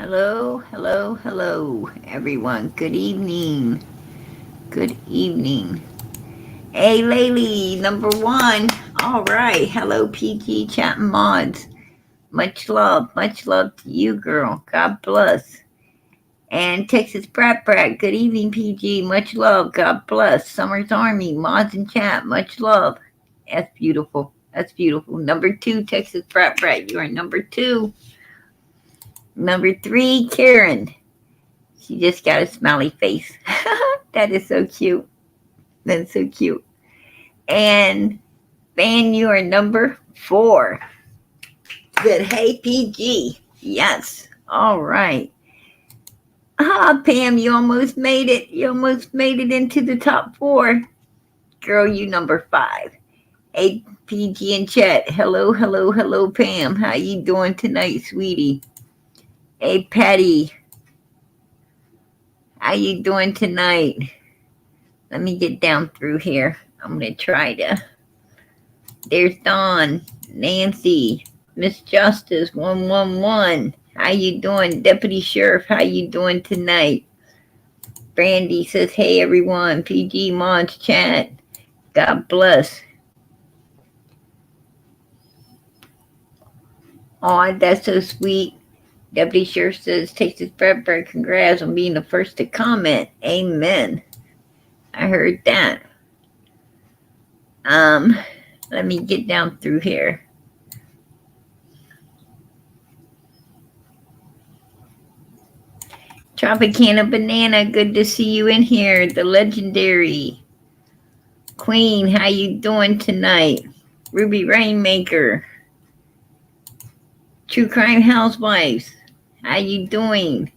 Hello, hello, hello, everyone. Good evening. Good evening. Hey, Laylee, number one. All right. Hello, PG Chat and Mods. Much love to you, girl. God bless. And Texas Brat Brat. Good evening, PG. Much love. God bless. Summer's Army. Mods and Chat. Much love. That's beautiful. That's beautiful. Number two, Texas Brat Brat. You are number two. Number three, Karen. She just got a smiley face. That is so cute. That's so cute. And Van, you are number four. Good. Hey, PG. Yes. All right. Ah, Pam, you almost made it. You almost made it into the top four. Girl, you number five. Hey, PG and Chet. Hello, hello, hello, Pam. How you doing tonight, sweetie? Hey, Patty. How you doing tonight? Let me get down through here. I'm going to try to. There's Dawn, Nancy, Miss Justice 111. How you doing? Deputy Sheriff, how you doing tonight? Brandy says, hey everyone, PG Mods chat. God bless. Aw, that's so sweet. Deputy Sheriff says, takes his breath, congrats on being the first to comment. Amen. I heard that. Let me get down through here. Tropicana Banana, good to see you in here. The legendary Queen, how you doing tonight? Ruby Rainmaker. True Crime Housewives, how you doing?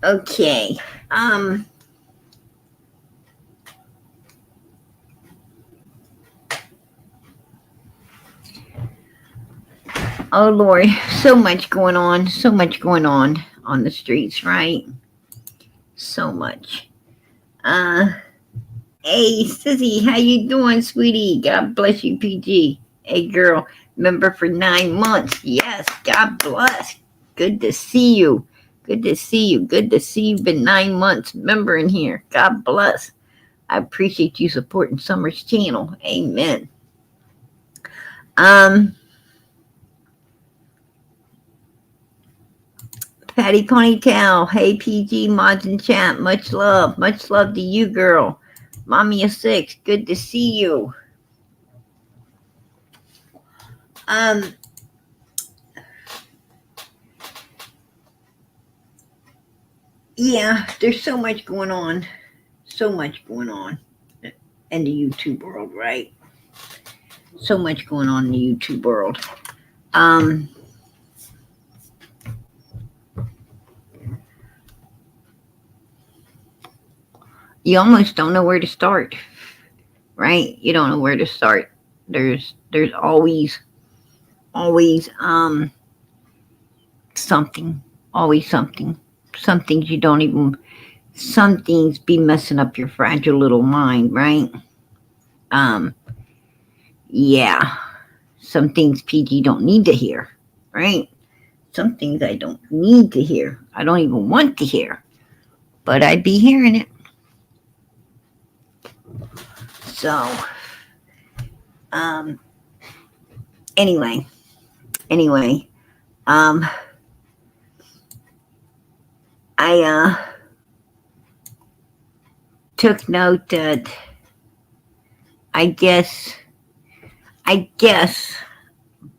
Okay. Oh Lord, so much going on on the streets, right? So much. Hey Sissy, how you doing, sweetie? God bless you, PG. Hey girl, member for 9 months. Yes, God bless. Good to see you. Good to see you. Good to see you. Been 9 months member in here. God bless. I appreciate you supporting Summer's channel. Amen. Patty Ponytail, hey PG Mods and Chat, much love to you, girl. Mommy of 6, good to see you. Yeah, there's so much going on in the YouTube world, right? So much going on in the YouTube world. You almost don't know where to start, right? You don't know where to start. There's always something, some things you don't even, some things be messing up your fragile little mind, right? Yeah, some things PG don't need to hear, right? Some things I don't need to hear. I don't even want to hear, but I'd be hearing it. So, anyway, I took note that I guess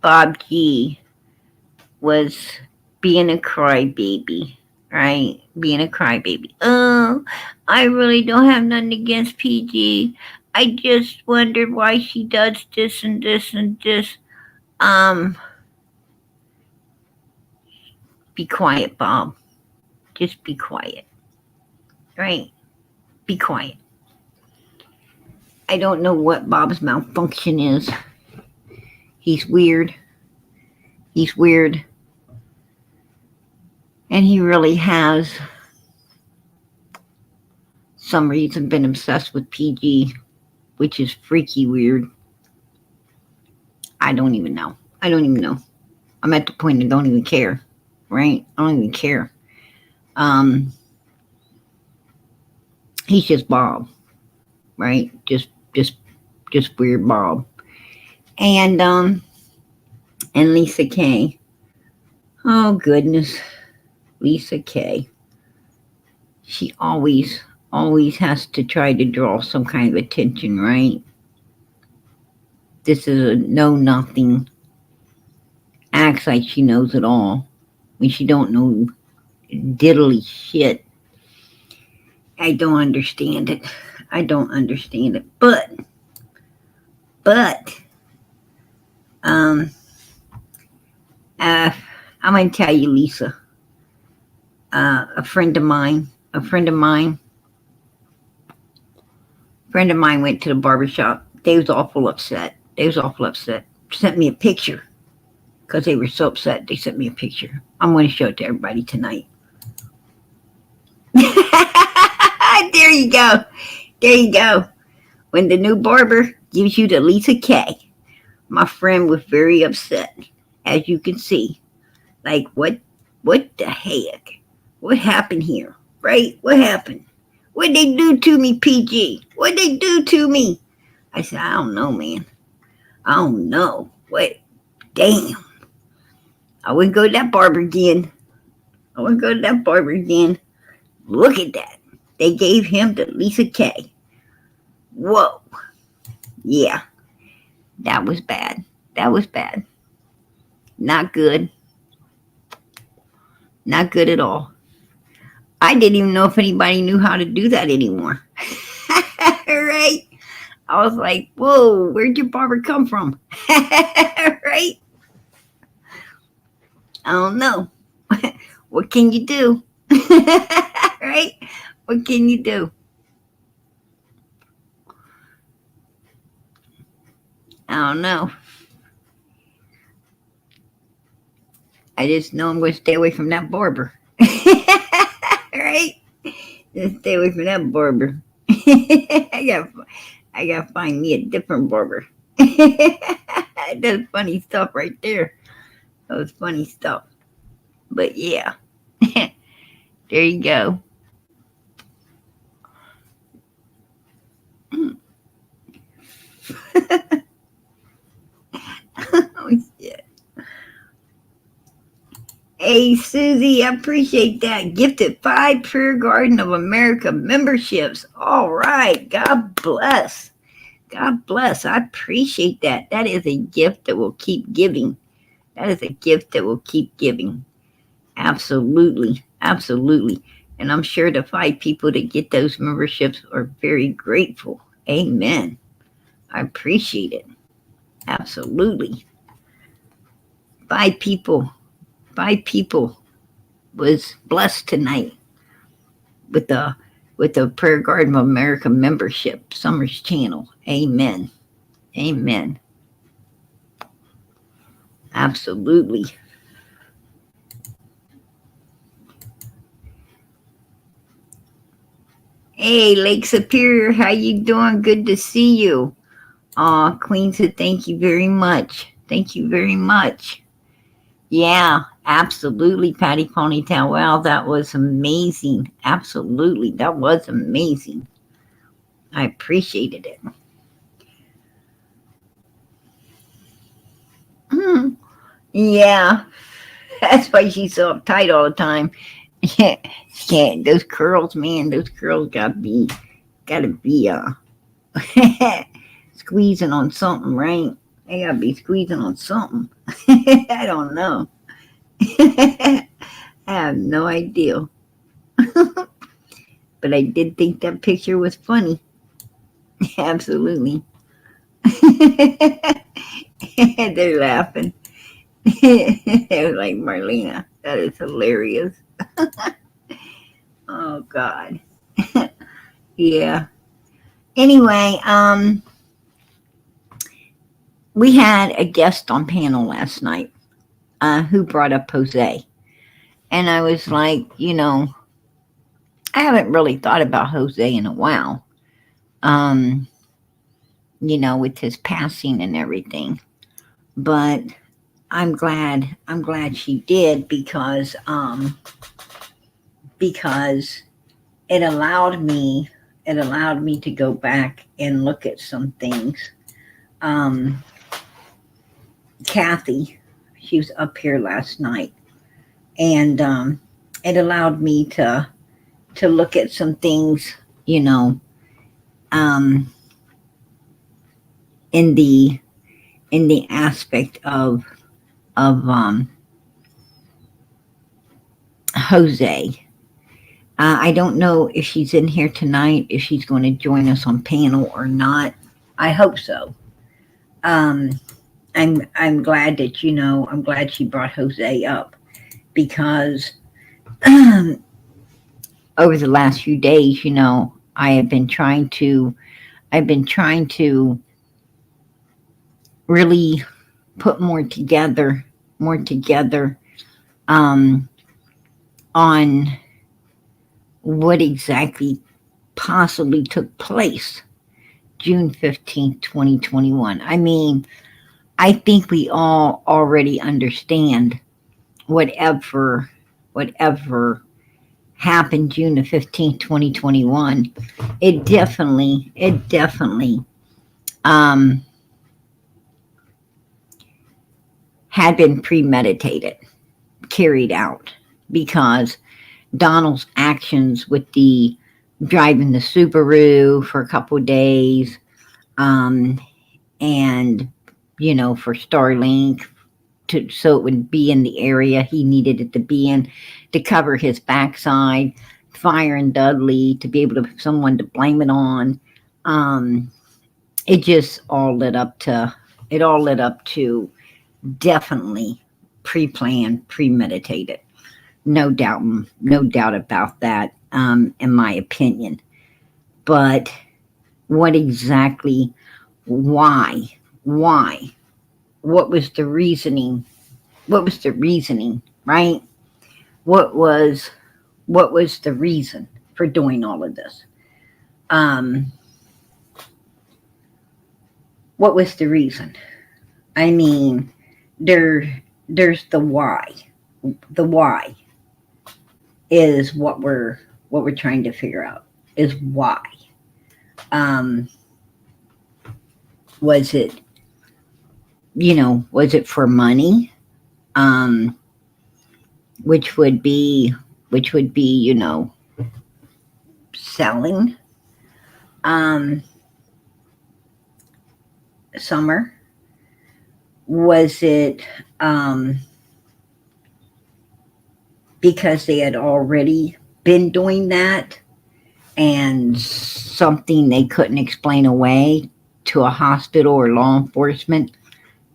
Bob G was being a crybaby, right? Being a crybaby. Oh, I really don't have nothing against PG. I just wondered why she does this and this and this. Be quiet, Bob. Just be quiet. Right? Be quiet. I don't know what Bob's malfunction is. He's weird. And he really has some reason been obsessed with PG, which is freaky weird. I don't even know. I'm at the point I don't even care. right? I don't even care. He's just Bob, right? Just weird Bob. And Lisa Kay. Oh goodness, Lisa Kay. She always has to try to draw some kind of attention, right? This is a know nothing. Acts like she knows it all when she don't know diddly shit. I don't understand it. I don't understand it. But I'm gonna tell you, Lisa. A friend of mine went to the barbershop. They was awful upset. Sent me a picture because they were so upset. They sent me a picture. I'm going to show it to everybody tonight. There you go. There you go. When the new barber gives you the Lisa Kay, my friend was very upset, as you can see. Like, what the heck? What happened here? Right? What happened? What'd they do to me, PG? What'd they do to me? I said, I don't know, man. I don't know. What? Damn. I wouldn't go to that barber again. Look at that. They gave him the Lisa Kay. Whoa. Yeah. That was bad. Not good. Not good at all. I didn't even know if anybody knew how to do that anymore. Right? I was like, whoa, where'd your barber come from? Right? I don't know. What can you do? Right? What can you do? I don't know. I just know I'm going to stay away from that barber. Right? Just stay away from that barber. I gotta find me a different barber. That's funny stuff right there. That was funny stuff. But yeah. There you go. Oh, shit. Hey, Susie, I appreciate that. Gifted 5 Prayer Garden of America memberships. All right. God bless. God bless. I appreciate that. That is a gift that will keep giving. Absolutely. Absolutely. And I'm sure the 5 people that get those memberships are very grateful. Amen. I appreciate it. Absolutely. 5 people was blessed tonight with the Prayer Garden of America membership, Summers Channel. Amen. Amen. Absolutely. Hey, Lake Superior, how you doing? Good to see you. Queen said thank you very much. Thank you very much. Yeah, absolutely, Patty Ponytail. Wow, that was amazing. Absolutely, that was amazing. I appreciated it. Yeah, that's why she's so uptight all the time. Yeah, those curls, man, those curls gotta be squeezing on something, right? They gotta be squeezing on something. I don't know. I have no idea. But I did think that picture was funny. Absolutely. They're laughing. They're like, Marlena, that is hilarious. Oh God. Yeah. Anyway, we had a guest on panel last night who brought up Jose. And I was like, I haven't really thought about Jose in a while. With his passing and everything. But I'm glad she did because it allowed me to go back and look at some things. Um, Kathy, she was up here last night, and it allowed me to look at some things, um, in the aspect of Jose. I don't know if she's in here tonight, if she's going to join us on panel or not. I hope so. Um, I'm glad that I'm glad she brought Jose up because over the last few days, I've been trying to really put more together um, on what exactly possibly took place June 15th, 2021. I mean, I think we all already understand whatever happened June the 15th, 2021. It definitely um, had been premeditated, carried out, because Donald's actions with the driving the Subaru for a couple of days, um, and for Starlink, so it would be in the area he needed it to be in to cover his backside, firing Dudley to be able to have someone to blame it on. Um, it just all led up to definitely pre-planned, premeditated. No doubt about that, in my opinion. But what exactly, why, why, what was the reasoning? What was the reasoning, right? What was, what was the reason for doing all of this? Um, what was the reason? I mean, there's the why. The why is what we're trying to figure out is why. Um, was it was it for money? Um, which would be selling um, Summer. Was it because they had already been doing that and something they couldn't explain away to a hospital or law enforcement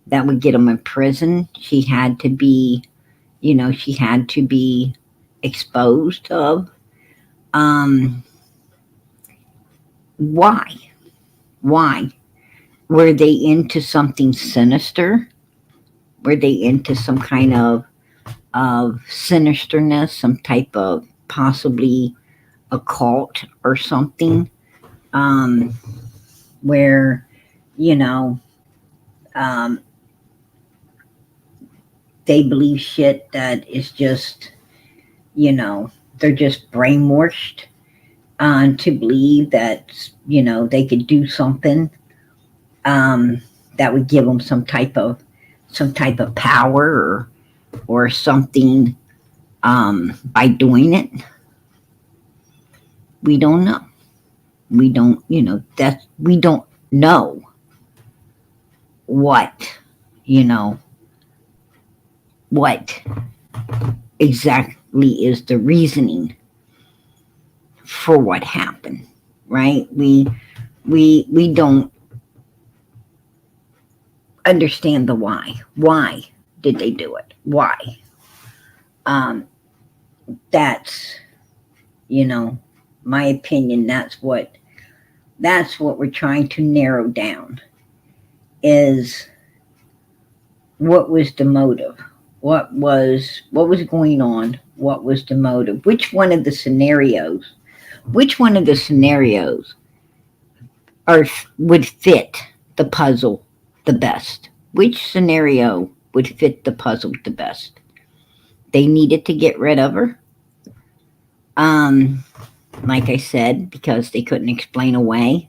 that would get them in prison? She had to be exposed of. Um, why? Why? Were they into something sinister? Were they into some kind of sinisterness, some type of possibly occult or something? Where, you know, um, they believe shit that is just, they're just brainwashed to believe that, they could do something that would give them some type of power or something by doing it. We don't know. We don't, we don't know what, what exactly is the reasoning for what happened, right? We don't understand the why. Why did they do it? Why? Um, that's, my opinion. That's what we're trying to narrow down. Is what was the motive? What was going on? What was the motive? Which one of the scenarios? Which one of the scenarios would fit the puzzle the best? Which scenario would fit the puzzle the best. They needed to get rid of her. Um, like I said, because they couldn't explain away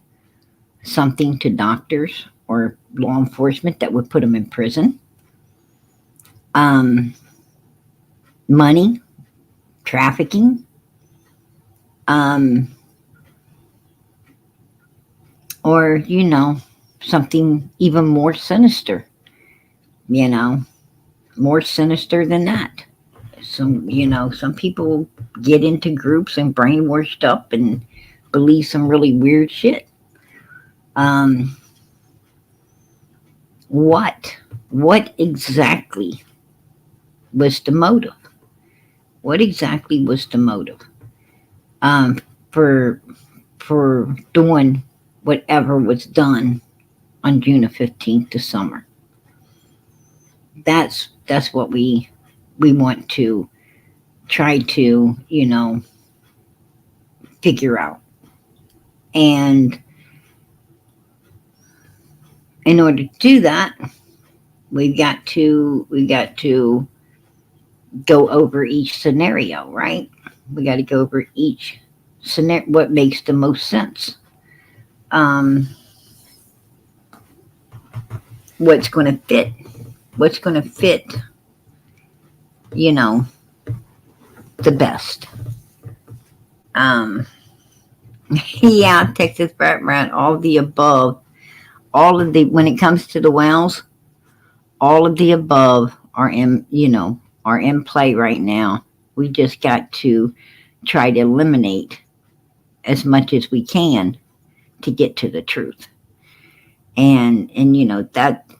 something to doctors or law enforcement that would put them in prison. Um, money, trafficking, um, or, something even more sinister, you know, more sinister than that. Some people get into groups and brainwashed up and believe some really weird shit. Um, what exactly was the motive? What exactly was the motive um, for for doing whatever was done on June the 15th this summer? That's what we want to try to figure out. And in order to do that, we got to go over each scenario, right? We got to go over each scenario, what makes the most sense. Um, what's going to fit? What's going to fit? You know, the best. Um, yeah, Texas Brat, all of the above, when it comes to the wells, all of the above are in play right now. We just got to try to eliminate as much as we can to get to the truth. And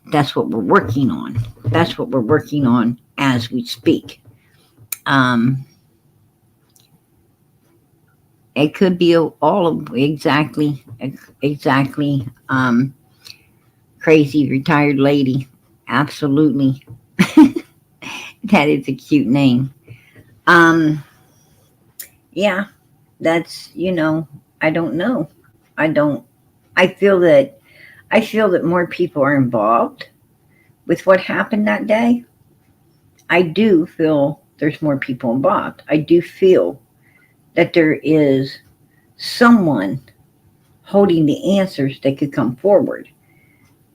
that's what we're working on. That's what we're working on as we speak. Um, it could be all of exactly crazy retired lady. Absolutely. That is a cute name. Um, yeah, that's, I don't know. I don't, I feel that, more people are involved with what happened that day. I do feel there's more people involved. I do feel that there is someone holding the answers that could come forward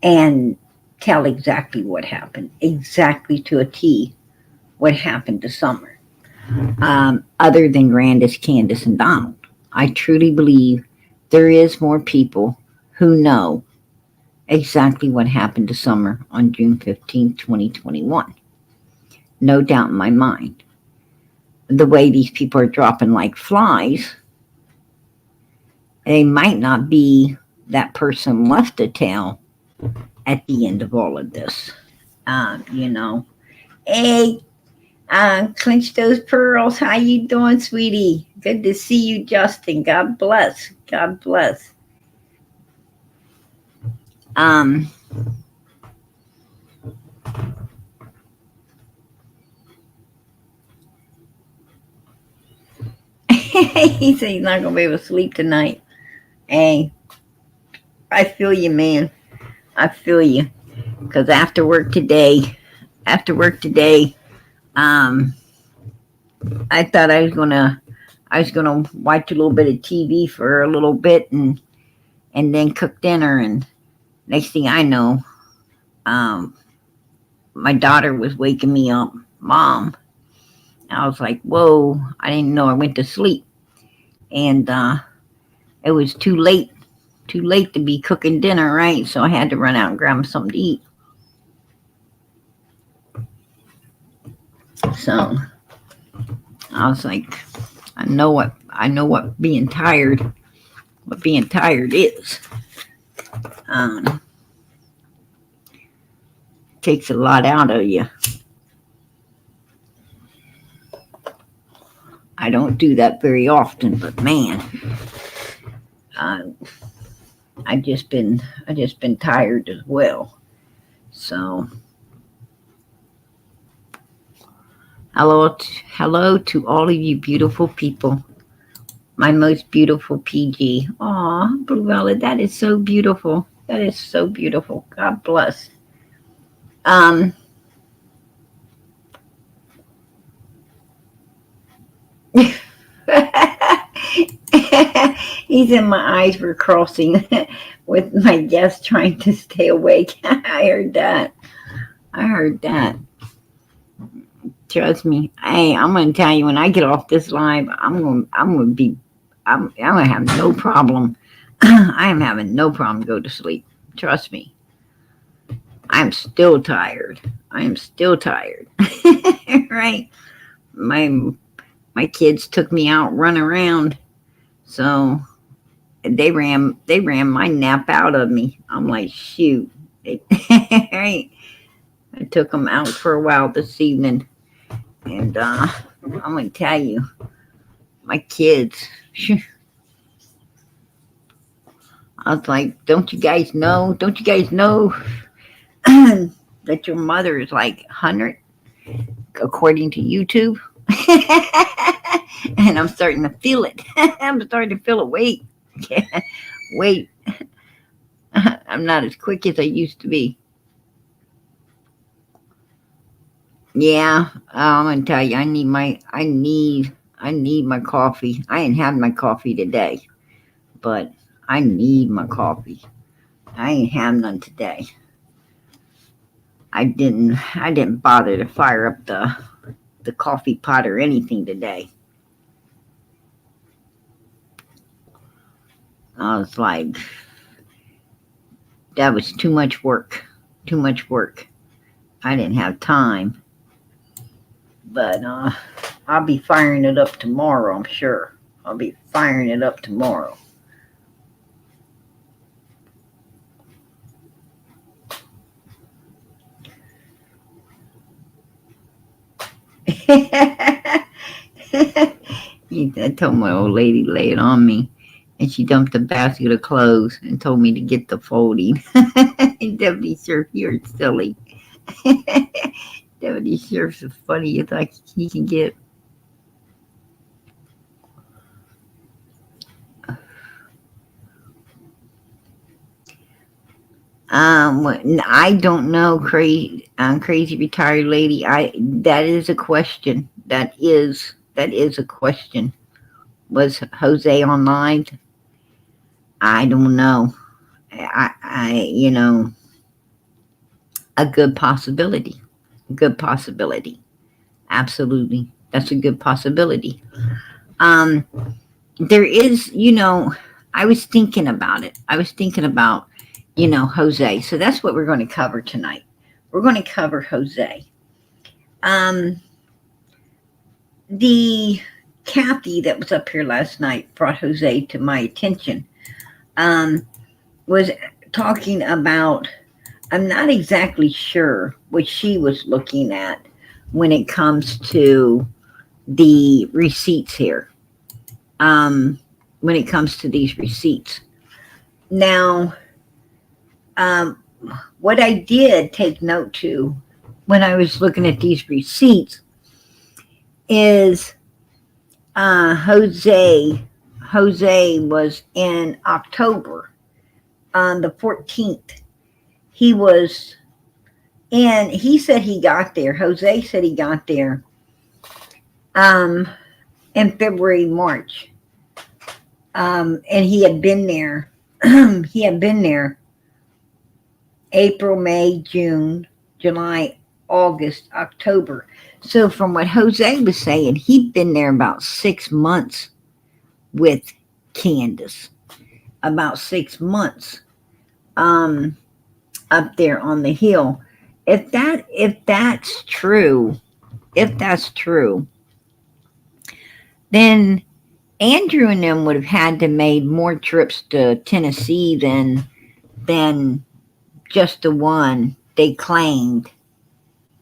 and tell exactly what happened, exactly to a T what happened to Summer. Other than Grandis, Candus, and Donald, I truly believe there is more people who know exactly what happened to Summer on June 15th, 2021. No doubt in my mind. The way these people are dropping like flies, they might not be that person left to tell at the end of all of this. Hey, clench those pearls. How you doing, sweetie? Good to see you, Justin. God bless. God bless. He said he's not gonna be able to sleep tonight. Hey, I feel you, man. I feel you. Because after work today, um, I thought I was gonna watch a little bit of TV for a little bit and then cook dinner. And next thing I know, um, my daughter was waking me up, Mom. I was like, whoa! I didn't know I went to sleep, and it was too late to be cooking dinner, right? So I had to run out and grab something to eat. So I was like, I know what being tired is. Takes a lot out of you. I don't do that very often, but man, I just been tired as well. So hello to all of you beautiful people. My most beautiful PG. Aw, Blue Violet, that is so beautiful. That is so beautiful. God bless. Um, He said my eyes were crossing with my guest trying to stay awake. I heard that. I heard that. Trust me. Hey, I'm gonna tell you when I get off this live, I'm gonna have no problem. I am having no problem to go to sleep. Trust me. I'm still tired. I am still tired. Right? My my kids took me out run around, so they ran my nap out of me. I'm like, shoot. Right? I took them out for a while this evening, and I'm gonna tell you, my kids. I was like, don't you guys know? Don't you guys know that your mother is like 100 according to YouTube? And I'm starting to feel it. I'm starting to feel it. Wait, wait. I'm not as quick as I used to be. Yeah, I'm gonna tell you, I need my coffee. I ain't had my coffee today, but I need my coffee. I ain't have none today. I didn't bother to fire up the coffee pot or anything today. I was like, that was too much work. Too much work. I didn't have time. But I'll be firing it up tomorrow, I'm sure. I'll be firing it up tomorrow. I told my old lady to lay it on me, and she dumped a basket of clothes and told me to get the folding. Deputy Sheriff, you're silly. Deputy Sheriff's as funny as he can get. I don't know, crazy retired lady. That is a question. That is a question. Was Jose on live? I don't know. A good possibility. Good possibility. Absolutely, that's a good possibility. Um, there is, I was thinking about it. I was thinking about, Jose. So that's what we're going to cover tonight. We're going to cover Jose. The Kathy that was up here last night brought Jose to my attention. Was talking about, I'm not exactly sure what she was looking at when it comes to the receipts here. When it comes to these receipts. Now, what I did take note to when I was looking at these receipts is Jose was in October on the 14th. He was in, he said he got there. Jose said he got there in February, March. And he had been there. He had been there April, May, June, July, August, October. So from what Jose was saying, he'd been there about 6 months with Candus. About 6 months up there on the hill. If that's true, then Andrew and them would have had to made more trips to Tennessee than just the one they claimed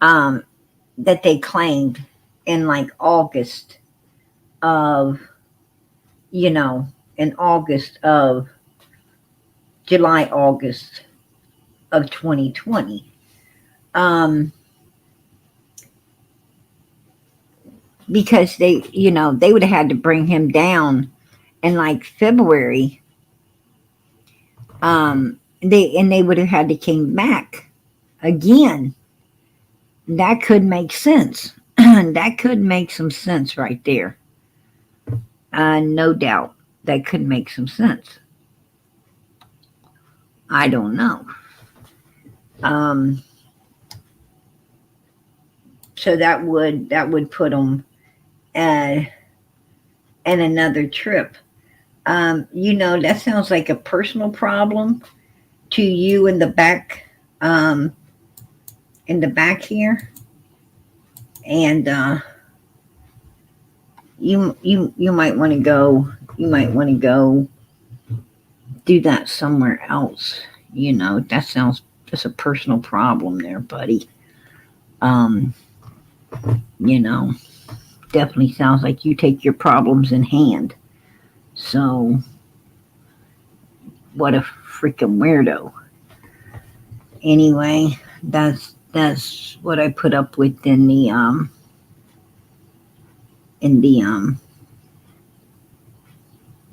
that they claimed in like August of in August of July, August of 2020. Because they would have had to bring him down in like February. They would have had to came back again. That could make sense. That could make some sense right there. No doubt that could make some sense. I don't know. Um, so that would put them uh, in another trip. That sounds like a personal problem to you um, in the back here, and you might want to go. You might want to go do that somewhere else. That sounds just a personal problem there, buddy. Um, you know, Definitely sounds like you take your problems in hand. So, what a freaking weirdo. Anyway, that's what I put up with in the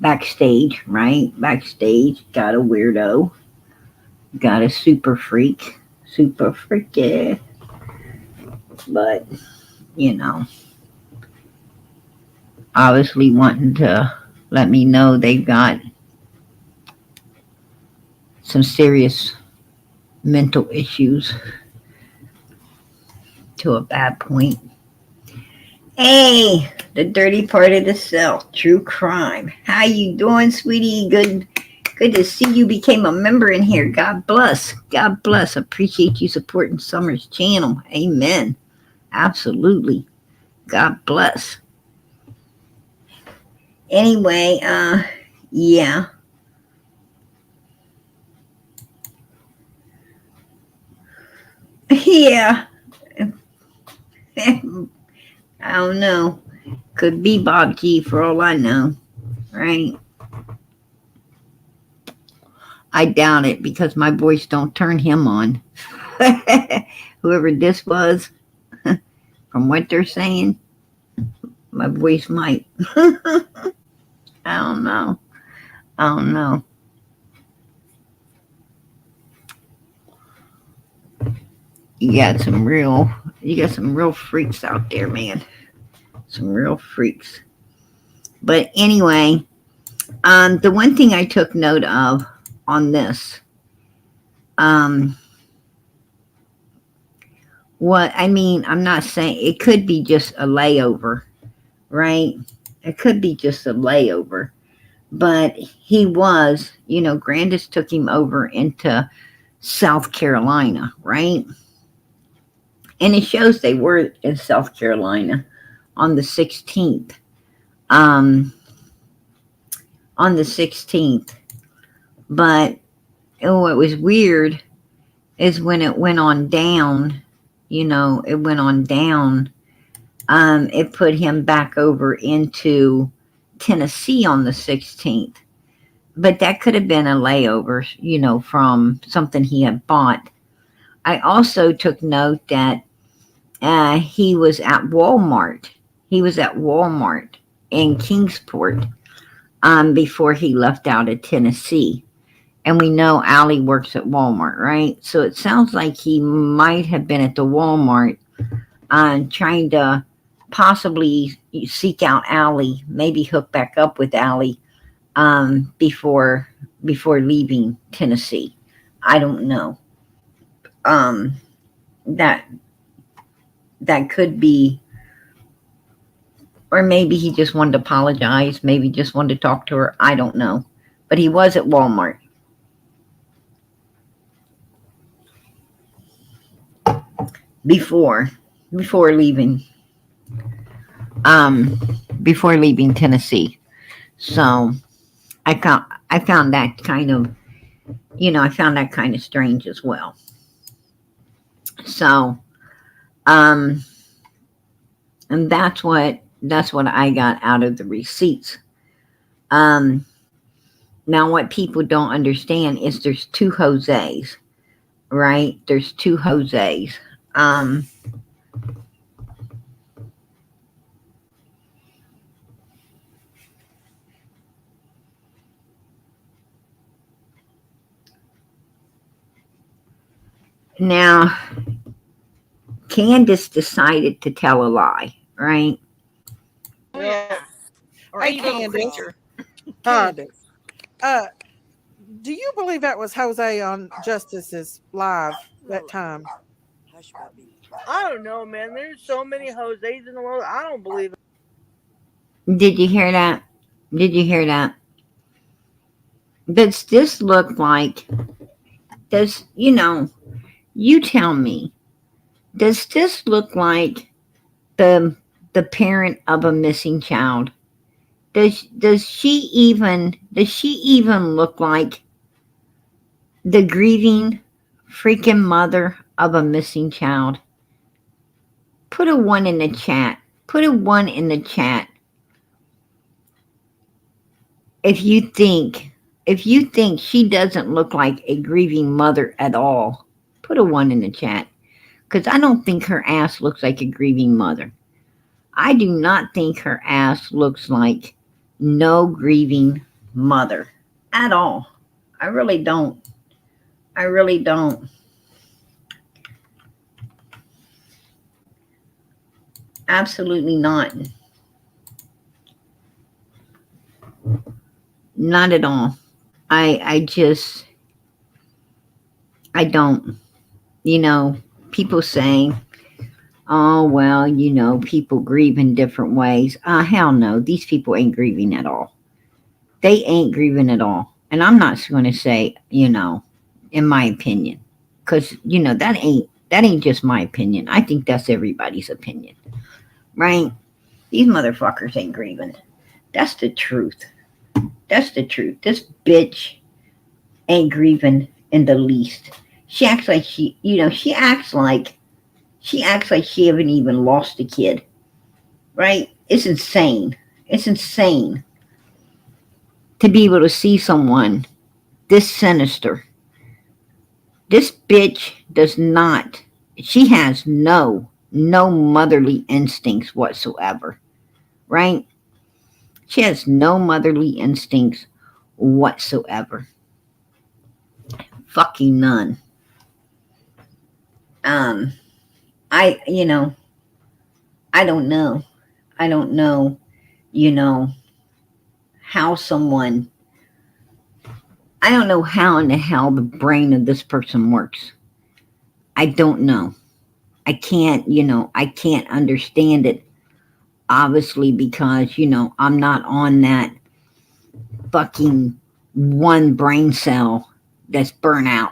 backstage, right? Backstage, got a weirdo, got a super freaky. But you know, obviously wanting to let me know they've got some serious mental issues to a bad point. Hey, the dirty part of the cell, true crime. How you doing, sweetie? Good to see you became a member in here. God bless. God bless. Appreciate you supporting Summer's channel. Amen. Absolutely. God bless. Anyway, yeah. Yeah. I don't know. Could be Bob G for all I know. Right? I doubt it because my voice don't turn him on. Whoever this was, from what they're saying, my voice might. I don't know. I don't know. You got some real freaks out there, man. Some real freaks. But anyway, the one thing I took note of on this, um, I'm not saying it could be just a layover, right? It could be just a layover, but he was, Grandis took him over into South Carolina, right? And it shows they were in South Carolina on the 16th. Um, on the 16th. But what was weird is when it went on down, it went on down. It put him back over into Tennessee on the 16th. But that could have been a layover, from something he had bought. I also took note that he was at Walmart. He was at Walmart in Kingsport before he left out of Tennessee. And we know Allie works at Walmart, right? So it sounds like he might have been at the Walmart trying to possibly seek out Allie, maybe hook back up with Allie before leaving Tennessee. I don't know. Um, that that could be, or maybe he just wanted to apologize. Maybe just wanted to talk to her. I don't know. But he was at Walmart. Before leaving um before leaving Tennessee. So I found that kind of strange as well. So um and that's what I got out of the receipts. Um Now what people don't understand is there's two Jose's, right? There's two Jose's. Um Now, Candus decided to tell a lie, right? Oh yeah. Hey, you little Candace. creature. Huh? Candace. Uh, do you believe that was Jose on Justice's live that time? I don't know, man. There's so many Jose's in the world. I don't believe it. Did you hear that? Did you hear that? Does this look like, does, you tell me, does this look like the the parent of a missing child? Does she even look like the grieving freaking mother of a missing child? Put a one in the chat. Put a one in the chat if you think she doesn't look like a grieving mother at all. Put a one in the chat because I don't think her ass looks like a grieving mother. I do not think her ass looks like no grieving mother at all. I really don't. I really don't. Absolutely not. Not at all. I just I don't. People saying, "Oh well, people grieve in different ways." Hell no, these people ain't grieving at all. They ain't grieving at all. And I'm not going to say, in my opinion, because that ain't just my opinion. I think that's everybody's opinion, right? These motherfuckers ain't grieving. That's the truth. That's the truth. This bitch ain't grieving in the least. She acts like she acts like she haven't even lost a kid, right? It's insane. It's insane to be able to see someone this sinister. This bitch does not. She has no motherly instincts whatsoever, right? She has no motherly instincts whatsoever. Fucking none. Um, I I don't know. I don't know. You know how someone. I don't know how in the hell the brain of this person works. I don't know. I can't. I can't understand it. Obviously, because I'm not on that fucking one brain cell that's burnt out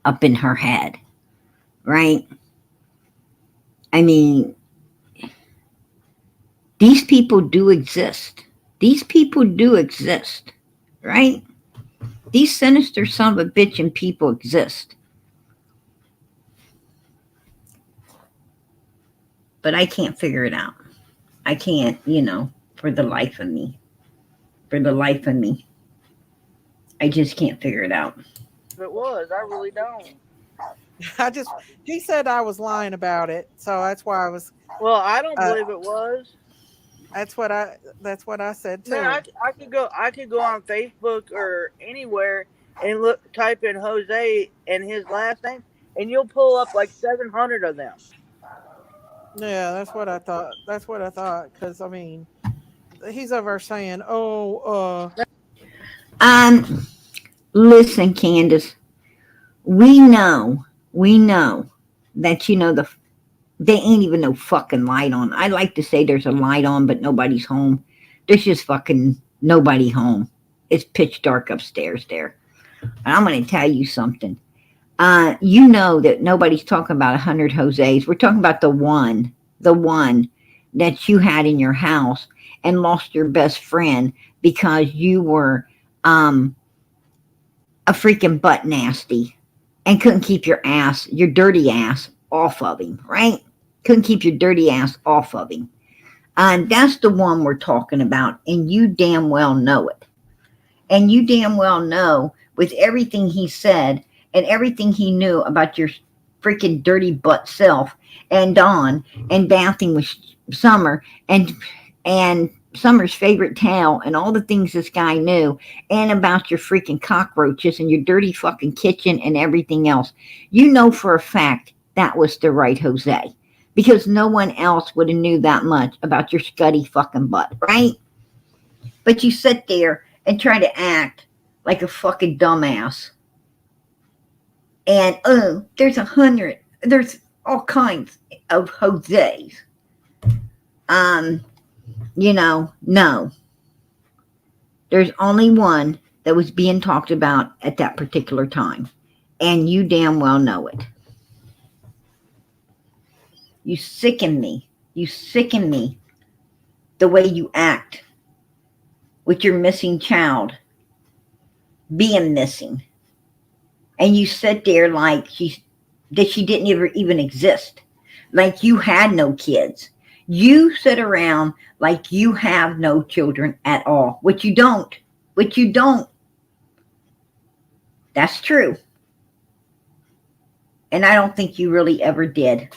up in her head, right? I mean, these people do exist. These people do exist, right? These sinister son of a bitch and people exist. But I can't figure it out. I can't, for the life of me. For the life of me. I just can't figure it out. If it was, I really don't. I just he said I was lying about it, so that's why I was. Well, I don't Uh, believe it was. that's what I said Man, too. I could go on Facebook or anywhere and look type in Jose and his last name, and you'll pull up like 700 of them. Yeah, that's what I thought. That's what I thought. Because I mean, he's over saying, "Oh, Um, Listen, Candace, we know that they ain't even no fucking light on. I like to say there's a light on, but nobody's home. There's just fucking nobody home. It's pitch dark upstairs there. And I'm going to tell you something. You know that nobody's talking about 100 Jose's. We're talking about the one that you had in your house and lost your best friend because you were um, a freaking butt nasty and couldn't keep your dirty ass off of him, right? Couldn't keep your dirty ass off of him. And that's the one we're talking about, and you damn well know it. And you damn well know with everything he said and everything he knew about your freaking dirty butt self and Dawn and bathing with Summer and Summer's favorite towel and all the things this guy knew and about your freaking cockroaches and your dirty fucking kitchen and everything else. You know for a fact that was the right Jose. Because no one else would have knew that much about your scuddy fucking butt, right? but you sit there and try to act like a fucking dumbass. And oh, there's 100, there's all kinds of Jose's. No. There's only one that was being talked about at that particular time. And you damn well know it. You sicken me. You sicken me the way you act with your missing child being missing. And you sit there like she didn't even exist. Like you had no kids. You sit around like you have no children at all, which you don't. That's true. And I don't think you really ever did.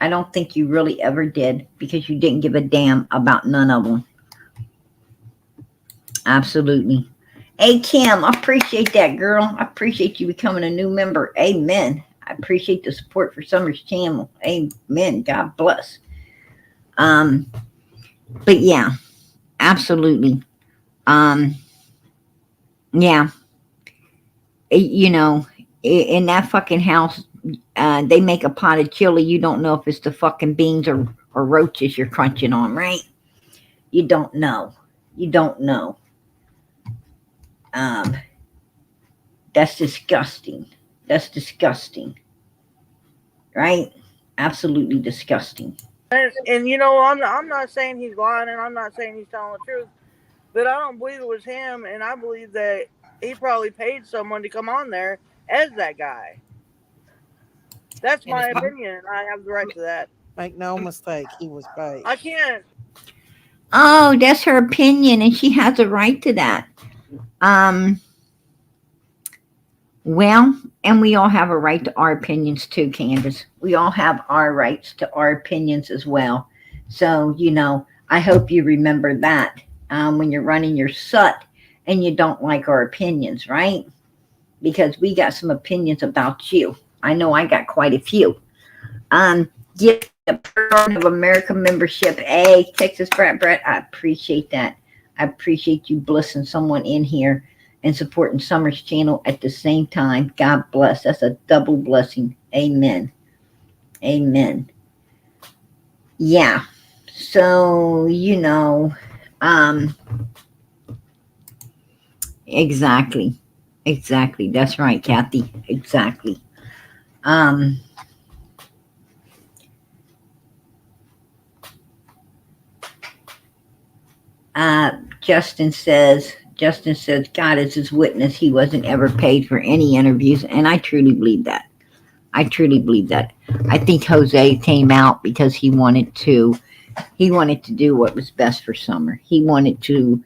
I don't think you really ever did, because you didn't give a damn about none of them. Absolutely. Hey, Kim, I appreciate that, girl. I appreciate you becoming a new member. Amen. I appreciate the support for Summer's channel. Amen. God bless. But yeah, absolutely. Yeah. In that fucking house, they make a pot of chili. You don't know if it's the fucking beans or roaches you're crunching on, right? You don't know. That's disgusting. Right? Absolutely disgusting. And I'm not saying he's lying, and I'm not saying he's telling the truth, but I don't believe it was him, and I believe that he probably paid someone to come on there as that guy. That's my opinion, and I have the right to that. Make no mistake, he was paid. I can't. Oh, that's her opinion, and she has a right to that. Well, and we all have a right to our opinions too, Candus. We all have our rights to our opinions as well. So, I hope you remember that when you're running your SUT and you don't like our opinions, right? Because we got some opinions about you. I know I got quite a few. Get a part of America membership. Hey, Texas Brett, I appreciate that. I appreciate you blessing someone in here and supporting Summer's channel at the same time. God bless. That's a double blessing. Amen. Yeah. So, exactly. That's right, Kathy. Exactly. Justin says, God is his witness. He wasn't ever paid for any interviews. And I truly believe that. I think Jose came out because he wanted to do what was best for Summer. He wanted to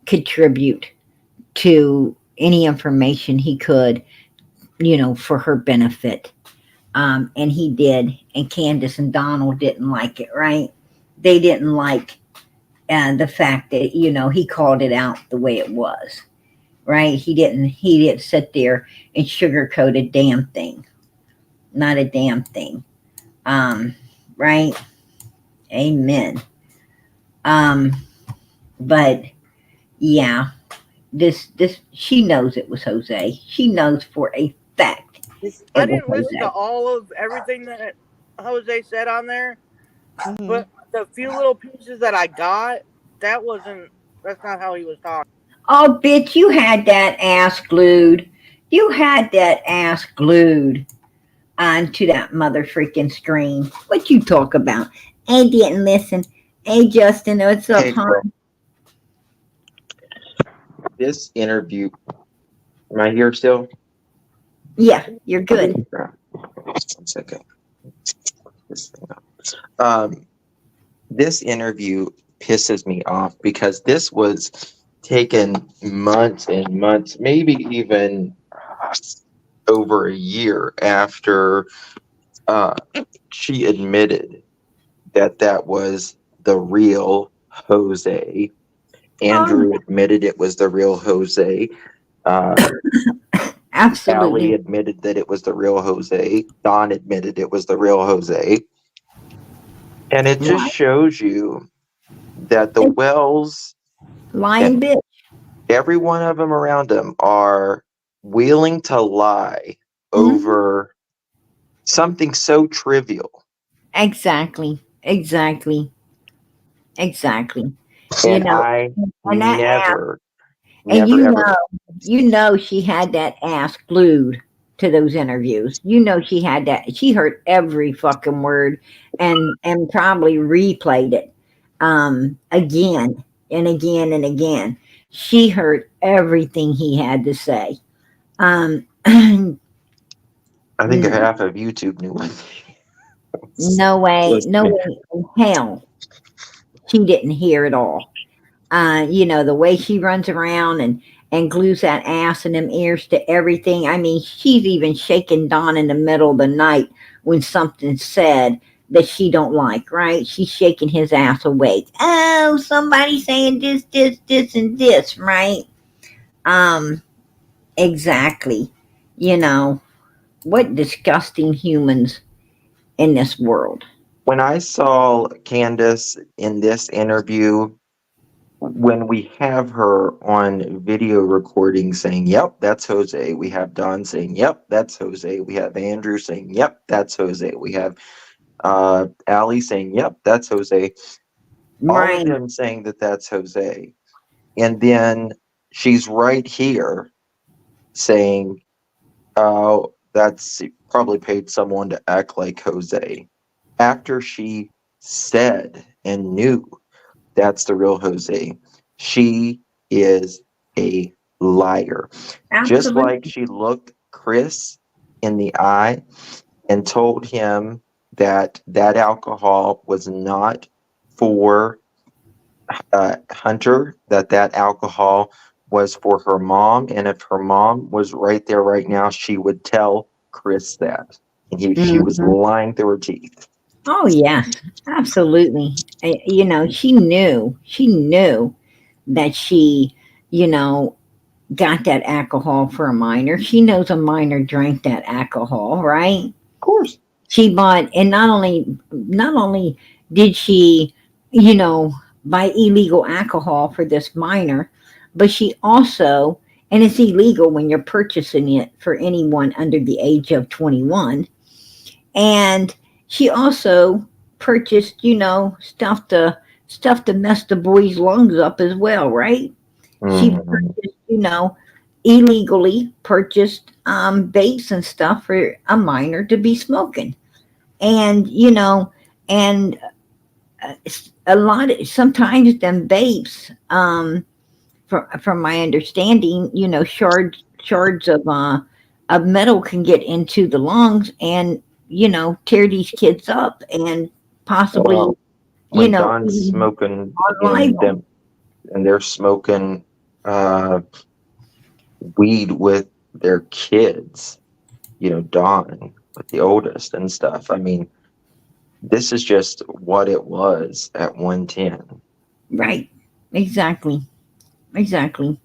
contribute to any information he could, for her benefit. And he did. And Candus and Donald didn't like it, right? They didn't like the fact that, he called it out the way it was, right? He didn't sit there and sugarcoat a damn thing. Not a damn thing. Right? Amen. But yeah, this she knows it was Jose. She knows for a fact. I didn't listen to all of everything that Jose said on there, but the few little pieces that I got, that's not how he was talking. Oh, bitch, you had that ass glued. Onto that mother freaking screen. What you talk about? I didn't listen. Hey, Justin, what's up, hon? This interview, am I here still? Yeah, you're good. One second. This interview pisses me off because this was taken months and months, maybe even over a year after she admitted that was the real Jose. Andrew admitted it was the real Jose. Absolutely. Allie admitted that it was the real Jose. Don admitted it was the real Jose. And it just Right. shows you that the Wells Lying and bitch. every one of them around him are willing to lie Hmm. over something so trivial. Exactly. Exactly. Exactly. You And know, I and that ass, never, and never, ever. you know, she had that ass glued to those interviews. You know, she had that. She heard every fucking word, and probably replayed it, again and again and again. She heard everything he had to say. No I think half of YouTube knew what they was way, no listening. way in hell she didn't hear it all. You know, the way she runs around and glues that ass and them ears to everything. I mean, she's even shaking Dawn in the middle of the night when something's said that she don't like, right? She's shaking his ass awake. Oh, somebody saying this, and this, right? Um, exactly. You know, what disgusting humans in this world. When I saw Candus in this interview, when we have her on video recording saying, "Yep, that's Jose," we have Don saying, "Yep, that's Jose," we have Andrew saying, "Yep, that's Jose," we have Ali saying, "Yep, that's Jose," all of Right. them saying that that's Jose. And then she's right here saying, "Oh, that's probably paid someone to act like Jose." After she said and knew that's the real Jose, she is a liar. Just like Absolutely. she looked Chris in the eye and told him that that alcohol was not for Hunter, that that alcohol was for her mom, and if her mom was right there right now, she would tell Chris that, and she was Mhm. lying through her teeth. Oh yes, absolutely. You know, she knew that she, you know, got that alcohol for a minor. She knows a minor drank that alcohol, right? Of course. She bought, and not only did she, you know, buy illegal alcohol for this minor, but she also, and it's illegal when you're purchasing it for anyone under the age of 21, and she also purchased, you know, stuff to mess the boy's lungs up as well, right? She Mhm. purchased, you know, illegally purchased vapes and stuff for a minor to be smoking, and you know, and a lot of sometimes them vapes, from my understanding, you know, shards of metal can get into the lungs and, you know, tear these kids up and possibly, Well, you when know, Don's even smoking unalive and them. them and they're smoking uh, weed with their kids, Don with the oldest and stuff. I mean, this is just what it was at 110. Right. Exactly. Exactly.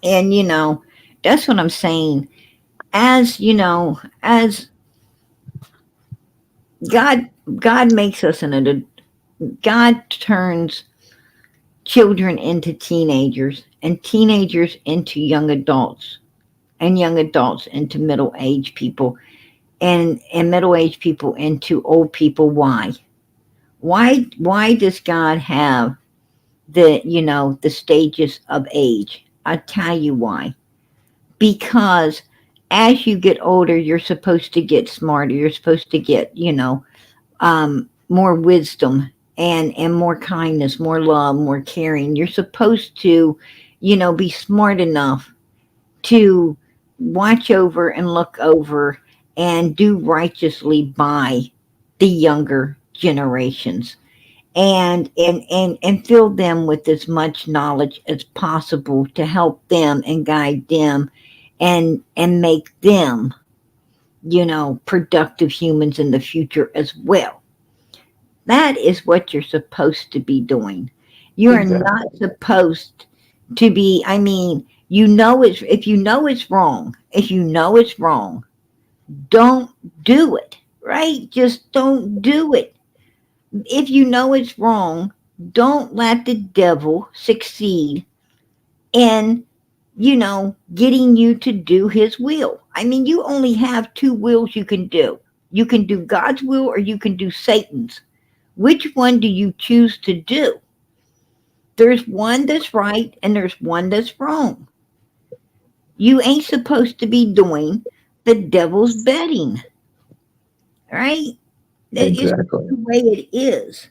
And you know, that's what I'm saying. As you know, as God God makes us God turns children into teenagers and teenagers into young adults and young adults into middle-aged people and middle-aged people into old people. Why does God have the stages of age? I'll tell you why. Because as you get older, you're supposed to get smarter. You're supposed to get, more wisdom and more kindness, more love, more caring. You're supposed to, be smart enough to watch over and look over and do righteously by the younger generations and fill them with as much knowledge as possible to help them and guide them and make them, productive humans in the future as well. That is what you're supposed to be doing. You are not Exactly. supposed to be, I mean, if you know it's wrong, don't do it, right? Just don't do it. If you know it's wrong, don't let the devil succeed in, getting you to do his will. I mean, you only have two wills you can do. You can do God's will or you can do Satan's. Which one do you choose to do? There's one that's right and there's one that's wrong. You ain't supposed to be doing the devil's betting, right? That is Exactly. the way it is.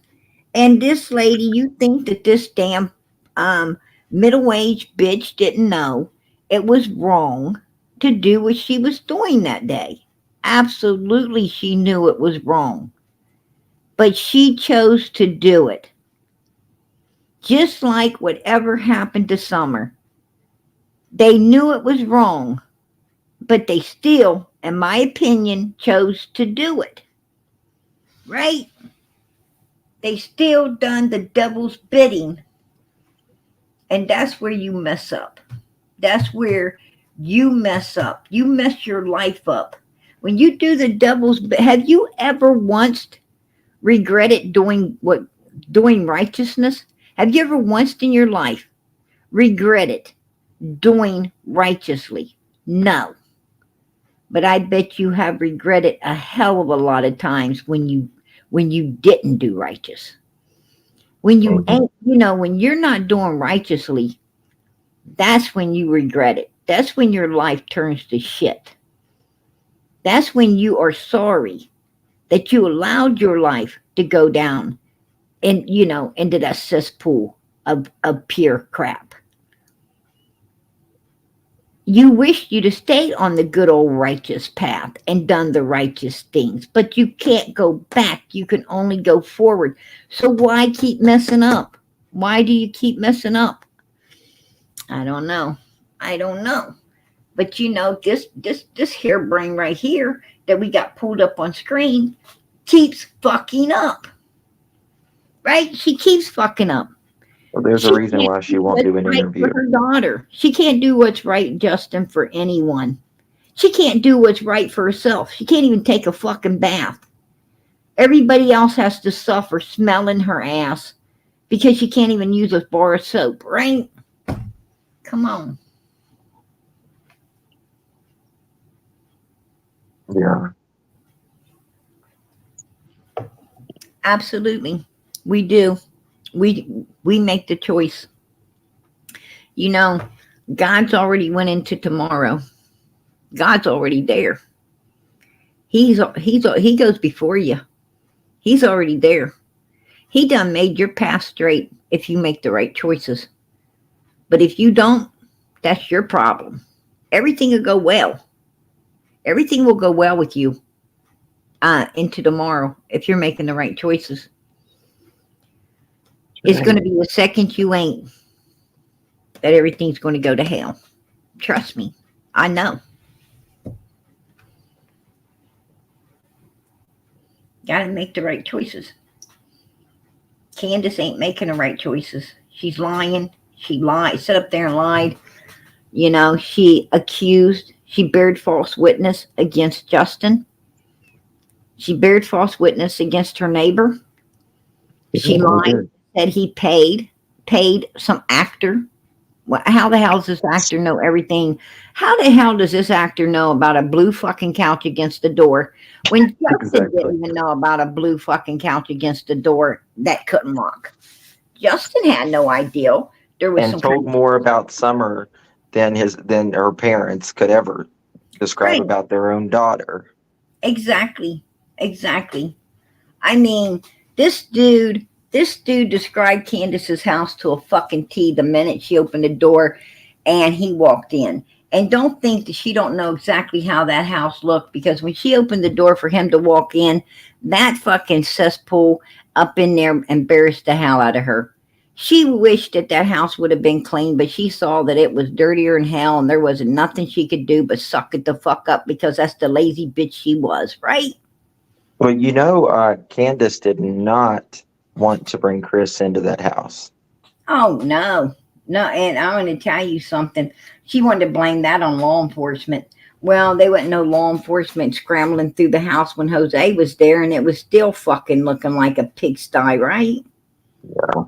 And this lady, you think that this damn um, middle aged bitch didn't know it was wrong to do what she was doing that day? Absolutely, she knew it was wrong, but she chose to do it. Just like whatever happened to Summer, they knew it was wrong, but they still, in my opinion, chose to do it. Right? They still done the devil's bidding, and that's where you mess up. That's where you mess up. You mess your life up. When you do the devil's, have you ever once regretted doing righteousness? Have you ever once in your life regretted doing righteously? No. But I bet you have regretted a hell of a lot of times when you didn't do righteous. When you Hmm. ain't, when you're not doing righteously, that's when you regret it. That's when your life turns to shit. That's when you are sorry that you allowed your life to go down into that cesspool of pure crap. You wish you'd have stayed on the good old righteous path and done the righteous things, but you can't go back. You can only go forward. So why keep messing up? Why do you keep messing up? I don't know. I don't know. But this harebrain right here that we got pulled up on screen keeps fucking up. Right? She keeps fucking up. Well, there's a She reason can't why she do won't what's do an right for interview. her daughter. She can't do what's right, Justin, for anyone. She can't do what's right for herself. She can't even take a fucking bath. Everybody else has to suffer smelling her ass because she can't even use a bar of soap, right? Come on. Yeah. Absolutely. We do. We make the choice. You know, God's already went into tomorrow. God's already there. He goes before you. He's already there. He done made your path straight if you make the right choices. But if you don't, that's your problem. Everything will go well. Everything will go well with you into tomorrow if you're making the right choices. It's going Right. to be the second you ain't that everything's going to go to hell. Trust me. I know. Got to make the right choices. Candus ain't making the right choices. She's lying. She lied, sat up there and lied. She accused, she bared false witness against Justin. She bared false witness against her neighbor. He She definitely lied, did. said he paid some actor. How the hell does this actor know everything? How the hell does this actor know about a blue fucking couch against the door when Justin Exactly. didn't even know about a blue fucking couch against the door that couldn't lock? Justin had no idea there was And some kind told of more about Summer than her parents could ever describe right. about their own daughter. Exactly. Exactly. I mean, this dude described Candace's house to a fucking T the minute she opened the door and he walked in. And don't think that she don't know exactly how that house looked because when she opened the door for him to walk in, that fucking cesspool up in there embarrassed the hell out of her. She wished that that house would have been clean, but she saw that it was dirtier than hell and there wasn't nothing she could do but suck it the fuck up because that's the lazy bitch she was, right? Well, Candace did not want to bring Chris into that house. Oh no, no, and I'm going to tell you something. She wanted to blame that on law enforcement. Well, they wasn't no law enforcement scrambling through the house when Jose was there, and it was still fucking looking like a pigsty, right? Yeah.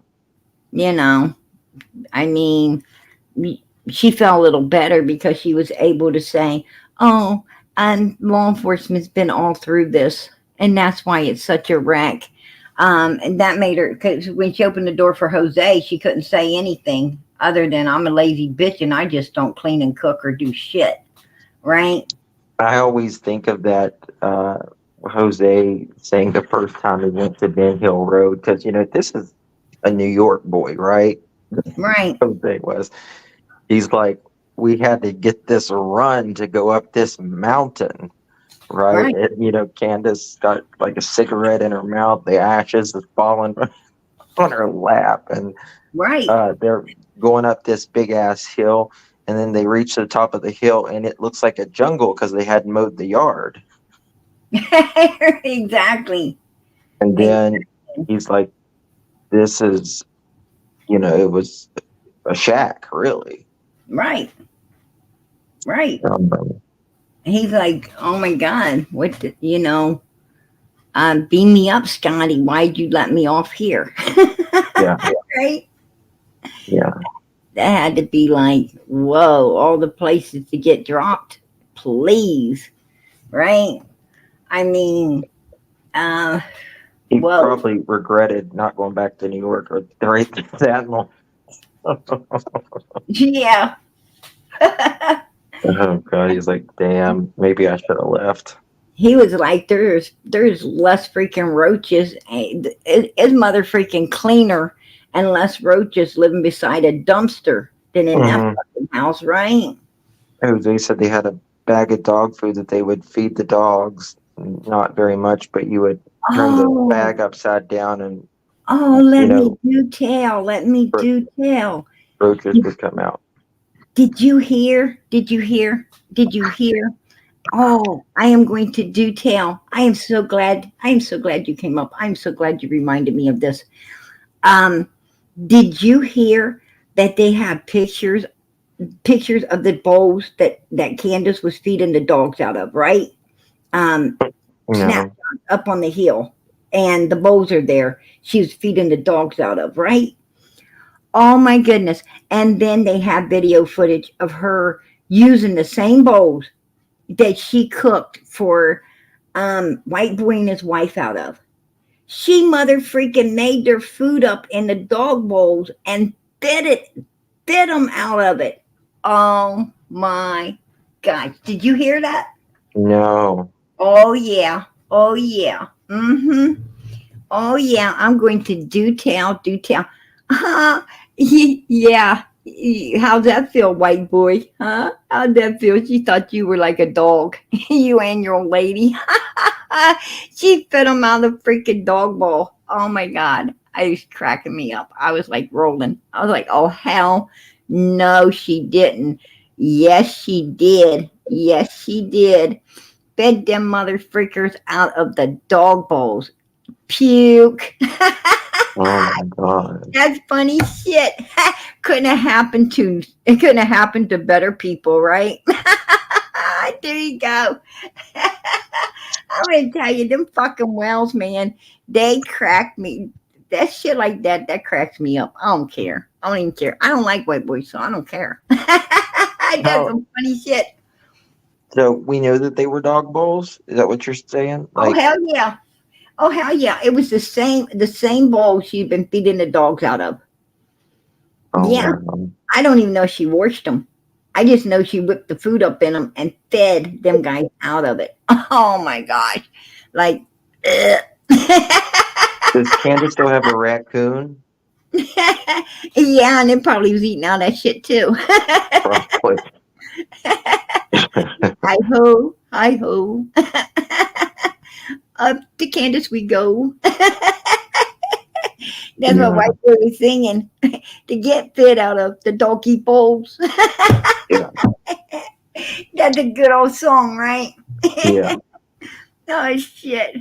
You know, I mean, she felt a little better because she was able to say, "Oh, and law enforcement's been all through this, and that's why it's such a wreck." And that made her, because when she opened the door for Jose, she couldn't say anything other than, "I'm a lazy bitch and I just don't clean and cook or do shit." Right? I always think of that Jose saying the first time he went to Ben Hill Road, because this is a New York boy, right? Right. Jose was. He's like, we had to get this run to go up this mountain, right? Right. Candace got like a cigarette in her mouth, the ashes is falling on her lap, and Right. they're going up this big ass hill, and then they reach the top of the hill, and it looks like a jungle because they hadn't mowed the yard. Exactly. And then he's like, this is, it was a shack, really. Right. Right. Um, He's like, "Oh my God, what, beam me up, Scotty. Why'd you let me off here?" yeah, Right? yeah. That had to be like, whoa, all the places to get dropped. Please. Right? I mean, uh, He whoa. probably regretted not going back to New York or right that long. Yeah. Oh God, he's like, damn, maybe I should have left. He was like, there's less freaking roaches. His mother freaking cleaner and less roaches living beside a dumpster than in that Mm-hmm. fucking house, right? Jose said they had a bag of dog food that they would feed the dogs. Not very much, but you would turn the Oh, bag upside down, and oh, you let me know, do tell. Let me ro- do tell. roaches Did, would come out. did you hear? Did you hear? Did you hear? Oh, I am going to do tell. I am so glad. I am so glad you came up. I'm so glad you reminded me of this. Um, did you hear that they have pictures of the bowls that Candace was feeding the dogs out of, right? Um, Snapshot No, up on the hill, and the bowls are there. She was feeding the dogs out of, right? Oh my goodness! And then they have video footage of her using the same bowls that she cooked for White Boy and his wife out of. She mother freaking made their food up in the dog bowls and fed them out of it. Oh my gosh. Did you hear that? no. Oh yeah. Oh yeah. Mm-hmm. Oh yeah. I'm going to do tell, do tell. Yeah. How'd that feel, white boy? Huh? How'd that feel? She thought you were like a dog. You and your old lady. She fed him out of the freaking dog bowl. Oh my God. I was cracking me up. I was like rolling. I was like, oh hell no, she didn't. Yes, she did. Yes, she did. Fed them mother freakers out of the dog bowls. Puke. Oh my God. That's funny shit. Couldn't have happened to it couldn't have happened to better people, right? There you go. I'm gonna tell you, them fucking wells, man, they crack me. That shit like that cracks me up. I don't care. I don't even care. I don't like white boys, so I don't care. That's How? some funny shit. So we know that they were dog bowls. Is that what you're saying? Oh Like, hell yeah. Oh hell yeah. It was the same bowl she'd been feeding the dogs out of. oh Yeah. wow. I don't even know she washed them. I just know she whipped the food up in them and fed them guys out of it. Oh my gosh. Like, Does Candace still have a raccoon? yeah, and it probably was eating all that shit too. Probably. Hi ho, hi ho. Up to Candace we go. That's what Yeah, White Boy was singing. To get fed out of the doggy bowls. yeah, That's a good old song, right? yeah. Oh shit.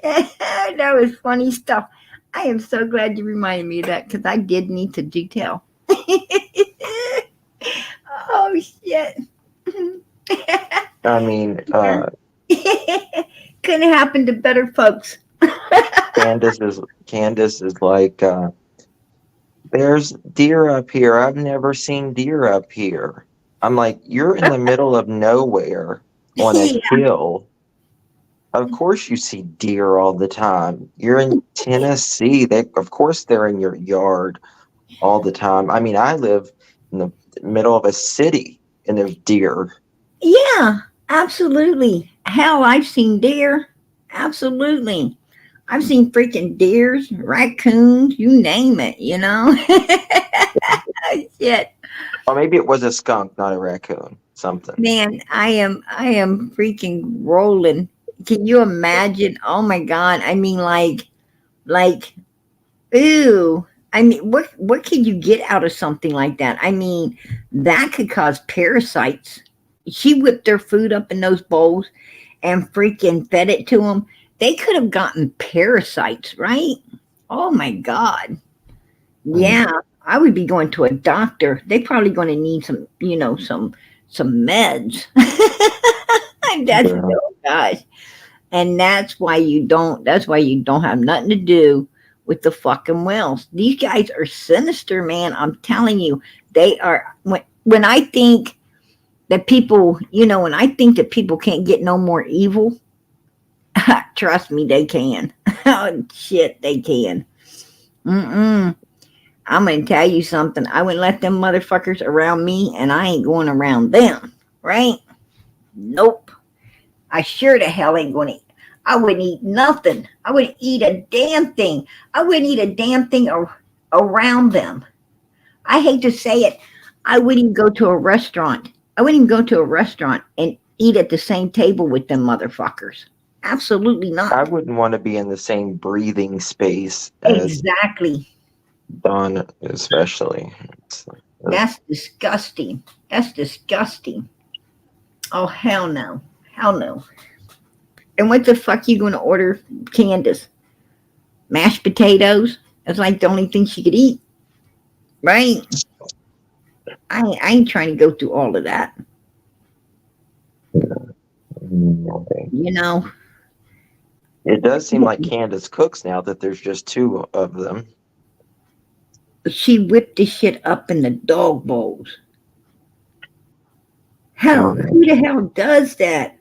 That was funny stuff. I am so glad you reminded me of that because I did need to detail. Oh shit. I mean, Couldn't happen to better folks. Candace is like, there's deer up here. I've never seen deer up here. I'm like, you're in the middle of nowhere on a Yeah. hill. Of course you see deer all the time. You're in Tennessee. Of course they're in your yard all the time. I mean, I live in the middle of a city and there's deer. Yeah, absolutely. Hell, I've seen deer. Absolutely. I've seen freaking deers, raccoons, you name it, you know? Shit. Or maybe it was a skunk, not a raccoon. Something. Man, I am freaking rolling. Can you imagine? Oh my god. I mean like ew. I mean, what could you get out of something like that? I mean, that could cause parasites. She whipped their food up in those bowls and freaking fed it to them. They could have gotten parasites, right? Oh my god. Mm, Yeah, I would be going to a doctor. They probably going to need some, some meds. That's yeah. oh gosh. And that's why you don't have nothing to do with the fucking whales. These guys are sinister, man. I'm telling you. They are when I think that people, when I think that people can't get no more evil, trust me, they can. Oh shit, they can. Mm-mm. I'm gonna tell you something. I wouldn't let them motherfuckers around me, and I ain't going around them. Right? Nope. I sure the hell ain't gonna eat. I wouldn't eat nothing. I wouldn't eat a damn thing. I wouldn't eat a damn thing around them. I hate to say it. I wouldn't even go to a restaurant. I wouldn't even go to a restaurant and eat at the same table with them motherfuckers. Absolutely I not. wouldn't want to be in the same breathing space as Exactly. Don, especially. It's like, ugh. That's disgusting. That's disgusting. Oh hell no. Hell no. And what the fuck you gonna order, Candace? Mashed potatoes? That's like the only thing she could eat, right? I ain't trying to go through all of that. Okay. You know, It does seem like Candace cooks now that there's just two of them. she whipped the shit up in the dog bowls. Hell, Mm. who the hell does that?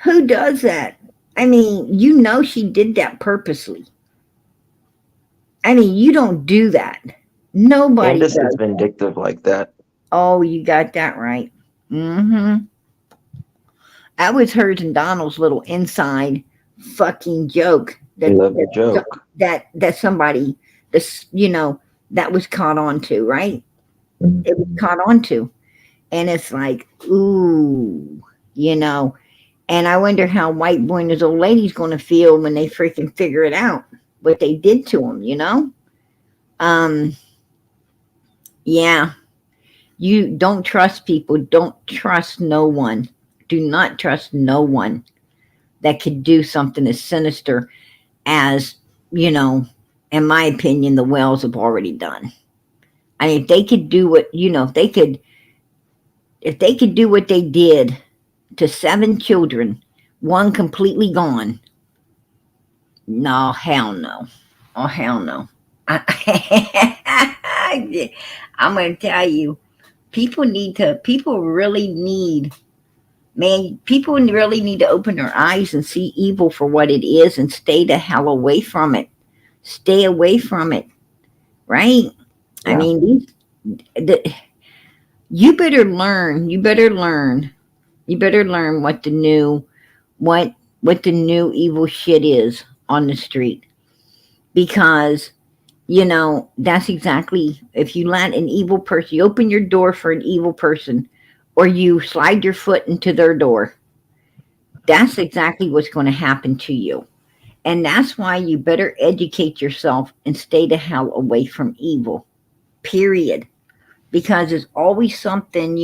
Who does that? I mean, you know she did that purposely. I mean, you don't do that. Nobody Candace is does. vindictive like that. Oh, you got that right. Mm-hmm. That was hers and Donald's little inside fucking joke She that loved the joke. that somebody this that was caught on to, right? It was Mhm. caught on to. And it's like, ooh, you know. And I wonder how White Boy and his old lady's gonna feel when they freaking figure it out, what they did to him. Um, yeah. You don't trust people, don't trust no one. Do not trust no one that could do something as sinister as, you know, in my opinion, the Wells have already done. I mean, if they could do what, if they could do what they did to 7 children, one completely gone, no, hell no. Oh, hell no. I'm going to tell you, people really need, man, people really need to open their eyes and see evil for what it is and stay the hell away from it. Stay away from it, right? I Yeah. mean, the, you better learn. You better learn what what the new evil shit is on the street because that's exactly if you let an evil person, you open your door for an evil person, or you slide your foot into their door. That's exactly what's going to happen to you. And that's why you better educate yourself and stay the hell away from evil. Period. Because there's always something,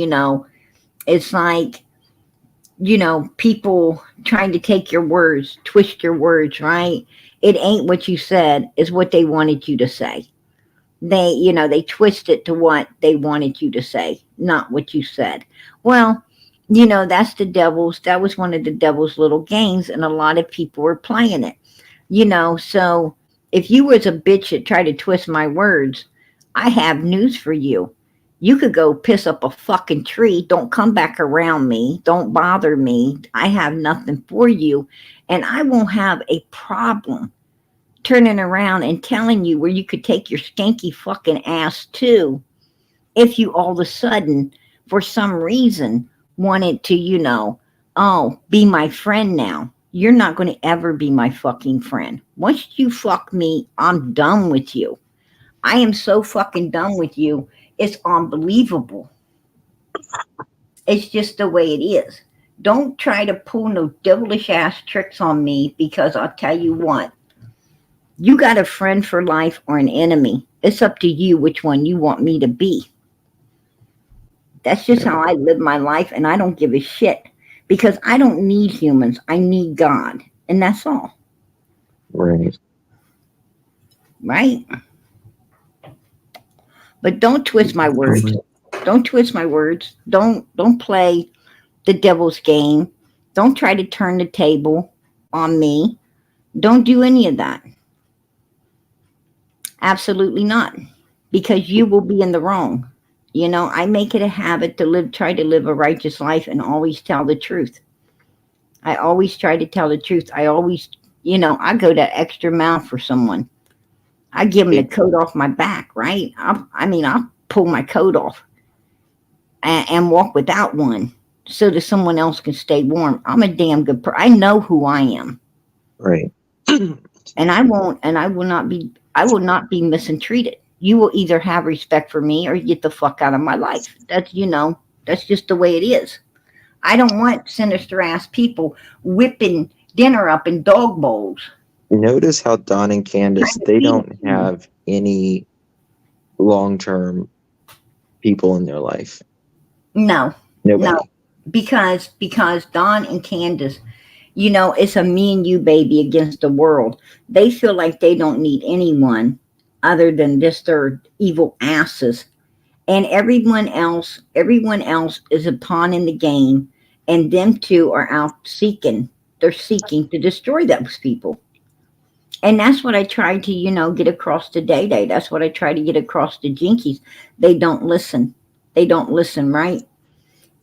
it's like, people trying to take your words, twist your words, right? It ain't what you said, is what they wanted you to say. They twist it to what they wanted you to say, not what you said. Well, You know, that was one of the devil's little games, and a lot of people were playing it. You know, so if you was a bitch that tried to twist my words, I have news for you. You could go piss up a fucking tree. Don't come back around me. Don't bother me. I have nothing for you. And I won't have a problem turning around and telling you where you could take your skanky fucking ass to if you all of a sudden, for some reason, wanted to, oh, be my friend now. You're not going to ever be my fucking friend. Once you fuck me, I'm done with you. I am so fucking done with you. It's unbelievable. It's just the way it is. Don't try to pull no devilish ass tricks on me because I'll tell you what, you got a friend for life or an enemy. It's up to you which one you want me to be. That's just how I live my life, and I don't give a shit because I don't need humans. I need God, and that's all. Right. Right? But don't twist my words. Don't twist my words. Don't play the devil's game. Don't try to turn the table on me. Don't do any of that. Absolutely not. Because you will be in the wrong. You know, I make it a habit to try to live a righteous life and always tell the truth. I always try to tell the truth. I always, I go that extra mile for someone. I give them the coat off my back, right? I'll pull my coat off and walk without one so that someone else can stay warm. I'm a damn good person. I know who I am. Right. And I will not be mistreated. You will either have respect for me or get the fuck out of my life. That's just the way it is. I don't want sinister ass people whipping dinner up in dog bowls. Notice how Don and Candus, they don't have any long-term people in their life. No. Nobody. No. Because Don and Candus, it's a me and you baby against the world. They feel like they don't need anyone other than just their evil asses. And everyone else is a pawn in the game, and them two are out seeking. They're seeking to destroy those people. And that's what I try to, get across to Day Day. That's what I try to get across to Jinkies. They don't listen. They don't listen, right?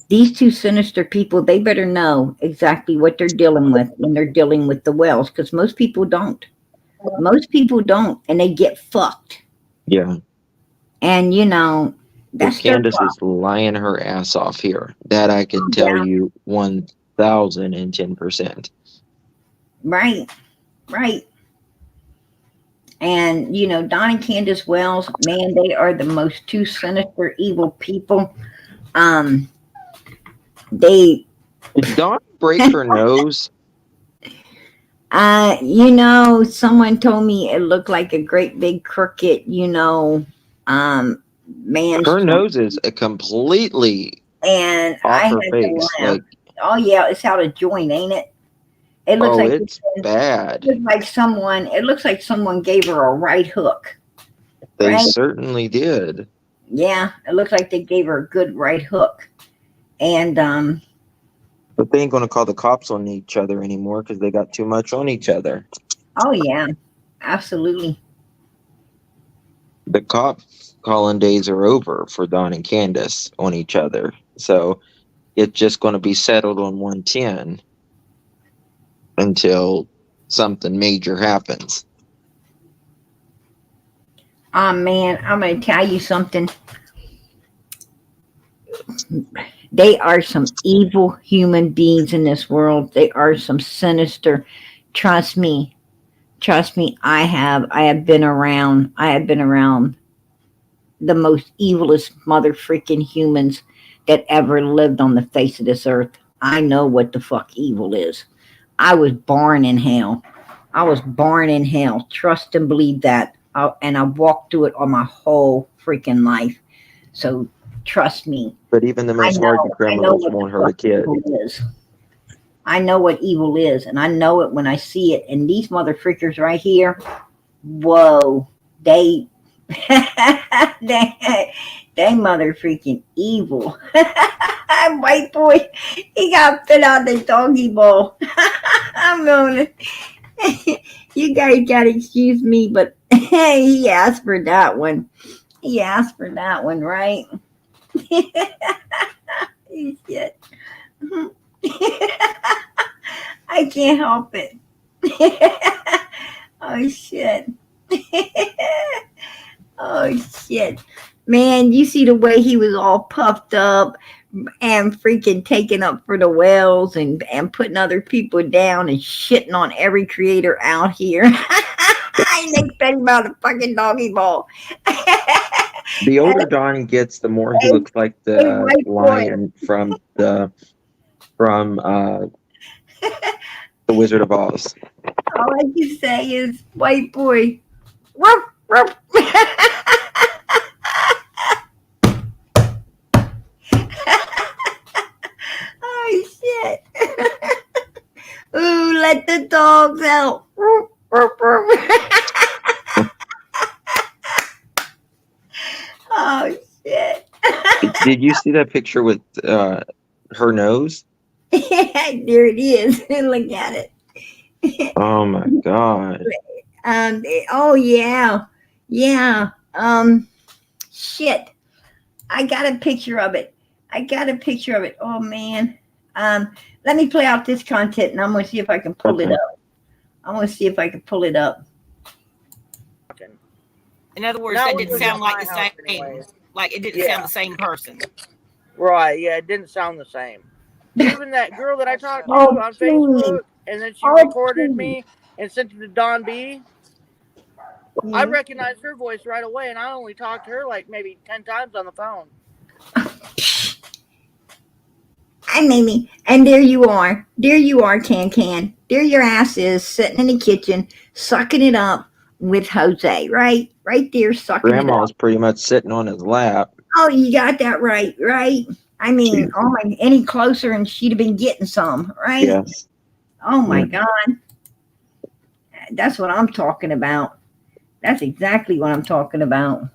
These two sinister people, they better know exactly what they're dealing with when they're dealing with the Wells, because most people don't. Most people don't, and they get fucked. Yeah. And that's Candus is lying her ass off here. That I can tell you 1010%. Right. Right. And Don and Candace Wells, man, they are the most two sinister, evil people. Did Dawn break her nose? Someone told me it looked like a great big crooked, man. Her nose is a completely and off I her had face. to laugh. Oh yeah, it's out of joint, ain't it? It looks like it's bad. It looks like someone gave her a right hook. They right? certainly did. Yeah, it looks like they gave her a good right hook. And but they ain't gonna call the cops on each other anymore because they got too much on each other. Oh yeah, absolutely. The cop calling days are over for Don and Candus on each other. So it's just gonna be settled on 110 until something major happens. Oh man, I'm gonna tell you something. They are some evil human beings in this world. They are some sinister. Trust me. Trust me, I have been around the most evilest mother freaking humans that ever lived on the face of this earth. I know what the fuck evil is. I was born in hell. I was born in hell. Trust and believe that. And I walked through it all my whole freaking life. So trust me. But even the most hardened criminals won't hurt a kid. I know what evil is, and I know it when I see it. And these mother freakers right here, whoa, they mother freaking evil. White boy, he got fit out the doggy bowl. I'm going to. You guys gotta excuse me, but he asked for that one. He asked for that one, right? Shit. I can't help it. Oh shit. Oh shit. Man, you see the way he was all puffed up and freaking taking up for the whales and putting other people down and shitting on every creator out here. I ain't expecting about a fucking doggy ball. The older Don gets, the more he Hey, looks like hey, the white boy. lion from the Wizard of Oz. All I can say is, white boy. Ruff, ruff. Oh shit. Ooh, let the dogs out. Ruff, ruff, ruff. Oh shit. Did you see that picture with her nose? There it is. Look at it. Oh my god. Oh yeah. Yeah. Shit. I got a picture of it. I got a picture of it. Oh man. Let me play out this content and I'm gonna see if I can pull it Okay. up. I'm gonna see if I can pull it up. In other words, Not that when didn't it was sound at like my the house same. anyways. Like it didn't Yeah. sound the same person. Right, yeah, it didn't sound the same. Even that girl that I talked to Oh on please. Facebook, and then she Oh recorded please. me and sent it to Don B, I Mhm. recognized her voice right away, and I only talked to her like maybe 10 times on the phone. Hi Mimi. And there you are. There you are, Can Can. There your ass is sitting in the kitchen, sucking it up with Jose, right? Right there, sucking it Grandma's up. pretty much sitting on his lap. Oh, you got that right, right? I She, mean, oh my, any closer and she'd have been getting some, right? yes. Oh my Yeah. God. That's what I'm talking about. That's exactly what I'm talking about.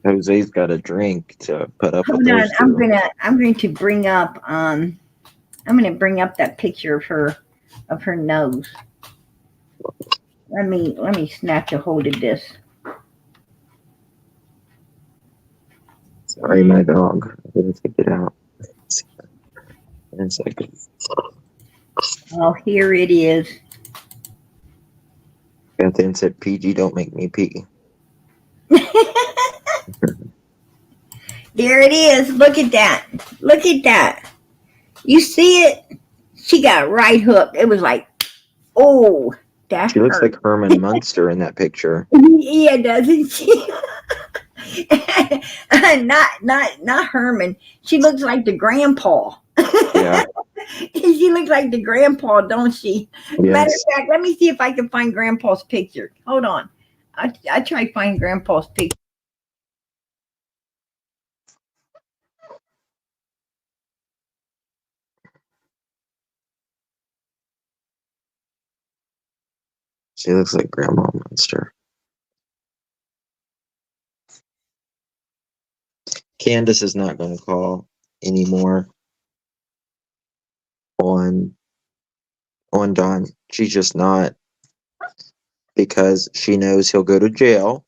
Jose's got a drink to put up with Hold on, those two. I'm going to bring up I'm gonna bring up that picture of her nose. Let me snatch a hold of this. Sorry, my dog. I didn't take it out. In a second. Oh, here it is. Got then said PG, don't make me pee. There it is. Look at that. Look at that. You see it? She got right hooked. It was like, oh, that She looks hurt. like Herman Munster in that picture. Yeah, doesn't she? not Herman. She looks like the grandpa. Yeah. She looks like the grandpa, don't she? Matter Yes. of fact, let me see if I can find grandpa's picture. Hold on. I try to find grandpa's picture. She looks like Grandma Munster. Candus is not going to call anymore on Don. She's just not, because she knows he'll go to jail.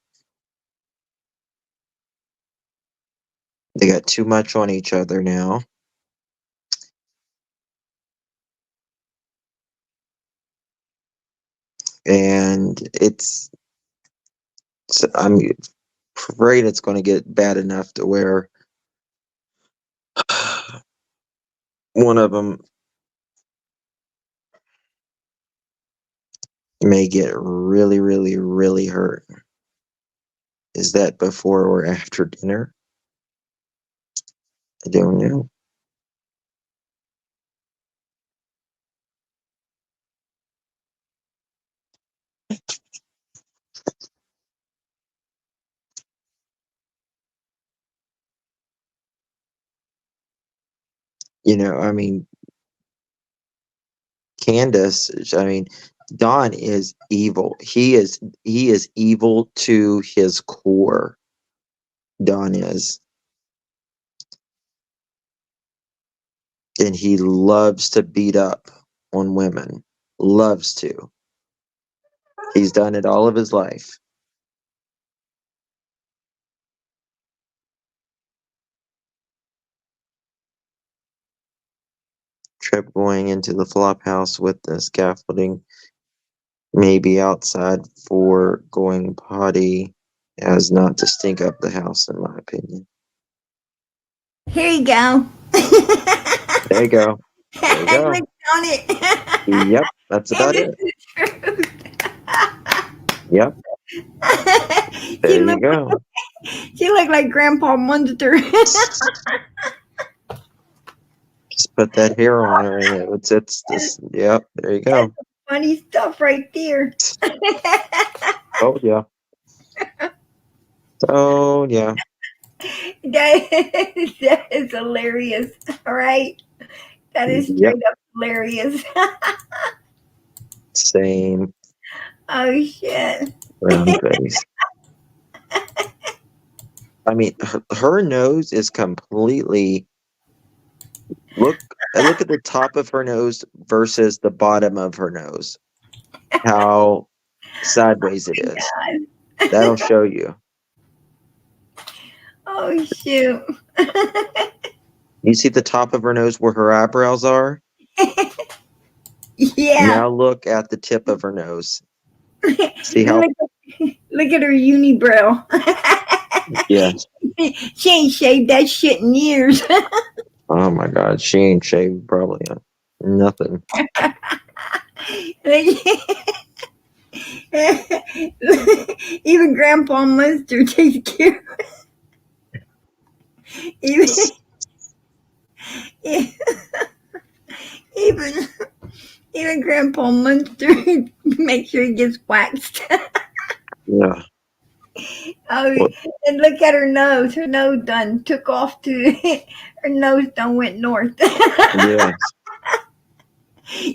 They got too much on each other now. And I'm afraid it's going to get bad enough to where one of them may get really, really, really hurt. Is that before or after dinner? I don't know. I mean, Candace, I mean, Don is evil. He is evil to his core. Don is. then he loves to beat up on women. Loves to. He's done it all of his life. Trip going into the flop house with the scaffolding, maybe outside for going potty, as not to stink up the house, in my opinion. Here you go. There you go. There you I go. clicked on it. Yep, that's about And it. it's the truth. Yep, she there you looked go. she looked like Grandpa Munster. Just put that hair on her, and it's this. Yep, there you That's go. funny stuff right there. Oh yeah. Oh yeah. That is hilarious. All right. That is Yep. straight up hilarious. Same Oh shit. round face. I mean, her nose is completely. Look at the top of her nose versus the bottom of her nose. How sideways it is. That'll show you. Oh shoot. You see the top of her nose where her eyebrows are? Yeah. Now look at the tip of her nose. See how? Look at her unibrow. Yes. She ain't shaved that shit in years. Oh my God, she ain't shaved probably nothing. Even Grandpa Munster takes care of it. Even even Grandpa Munster make sure he gets waxed. Yeah. Oh, Well, and look at her nose. Her nose done took off to her nose done went north. yes.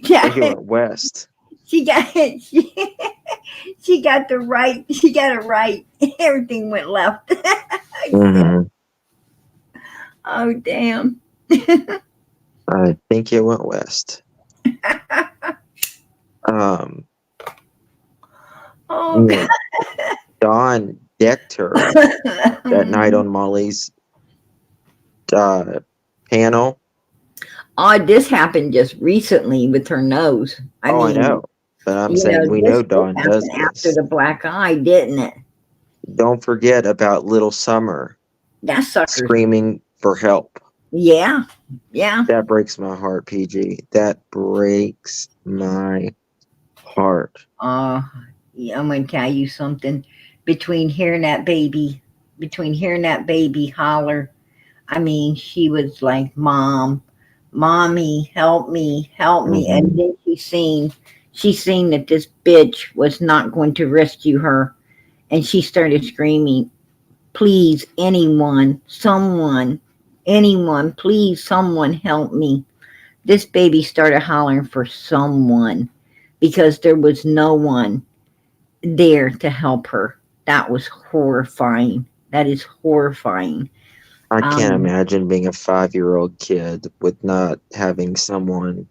Yeah, Like it went west. she got she got the right. She got it right. Everything went left. Hmm. Oh damn. I think it went west. Um, Oh yeah, Dawn decked her that night on Molly's panel. Oh, this happened just recently with her nose. I I mean, know, but I'm saying we know this Dawn does happened after this. the black eye, didn't it? Don't forget about Little Summer That sucker. screaming for help. Yeah, yeah. That breaks my heart, PG. That breaks my heart. Yeah, I'm gonna tell you something. Between hearing that baby, holler, I mean, she was like, "Mom, mommy, help me, help me!" Hmm. And then she seen that this bitch was not going to rescue her, and she started screaming, "Please, anyone, please, someone help me!" This baby started hollering for someone because there was no one there to help her. That was horrifying. That is horrifying. I can't Um, imagine being a 5-year-old kid with not having someone.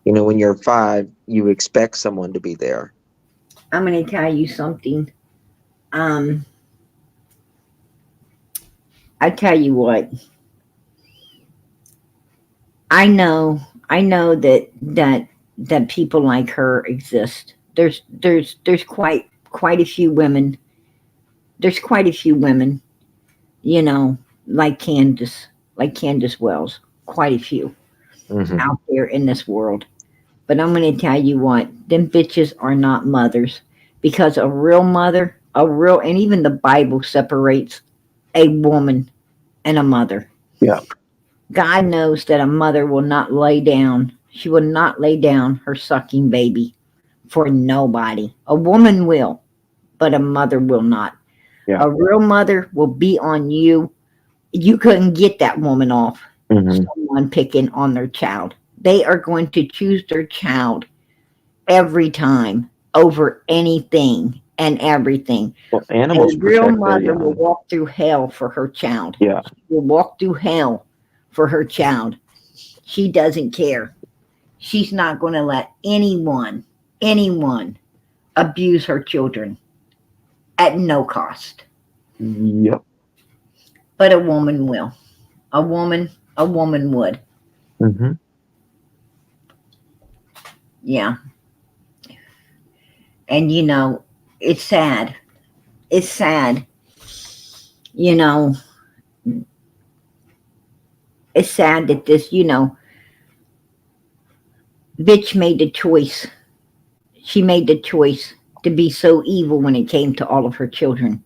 You know, when you're 5, you expect someone to be there. I'm going to tell you something. Um, I tell you what. I know that people like her exist. There's quite a few women. There's quite a few women, you know, like Candace Wells. Quite a few Hmm. out there in this world. But I'm going to tell you what, them bitches are not mothers because a real mother, and even the Bible separates a woman and a mother. Yeah. God knows that a mother will not lay down. She will not lay down her sucking baby for nobody. A woman will, but a mother will not. Yeah. A real mother will be on you. You couldn't get that woman off Hmm. someone picking on their child. They are going to choose their child every time over anything and everything. Well, A animals real protect their mother will young. walk through hell for her child. Yeah. She will walk through hell for her child. She doesn't care. She's not going to let anyone abuse her children at no cost. Yep. But a woman will. A woman would. Mm-hmm. Yeah. And you know, it's sad. It's sad. You know, it's sad that this, bitch made the choice. She made the choice to be so evil when it came to all of her children.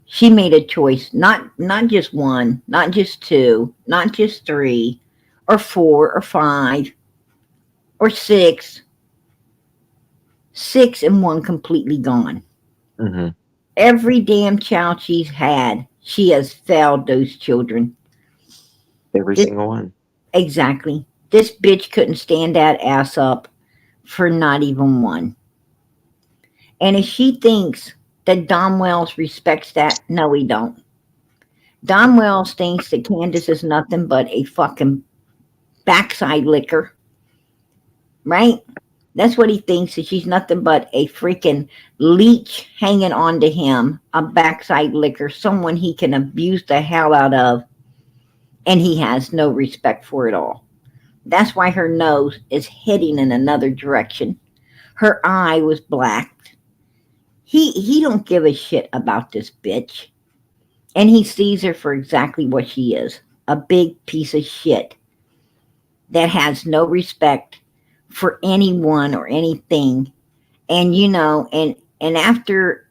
She made a choice, not just one, not just two, not just three, or four, or five, or six. Six and one completely gone. Mm-hmm. Every damn child she's had, she has failed those children. Every This, single one. exactly. This bitch couldn't stand that ass up for not even one. And if she thinks that Don Wells respects that, no, he don't. Don Wells thinks that Candus is nothing but a fucking backside licker, right? That's what he thinks, that she's nothing but a freaking leech hanging on to him, a backside licker, someone he can abuse the hell out of, and he has no respect for it all. That's why her nose is heading in another direction. Her eye was black. He don't give a shit about this bitch. And he sees her for exactly what she is, a big piece of shit that has no respect for anyone or anything. And after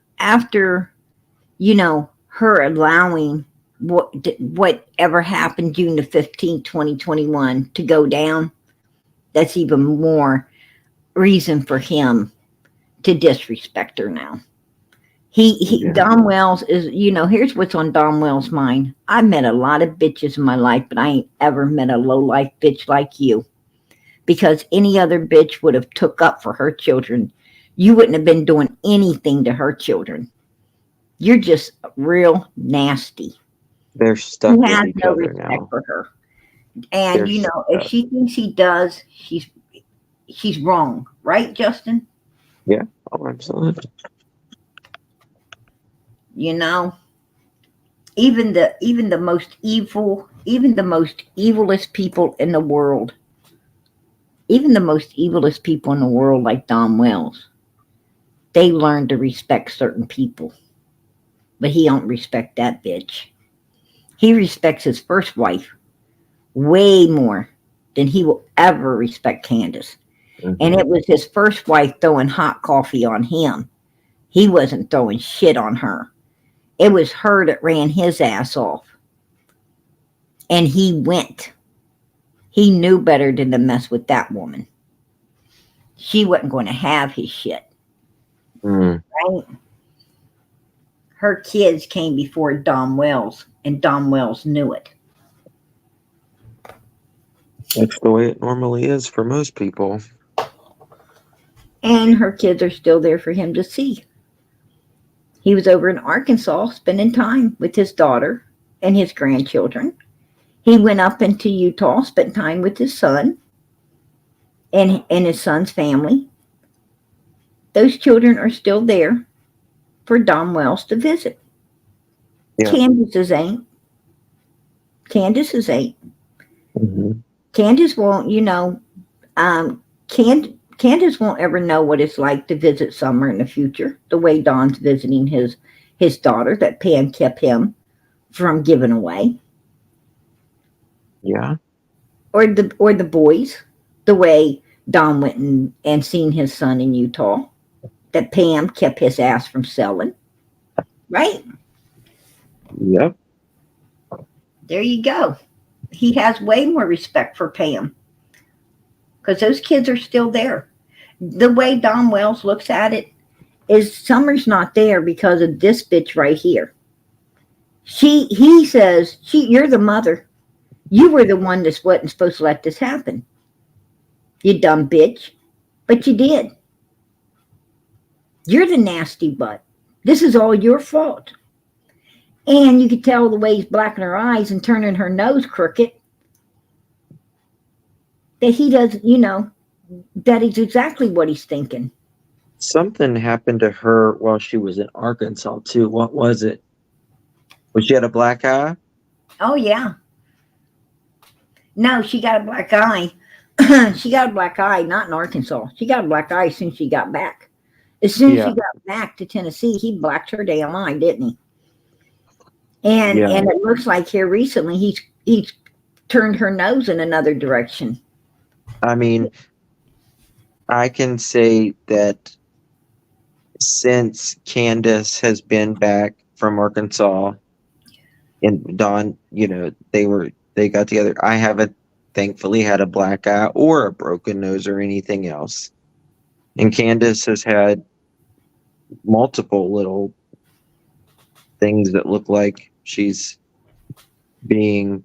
her allowing whatever happened June the 15th, 2021 to go down, that's even more reason for him to disrespect her now. Yeah. Don Wells is, here's what's on Don Wells' mind. I met a lot of bitches in my life, but I ain't ever met a low life bitch like you. Because any other bitch would have took up for her children. You wouldn't have been doing anything to her children. You're just real nasty. They're He stuck with has each no other respect now. for her. And They're if stuck. she thinks he does, she's wrong, right, Justin? Yeah. Oh, absolutely. You know, even the most evil, even the most evilest people in the world, even the most evilest people in the world, like Don Wells, they learn to respect certain people. But he don't respect that bitch. He respects his first wife way more than he will ever respect Candus. And Mm-hmm. it was his first wife throwing hot coffee on him. He wasn't throwing shit on her. It was her that ran his ass off. And he went. He knew better than to mess with that woman. She wasn't going to have his shit, Mm. right? Her kids came before Don Wells, and Don Wells knew it. That's the way it normally is for most people. And her kids are still there for him to see. He was over in Arkansas spending time with his daughter and his grandchildren. He went up into Utah, spent time with his son and his son's family. Those children are still there for Don Wells to visit. Yeah. Candace's ain't. Candace's ain't. Mm-hmm. Candace won't, Candace won't ever know what it's like to visit Summer in the future, the way Don's visiting his daughter that Pam kept him from giving away. Yeah. Or the boys, the way Don went and seen his son in Utah, that Pam kept his ass from selling. Right? Yep. There you go. He has way more respect for Pam because those kids are still there. The way Don Wells looks at it is Summer's not there because of this bitch right here. He says, you're the mother. You were the one that wasn't supposed to let this happen. You dumb bitch. But you did. You're the nasty butt. This is all your fault. And you could tell the way he's blacking her eyes and turning her nose crooked. that he does, you know, that is exactly what he's thinking. Something happened to her while she was in Arkansas too. What was it? Was she had a black eye? Oh yeah. No, she got a black eye. She got a black eye, not in Arkansas. She got a black eye as soon as she got back. As soon as Yeah, she got back to Tennessee, he blacked her damn eye, didn't he? yeah. And it looks like here recently he's turned her nose in another direction. I mean, I can say that since Candus has been back from Arkansas and Dawn, they got together. I haven't thankfully had a black eye or a broken nose or anything else. And Candace has had multiple little things that look like she's being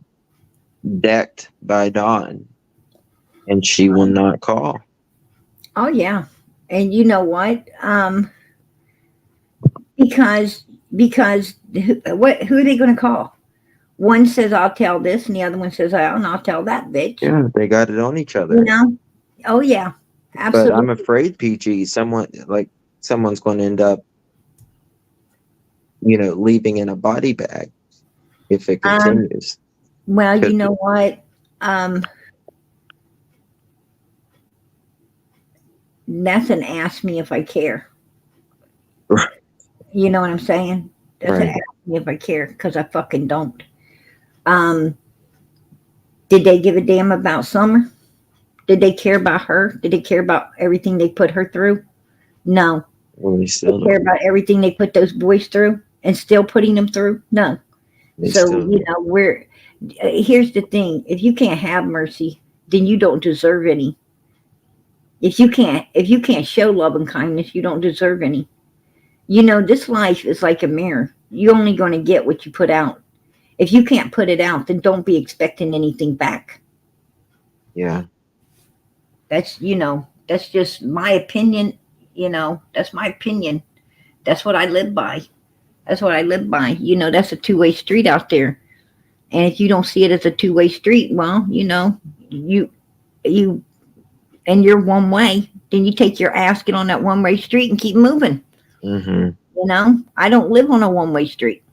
decked by Dawn, and she will not call. Oh yeah. And you know what? Because who are they going to call? One says I'll tell this, and the other one says I'll tell that bitch. Yeah, they got it on each You other. know? Oh yeah, But I'm absolutely. afraid, PG, someone's going to end up, leaving in a body bag if it Um, continues. well, 'Cause- you know what? That's an ask me if I care. You know what I'm saying? That's an Right. ask me if I care because I fucking don't. Um, did they give a damn about Summer? Did they care about her? Did they care about everything they put her through? No. Well, they They still care don't. about everything they put those boys through and still putting them through? No. They So, still you know, here's the thing. If you can't have mercy, then you don't deserve any. If you can't show love and kindness, you don't deserve any. You know, this life is like a mirror. You're only going to get what you put out. If you can't put it out, then don't be expecting anything back. Yeah. That's just my opinion. That's my opinion. That's what I live by. That's what I live by. That's a two-way street out there. And if you don't see it as a two-way street, well, you and you're one way, then you take your ass, get on that one-way street and keep moving. Mm-hmm. I don't live on a one-way street.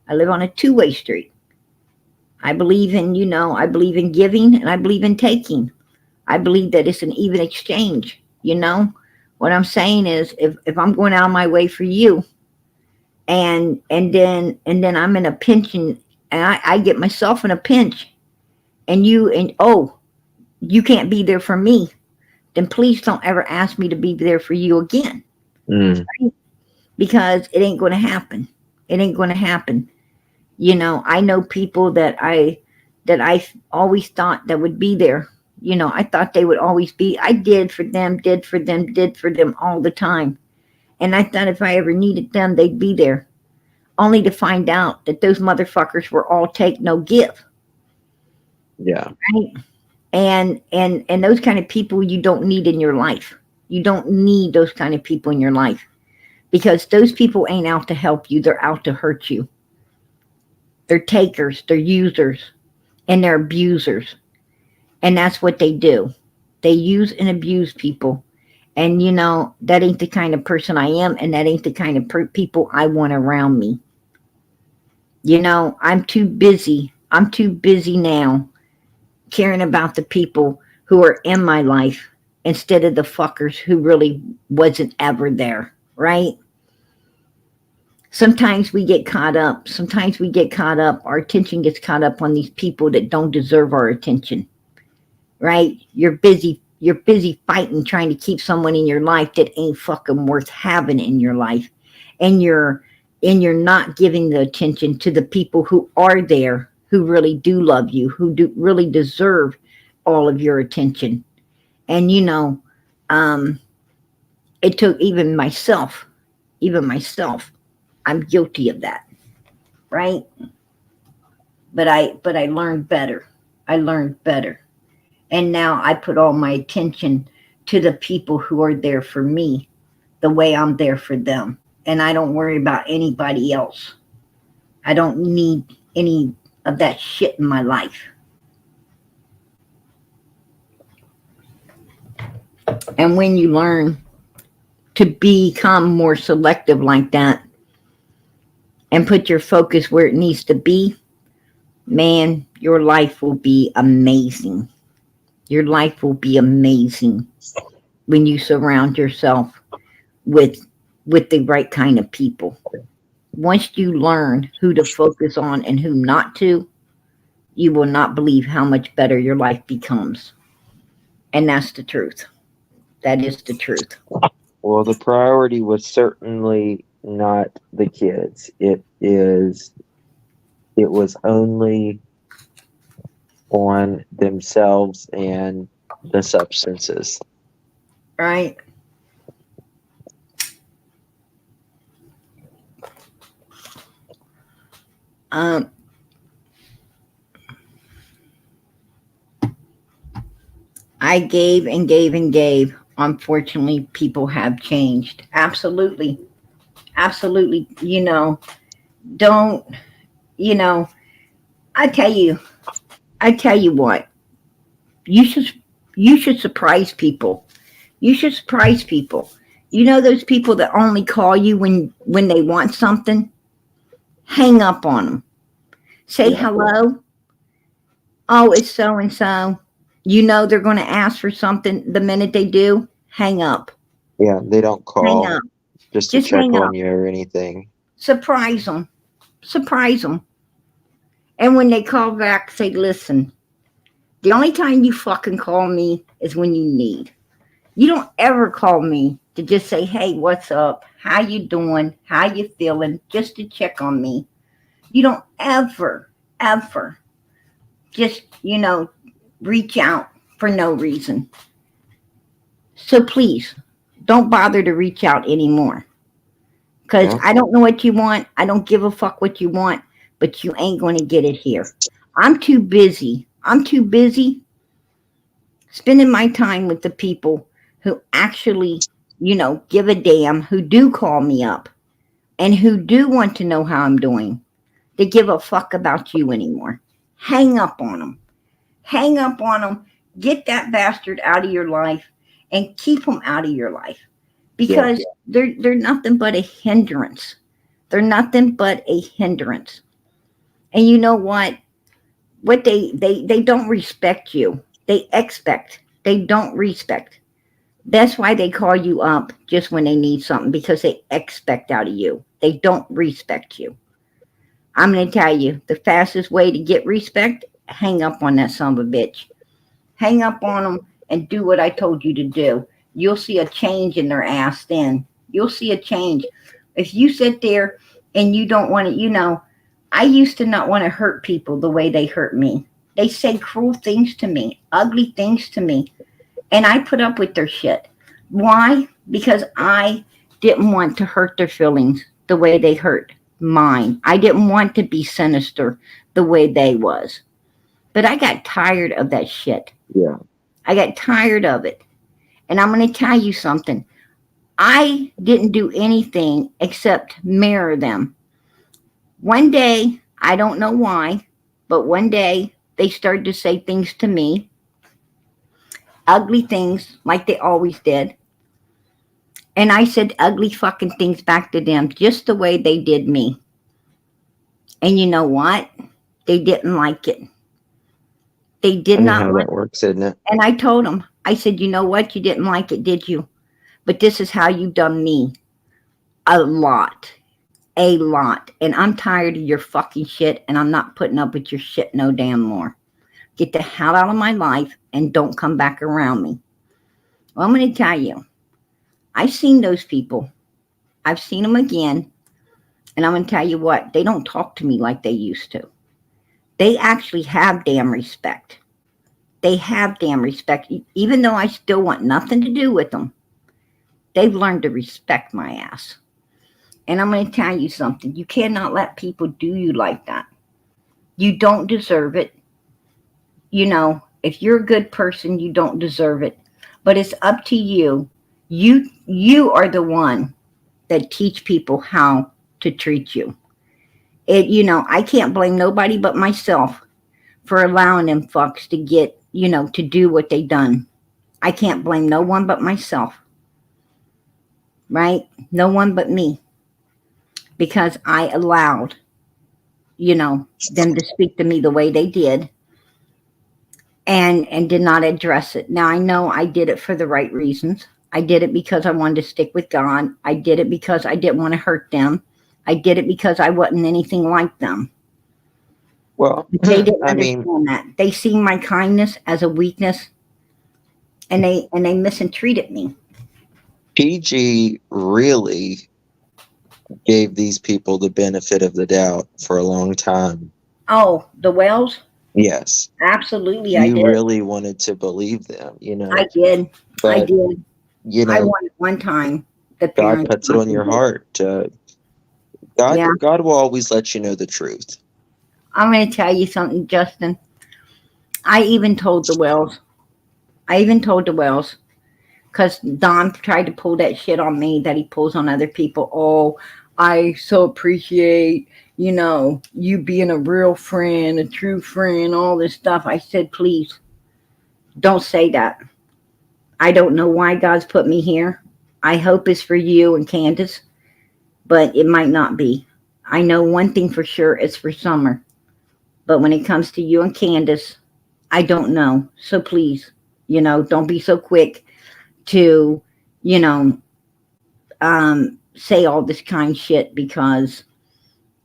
I live on a two-way street. I believe in giving and I believe in taking. I believe that it's an even exchange. What I'm saying is if I'm going out of my way for you and then I'm in a pinch and I get myself in a pinch and you can't be there for me, then please don't ever ask me to be there for you again. Mm. Because it ain't going to happen. It ain't going to happen. I know people that I always thought that would be there. I thought they would always be. I did for them, did for them all the time. And I thought if I ever needed them, they'd be there. Only to find out that those motherfuckers were all take, no give. Yeah. Right? And those kind of people you don't need in your life. You don't need those kind of people in your life. Because those people ain't out to help you, they're out to hurt you. They're takers, they're users, and they're abusers. And that's what they do. They use and abuse people. And that ain't the kind of person I am, and that ain't the kind of people I want around me. I'm too busy. I'm too busy now caring about the people who are in my life instead of the fuckers who really wasn't ever there, right? Sometimes we get caught up. Sometimes we get caught up. Our attention gets caught up on these people that don't deserve our attention, right? You're busy. You're busy fighting, trying to keep someone in your life that ain't fucking worth having in your life, and you're not giving the attention to the people who are there, who really do love you, who do really deserve all of your attention. And um, it took even myself. I'm guilty of that, right? But I learned better. I learned better. And now I put all my attention to the people who are there for me the way I'm there for them. And I don't worry about anybody else. I don't need any of that shit in my life. And when you learn to become more selective like that and put your focus where it needs to be, man, your life will be amazing. Your life will be amazing when you surround yourself with the right kind of people. Once you learn who to focus on and who not to, you will not believe how much better your life becomes. And that's the truth. That is the truth. Well, the priority was certainly not the kids. It was only on themselves and the substances. Right? Um, I gave and gave and gave. Unfortunately, people have changed. Absolutely. Absolutely. Don't, you know, I tell you, I tell you what, you should, you should surprise people. You should surprise people. You know those people that only call you when they want something? Hang up on them. Say Yeah. hello. Oh, it's so and so. You know they're going to ask for something. The minute they do, hang up. Yeah, they don't Hang call up. just to Just check hang up. on you or anything. Surprise them. Surprise them. And when they call back, say, listen, the only time you fucking call me is when you need. You don't ever call me to just say, hey, what's up? How you doing? How you feeling? Just to check on me. You don't ever just, reach out for no reason. So please, don't bother to reach out anymore. Because Yeah. I don't know what you want. I don't give a fuck what you want, but you ain't going to get it here. I'm too busy. I'm too busy spending my time with the people who actually, give a damn, who do call me up and who do want to know how I'm doing, to give a fuck about you anymore. Hang up on them. Hang up on them. Get that bastard out of your life and keep them out of your life Yeah. because they're nothing but a hindrance. They're nothing but a hindrance. And you know what? What they don't respect you. They expect. They don't respect. That's why they call you up just when they need something because they expect out of you. They don't respect you. I'm going to tell you the fastest way to get respect, hang up on that son of a bitch. Hang up on them and do what I told you to do. You'll see a change in their ass then. You'll see a change. If you sit there and you don't want to, I used to not want to hurt people the way they hurt me. They say cruel things to me, ugly things to me, and I put up with their shit. Why? Because I didn't want to hurt their feelings the way they hurt mine. I didn't want to be sinister the way they was. But I got tired of that shit. Yeah. I got tired of it. And I'm going to tell you something. I didn't do anything except mirror them. One day, I don't know why, but one day they started to say things to me, ugly things like they always did. And I said ugly fucking things back to them just the way they did me. And you know what? They didn't like it. They did Funny not how like that works, isn't it? it. And I told them, I said, you know what? You didn't like it, did you? But this is how you done me. A lot. A lot. And I'm tired of your fucking shit and I'm not putting up with your shit no damn more. Get the hell out of my life and don't come back around me. Well, I'm going to tell you, I've seen those people. I've seen them again. And I'm going to tell you what, they don't talk to me like they used to. They actually have damn respect. They have damn respect. Even though I still want nothing to do with them, they've learned to respect my ass. And I'm going to tell you something. You cannot let people do you like that. You don't deserve it. If you're a good person, you don't deserve it. But it's up to you. You are the one that teach people how to treat you. I can't blame nobody but myself for allowing them fucks to get, to do what they done. I can't blame no one but myself, right? No one but me, because I allowed, them to speak to me the way they did, and did not address it. Now I know I did it for the right reasons. I did it because I wanted to stick with God. I did it because I didn't want to hurt them. I did it because I wasn't anything like them. Well, But they didn't I mean, understand that. They see my kindness as a weakness, and they mistreated me. PG really gave these people the benefit of the doubt for a long time. Oh, the Wells? Yes, Absolutely, I you did. really wanted to believe them, I did. I but did. you I know, wanted one time the God parents puts it not on to your do it. heart. Yeah, God will always let you know the truth. I'm going to tell you something, Justin. I even told the Wells. I even told the Wells because Don tried to pull that shit on me that he pulls on other people. Oh, I so appreciate, you being a real friend, a true friend, all this stuff. I said, please don't say that. I don't know why God's put me here. I hope it's for you and Candus, but it might not be. I know one thing for sure, it's for Summer. But when it comes to you and Candus, I don't know. So please, don't be so quick to, you know, say all this kind shit because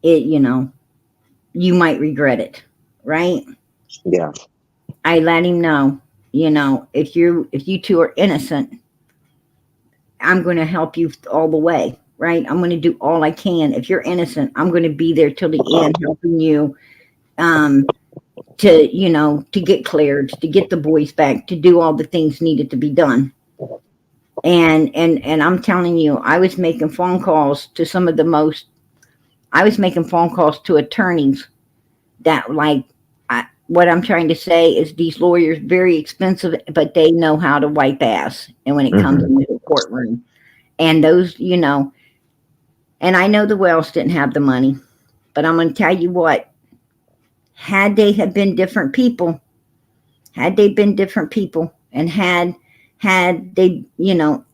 you might regret it, right? Yeah. I let him know, if you two are innocent, I'm going to help you all the way, right? I'm going to do all I can. If you're innocent, I'm going to be there till the end, helping you, um, to get cleared, to get the boys back, to do all the things needed to be done. And I'm telling you, I was making phone calls to some of the most. I was making phone calls to attorneys that what I'm trying to say is these lawyers very expensive, but they know how to wipe ass. And when it comes Hmm. into the courtroom, and those, and I know the Wells didn't have the money, but I'm going to tell you what. Had they have been different people, had they been different people, and had they, in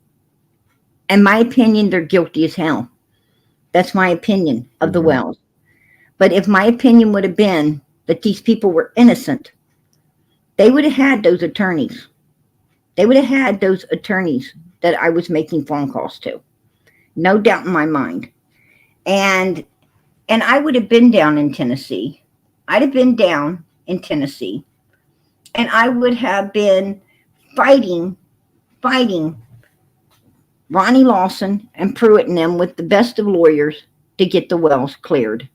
my opinion, they're guilty as hell. That's my opinion of the Hmm. Wells. But if my opinion would have been that these people were innocent, they would have had those attorneys. They would have had those attorneys that I was making phone calls to. No doubt in my mind. And I would have been down in Tennessee. I'd have been down in Tennessee, and I would have been fighting, fighting Ronnie Lawson and Pruitt and them with the best of lawyers to get the Wells cleared.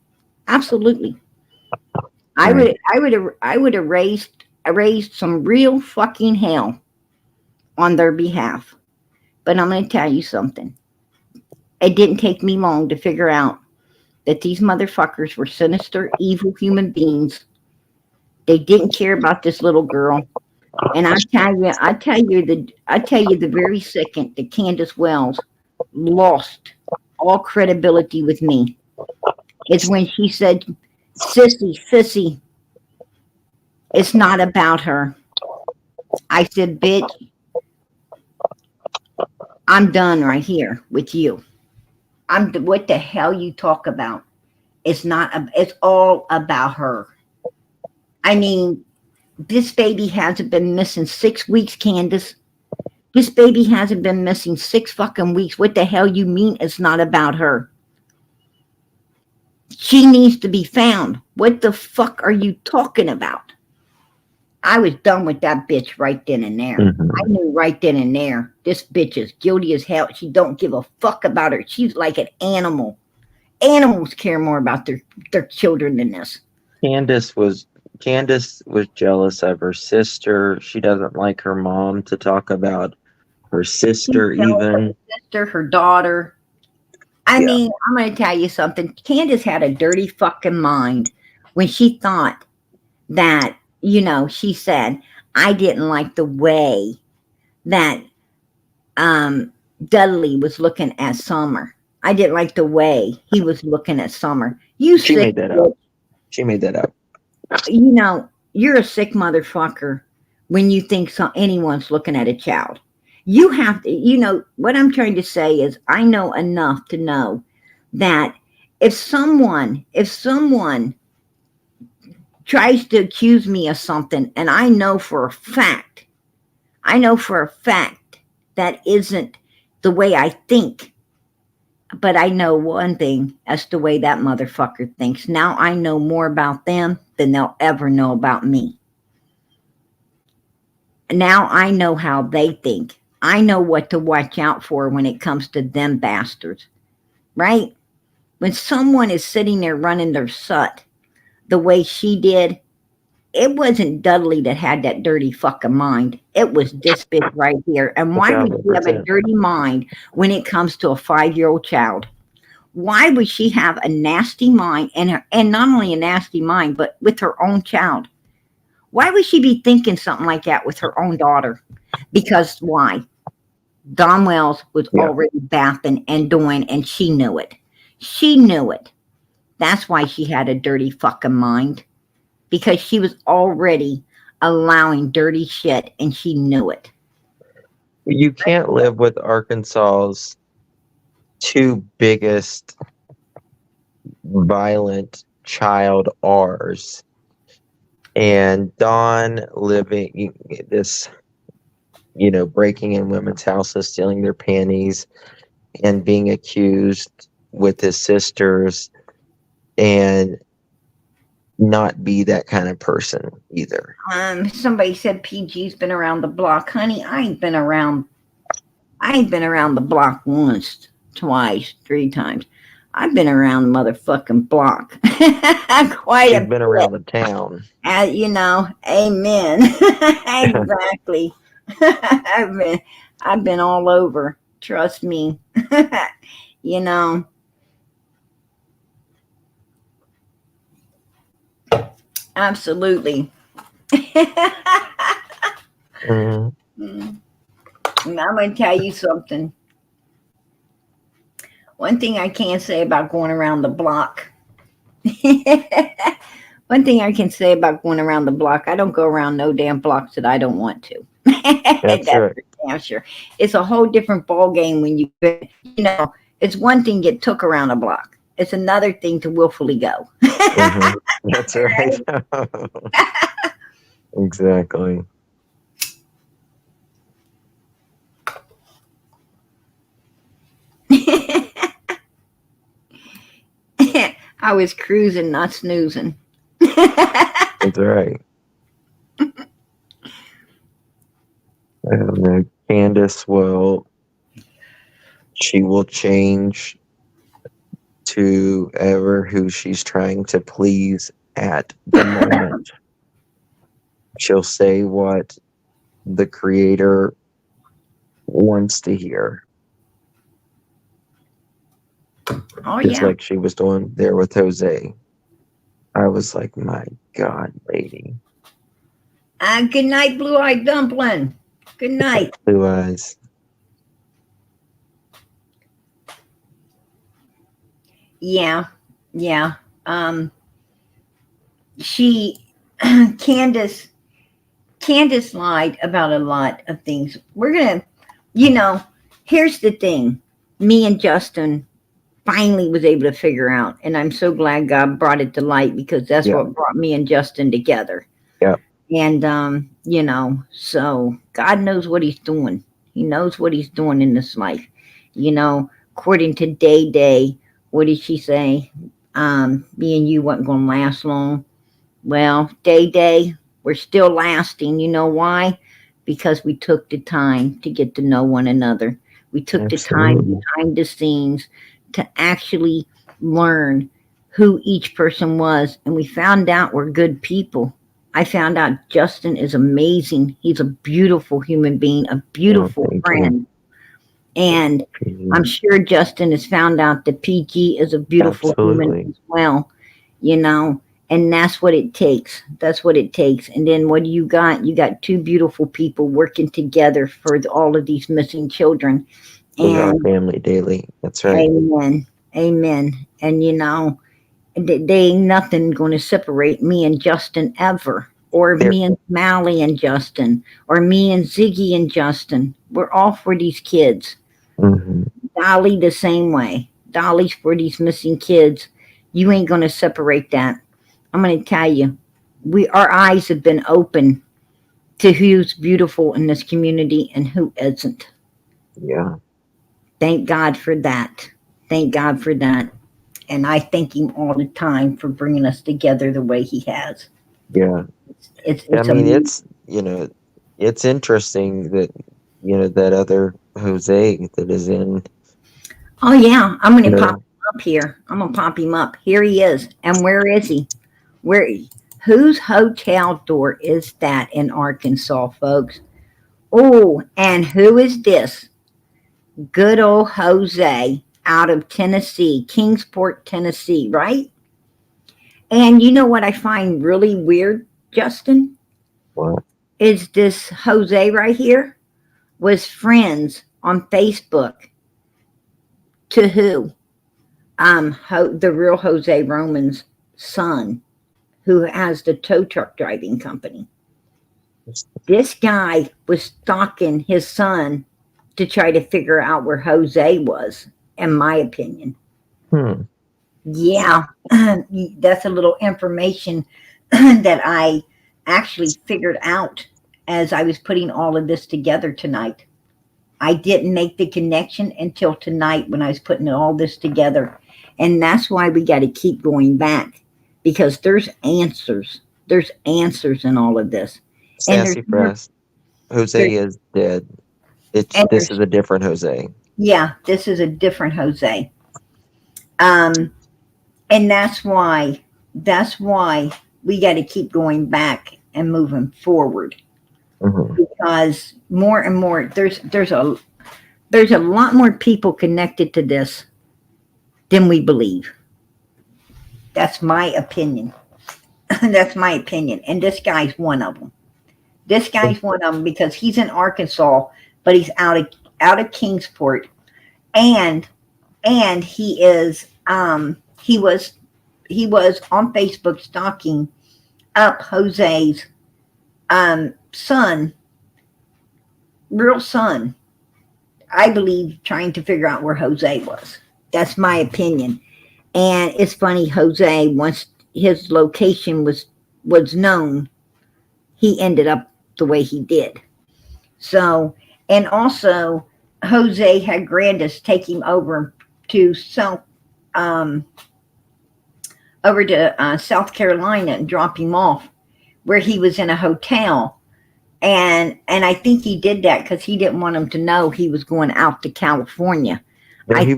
Absolutely. Right. I would have raised some real fucking hell on their behalf. But I'm going to tell you something. It didn't take me long to figure out that these motherfuckers were sinister, evil human beings. They didn't care about this little girl. And I tell you the very second that Candace Wells lost all credibility with me is when she said, Sissy, it's not about her. I said, bitch, I'm done right here with you. What the hell you talk about? It's not, it's all about her. I mean, this baby hasn't been missing 6 weeks, Candace. This baby hasn't been missing 6 fucking weeks. What the hell you mean it's not about her? She needs to be found. What the fuck are you talking about? I was done with that bitch right then and there. I Hmm. knew right then and there. This bitch is guilty as hell. She don't give a fuck about her. She's like an animal. Animals care more about their children than this. Candace was jealous of her sister. She doesn't like her mom to talk about her She's sister jealous of even. her sister, her daughter. I Yeah. mean, I'm going to tell you something. Candace had a dirty fucking mind when she thought that, she said, I didn't like the way that um, Dudley was looking at Summer. I didn't like the way he was looking at Summer. You She sick made that up. bitch. She made that up. You're a sick motherfucker when you think anyone's looking at a child. You have to, what I'm trying to say is I know enough to know that if someone tries to accuse me of something and I know for a fact that isn't the way I think, but I know one thing as the way that motherfucker thinks. Now I know more about them than they'll ever know about me. Now I know how they think. I know what to watch out for when it comes to them bastards, right? When someone is sitting there running their sut the way she did, it wasn't Dudley that had that dirty fucking mind. It was this bitch right here. And why would she have a 1000%. dirty mind when it comes to a 5-year-old child? Why would she have a nasty mind and not only a nasty mind, but with her own child? Why would she be thinking something like that with her own daughter? Because why? Don Wells was Yeah. already bathing and doing, and she knew it. She knew it. That's why she had a dirty fucking mind. Because she was already allowing dirty shit, and she knew it. You can't live with Arkansas's two biggest violent child R's, and Dawn living this, breaking in women's houses, stealing their panties, and being accused with his sisters, and not be that kind of person either. Somebody said PG's been around the block. Honey, I ain't been around the block once, twice, 3 times. I've been around the motherfucking block. Quite She's a been around the town. Amen. Exactly. I've been all over. Trust me. you know. Absolutely. Mhm. And I'm going to tell you something. One thing I can't say about going around the block. One thing I can say about going around the block, I don't go around no damn blocks that I don't want to. That's right. for damn sure. It's a whole different ball game when it's one thing to get took around a block. It's another thing to willfully go. Mhm. That's right. Exactly. I was cruising, not snoozing. That's right. Candus she will change to ever who she's trying to please at the moment. She'll say what the creator wants to hear. Oh, Just yeah. like she was doing there with Jose. I was like, my God, lady. Good night, Blue-Eyed Dumpling. Good night. Blue eyes. Yeah. Candace lied about a lot of things. We're going to, here's the thing. Me and Justin finally was able to figure out, and I'm so glad God brought it to light because that's what brought me and Justin together. Yeah. And, so God knows what he's doing. He knows what he's doing in this life. According to Day, what did she say? Me and you wasn't going to last long. Well, Day, we're still lasting. You know why? Because we took the time to get to know one another. We took the time behind the scenes to actually learn who each person was. And we found out we're good people. I found out Justin is amazing. He's a beautiful human being, a beautiful friend. And I'm sure Justin has found out that PG is a beautiful human as well, and that's what it takes. That's what it takes. And then what do you got? You got 2 beautiful people working together for all of these missing children. And our family daily. That's right. Amen. And they ain't nothing going to separate me and Justin ever. or There. me and Mally and Justin, or me and Ziggy and Justin. We're all for these kids. Hmm. Dolly the same way. Dolly's for these missing kids. You ain't gonna separate that. I'm gonna tell you, our eyes have been open to who's beautiful in this community and who isn't. Yeah. Thank God for that. Thank God for that. And I thank him all the time for bringing us together the way he has. Yeah. I It's mean, amazing. it's interesting that that other Jose that is in. Oh yeah, I'm You gonna pop know. him up here. I'm gonna pop him up. Here he is. And where is he? Where? Whose hotel door is that in Arkansas, folks? Oh, and who is this? Good old Jose out of Tennessee, Kingsport, Tennessee, right? And you know what I find really weird, Justin? What? Is this Jose right here was friends on Facebook to who? The real Jose Roman's son, who has the tow truck driving company. This guy was stalking his son to try to figure out where Jose was, in my opinion. Hmm. Yeah, that's a little information that I actually figured out as I was putting all of this together tonight. I didn't make the connection until tonight when I was putting all this together. And that's why we got to keep going back because there's answers. There's answers in all of this. And there's Sassy more, Press. Jose there's, is dead. and This is there's, a different Jose. yeah, this is a different Jose. Um, and that's why we got to keep going back and moving forward Hmm. because more and more there's a lot more people connected to this than we believe. That's my opinion. That's my opinion. And this guy's one of them. This guy's one of them because he's in Arkansas, but he's out of Kingsport, and he is he was on Facebook stalking up Jose's son, real son. I believe trying to figure out where Jose was. That's my opinion. And it's funny, Jose, once his location was known, he ended up the way he did. So, and also, Jose had Grandis take him to South, um, over to South Carolina and drop him off where he was in a hotel. And I think he did that because he didn't want him to know he was going out to California. No, I think,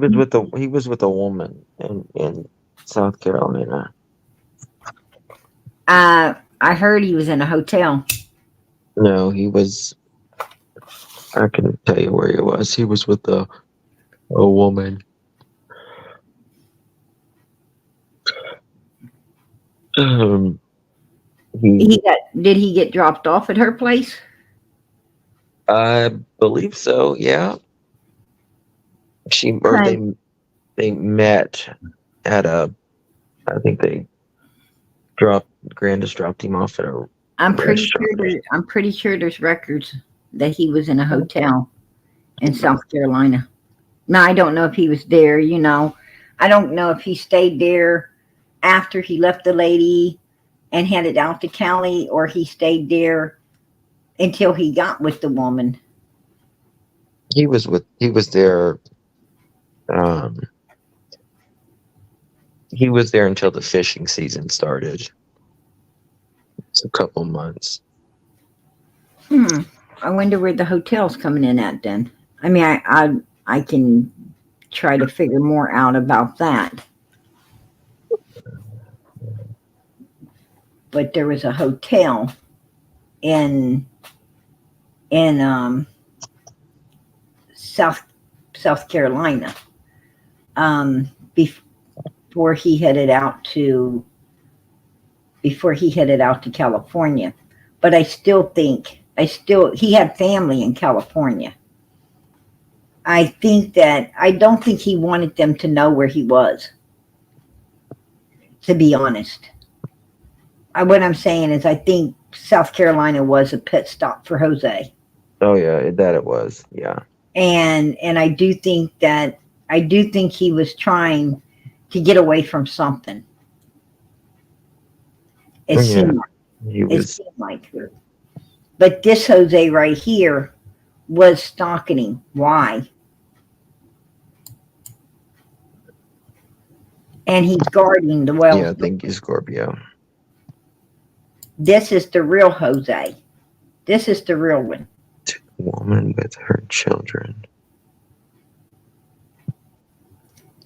he was with a woman in South Carolina. I heard he was in a hotel. No, he was. I can tell you where he was. He was with a woman. Um, he, Did he get dropped off at her place? I believe so. Yeah, Okay. they met at a. I think Grandis dropped him off at a restaurant. I'm pretty sure there's records that he was in a hotel in South Carolina. Now I don't know if he was there, I don't know if he stayed there after he left the lady and headed out to Cali or he stayed there until he got with the woman. He was there. Um, he was there until the fishing season started. It's a couple months. I wonder where the hotel's coming in at then. I mean, I can try to figure more out about that. But there was a hotel in South Carolina before he headed out to California. But I still think he had family in California. I don't think he wanted them to know where he was, to be honest. What I'm saying is I think South Carolina was a pit stop for Jose. Oh yeah, that it was. Yeah. And I do think he was trying to get away from something. It Yeah. seemed like, He it was. seemed like. But this Jose right here was stalking him. Why? And he's guarding the Yeah, wells. thank you, Scorpio. This is the real Jose. This is the real one. Woman with her children.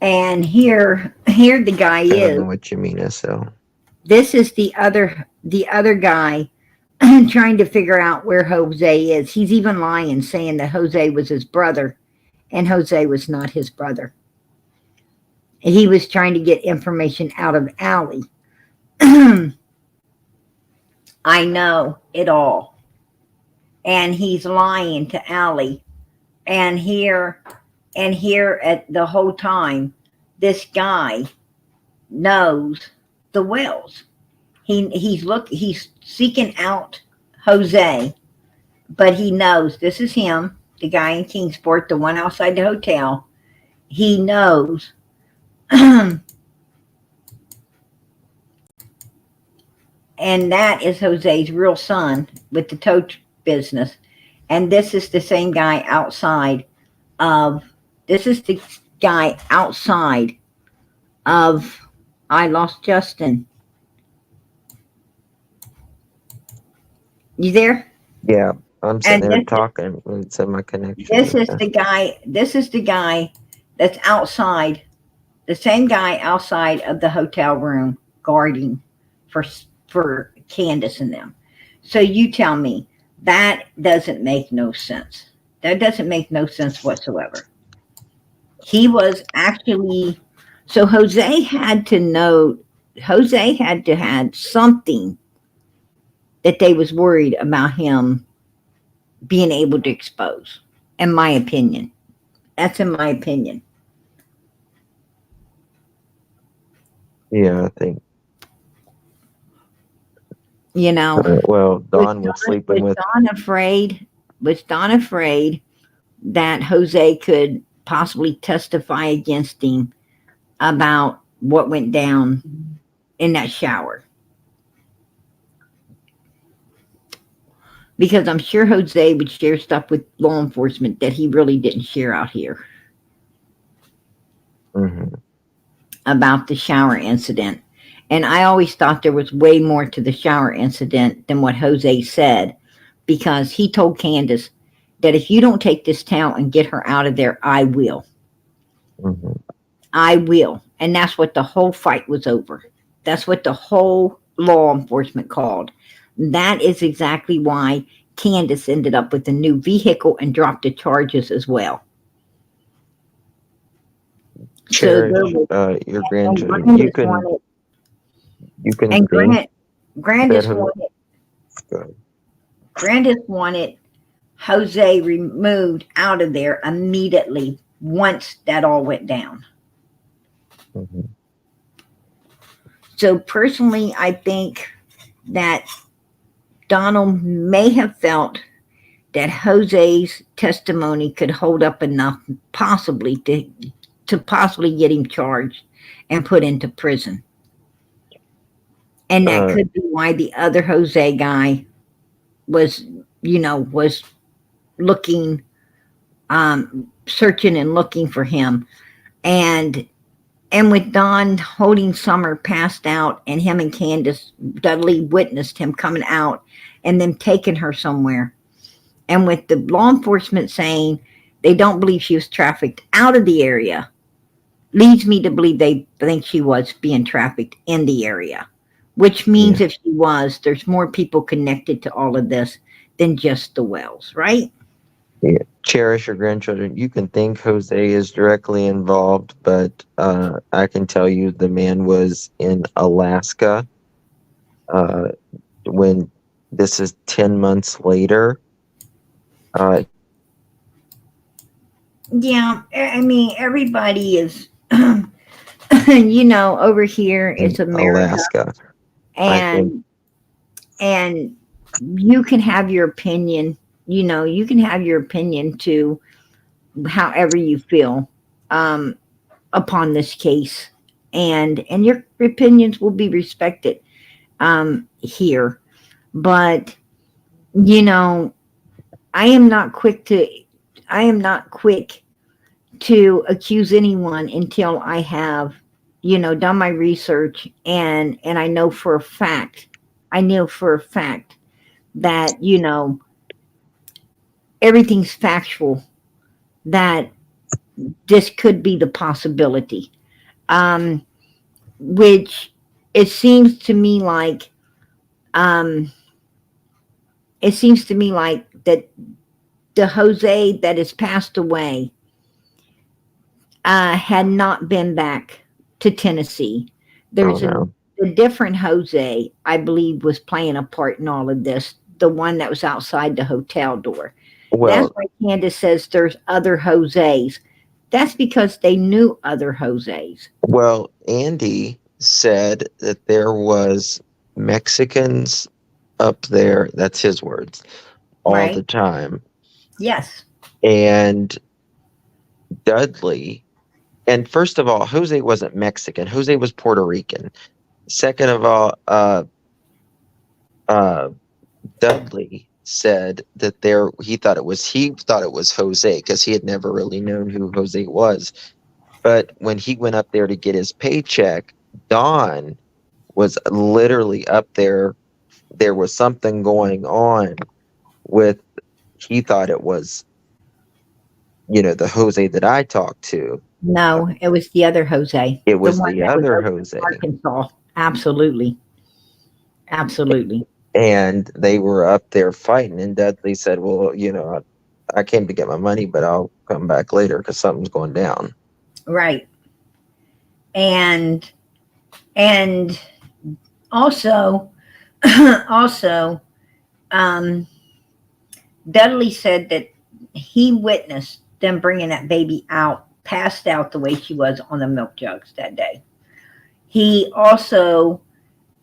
And here the guy I don't is. know what you mean, SL. This is the other guy trying to figure out where Jose is. He's even lying, saying that Jose was his brother, and Jose was not his brother. He was trying to get information out of Allie. I know it all. And he's lying to Allie. And here at the whole time, this guy knows the wells. He's seeking out Jose, but he knows this is him, the guy in Kingsport, the one outside the hotel. He knows. And that is Jose's real son with the tow business. And this is the same guy outside of, this is the guy outside of, I lost Justin. You there? Yeah, I'm sitting And there this, talking when it said my connection. this is the guy that's outside, the same guy outside of the hotel room guarding for Candus and them. So you tell me, that doesn't make no sense. That doesn't make no sense whatsoever. He was actually, so Jose had to had something that they was worried about him being able to expose, in my opinion. That's in my opinion. Yeah, I think. You know, Well, Dawn was sleeping with. Was Don afraid that Jose could possibly testify against him about what went down in that shower? Because I'm sure Jose would share stuff with law enforcement that he really didn't share out here Mhm. about the shower incident. And I always thought there was way more to the shower incident than what Jose said, because he told Candus that if you don't take this towel and get her out of there, I will. Mhm. I will. And that's what the whole fight was over. That's what the whole law enforcement called. That is exactly why Candus ended up with a new vehicle and dropped the charges as well. Cherish your grandchildren. You can and think Grandis that. wanted Jose removed out of there immediately once that all went down. Mhm. So personally, I think that Donald may have felt that Jose's testimony could hold up enough possibly to possibly get him charged and put into prison. And that could be why the other Jose guy was looking, searching and looking for him. And with Don holding Summer passed out, and him and Candus, Dudley witnessed him coming out and then taking her somewhere. And with the law enforcement saying they don't believe she was trafficked out of the area, leads me to believe they think she was being trafficked in the area. Which means if she was, there's more people connected to all of this than just the Wells, right? Yeah. Cherish your grandchildren. You can think Jose is directly involved, but I can tell you the man was in Alaska when this is 10 months later. Yeah, I mean, everybody is, over here it's America. Alaska. And you can have your opinion. You can have your opinion to however you feel um, upon this case, and your opinions will be respected here. But you know, I am not quick to. I am not quick to accuse anyone until I have, done my research and I know for a fact. I know for a fact that everything's factual. That this could be the possibility. Um, which it seems to me like um, that the Jose that has passed away had not been back to Tennessee. Oh There's no. a different Jose, I believe, was playing a part in all of this. The one that was outside the hotel door. That's Well, why Candace says there's other Jose's. That's because they knew other Jose's, Andy said that there was Mexicans up there, that's his words, all the right? time. Yes. And Dudley, and first of all, Jose wasn't Mexican. Jose was Puerto Rican. Second of all, uh, Dudley said that he thought it was Jose because he had never really known who Jose was. But when he went up there to get his paycheck, Don was literally up there. There was something going on with, he thought it was, the Jose that I talked to. No, it was the other Jose, It the was one the that was other over in Jose. Arkansas. Absolutely. Absolutely. And they were up there fighting. And Dudley said, well, I came to get my money, but I'll come back later because something's going down. Right. And and also also um Dudley said that he witnessed them bringing that baby out, passed out the way she was on the milk jugs that day. He also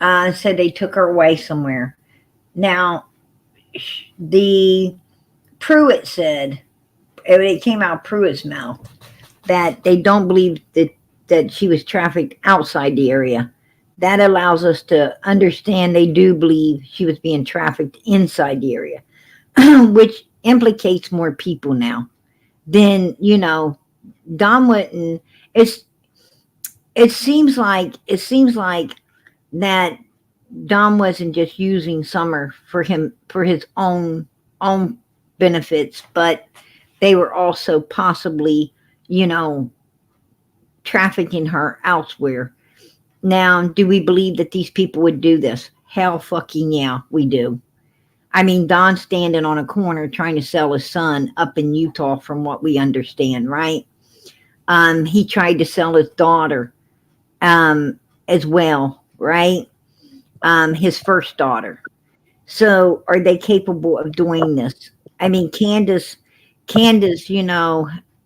said they took her away somewhere. Now, the Pruitt said, it came out of Pruitt's mouth, that they don't believe that she was trafficked outside the area. That allows us to understand they do believe she was being trafficked inside the area, which implicates more people now. Then Don Witten. It's it seems like that Don wasn't just using Summer for his own benefits, but they were also possibly, you know, trafficking her elsewhere. Now, do we believe that these people would do this? Hell fucking yeah, we do. I mean, Don's standing on a corner trying to sell his son up in Utah, from what we understand, right? He tried to sell his daughter as well, right? His first daughter. So, are they capable of doing this? I mean, Candus,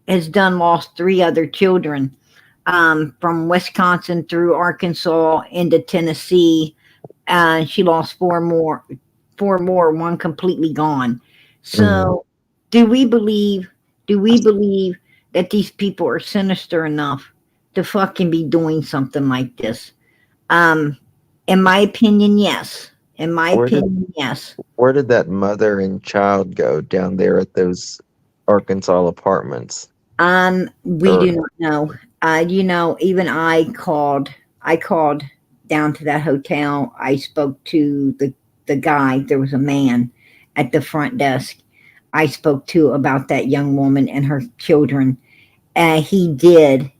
has done lost three other children from Wisconsin through Arkansas into Tennessee. She lost four more, one completely gone. Mhm. So, do we believe? Do we believe that these people are sinister enough to fucking be doing something like this? Um, in my opinion, yes. In my Where did opinion, yes. where did that mother and child go down there at those Arkansas apartments? We Or do not know. Even I called down to that hotel. I spoke to the guy. There was a man at the front desk. I spoke to about that young woman and her children. He did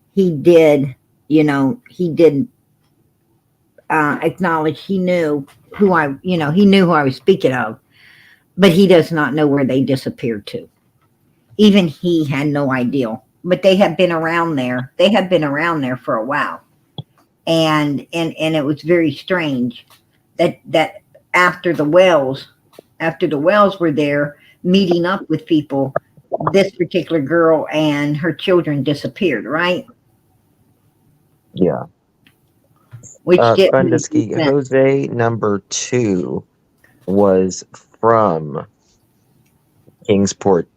acknowledge he knew who I was speaking of, but he does not know where they disappeared to. Even he had no idea. But they have been around there. They have been around there for a while, and it was very strange that after the Wells were there meeting up with people, this particular girl and her children disappeared. Right, yeah. which didn't make any Funduski, sense. Jose number 2 was from Kingsport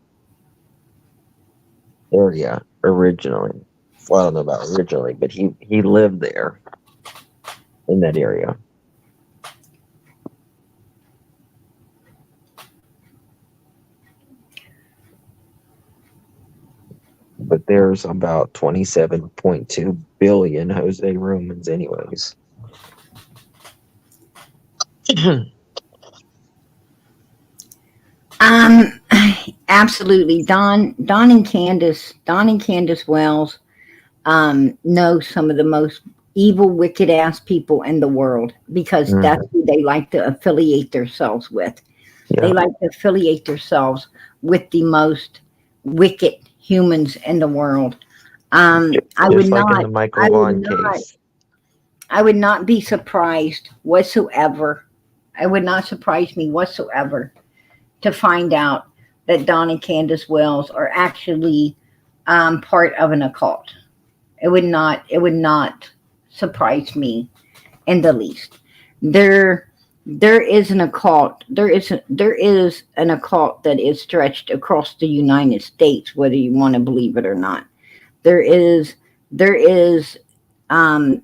area originally. Well, I don't know about originally, but he lived there in that area. But there's about 27.2 billion Jose Romans, anyways. Um, Absolutely. Don and Candace Wells, know some of the most evil, wicked ass people in the world because that's Mhm. who they like to affiliate themselves with. They Yeah, like to affiliate themselves with the most wicked humans in the world. I would just like in not, the Michael I would Vaughn not, case. I would not be surprised whatsoever. It would not surprise me whatsoever to find out that Don and Candace Wells are actually part of an occult. It would not surprise me in the least. There there is an occult. There is an occult that is stretched across the United States, whether you want to believe it or not. There is um,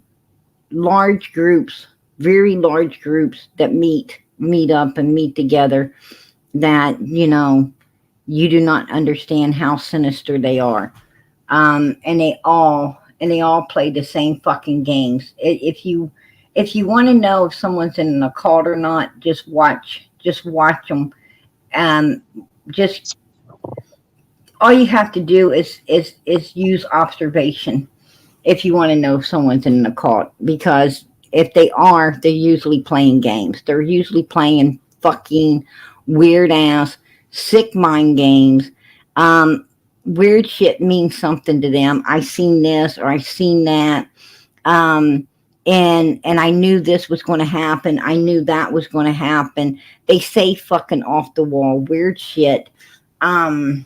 large groups, very large groups that meet up and meet together that you do not understand how sinister they are. And they all play the same fucking games. If you want to know if someone's in an occult or not, just watch them. Um, just all you have to do is use observation if you want to know if someone's in an occult, because if they are, they're usually playing games. They're usually playing fucking weird ass, sick mind games. Um, Weird shit means something to them. I seen this or I seen that. Um, and I knew this was going to happen. I knew that was going to happen. They say fucking off the wall weird shit. Um,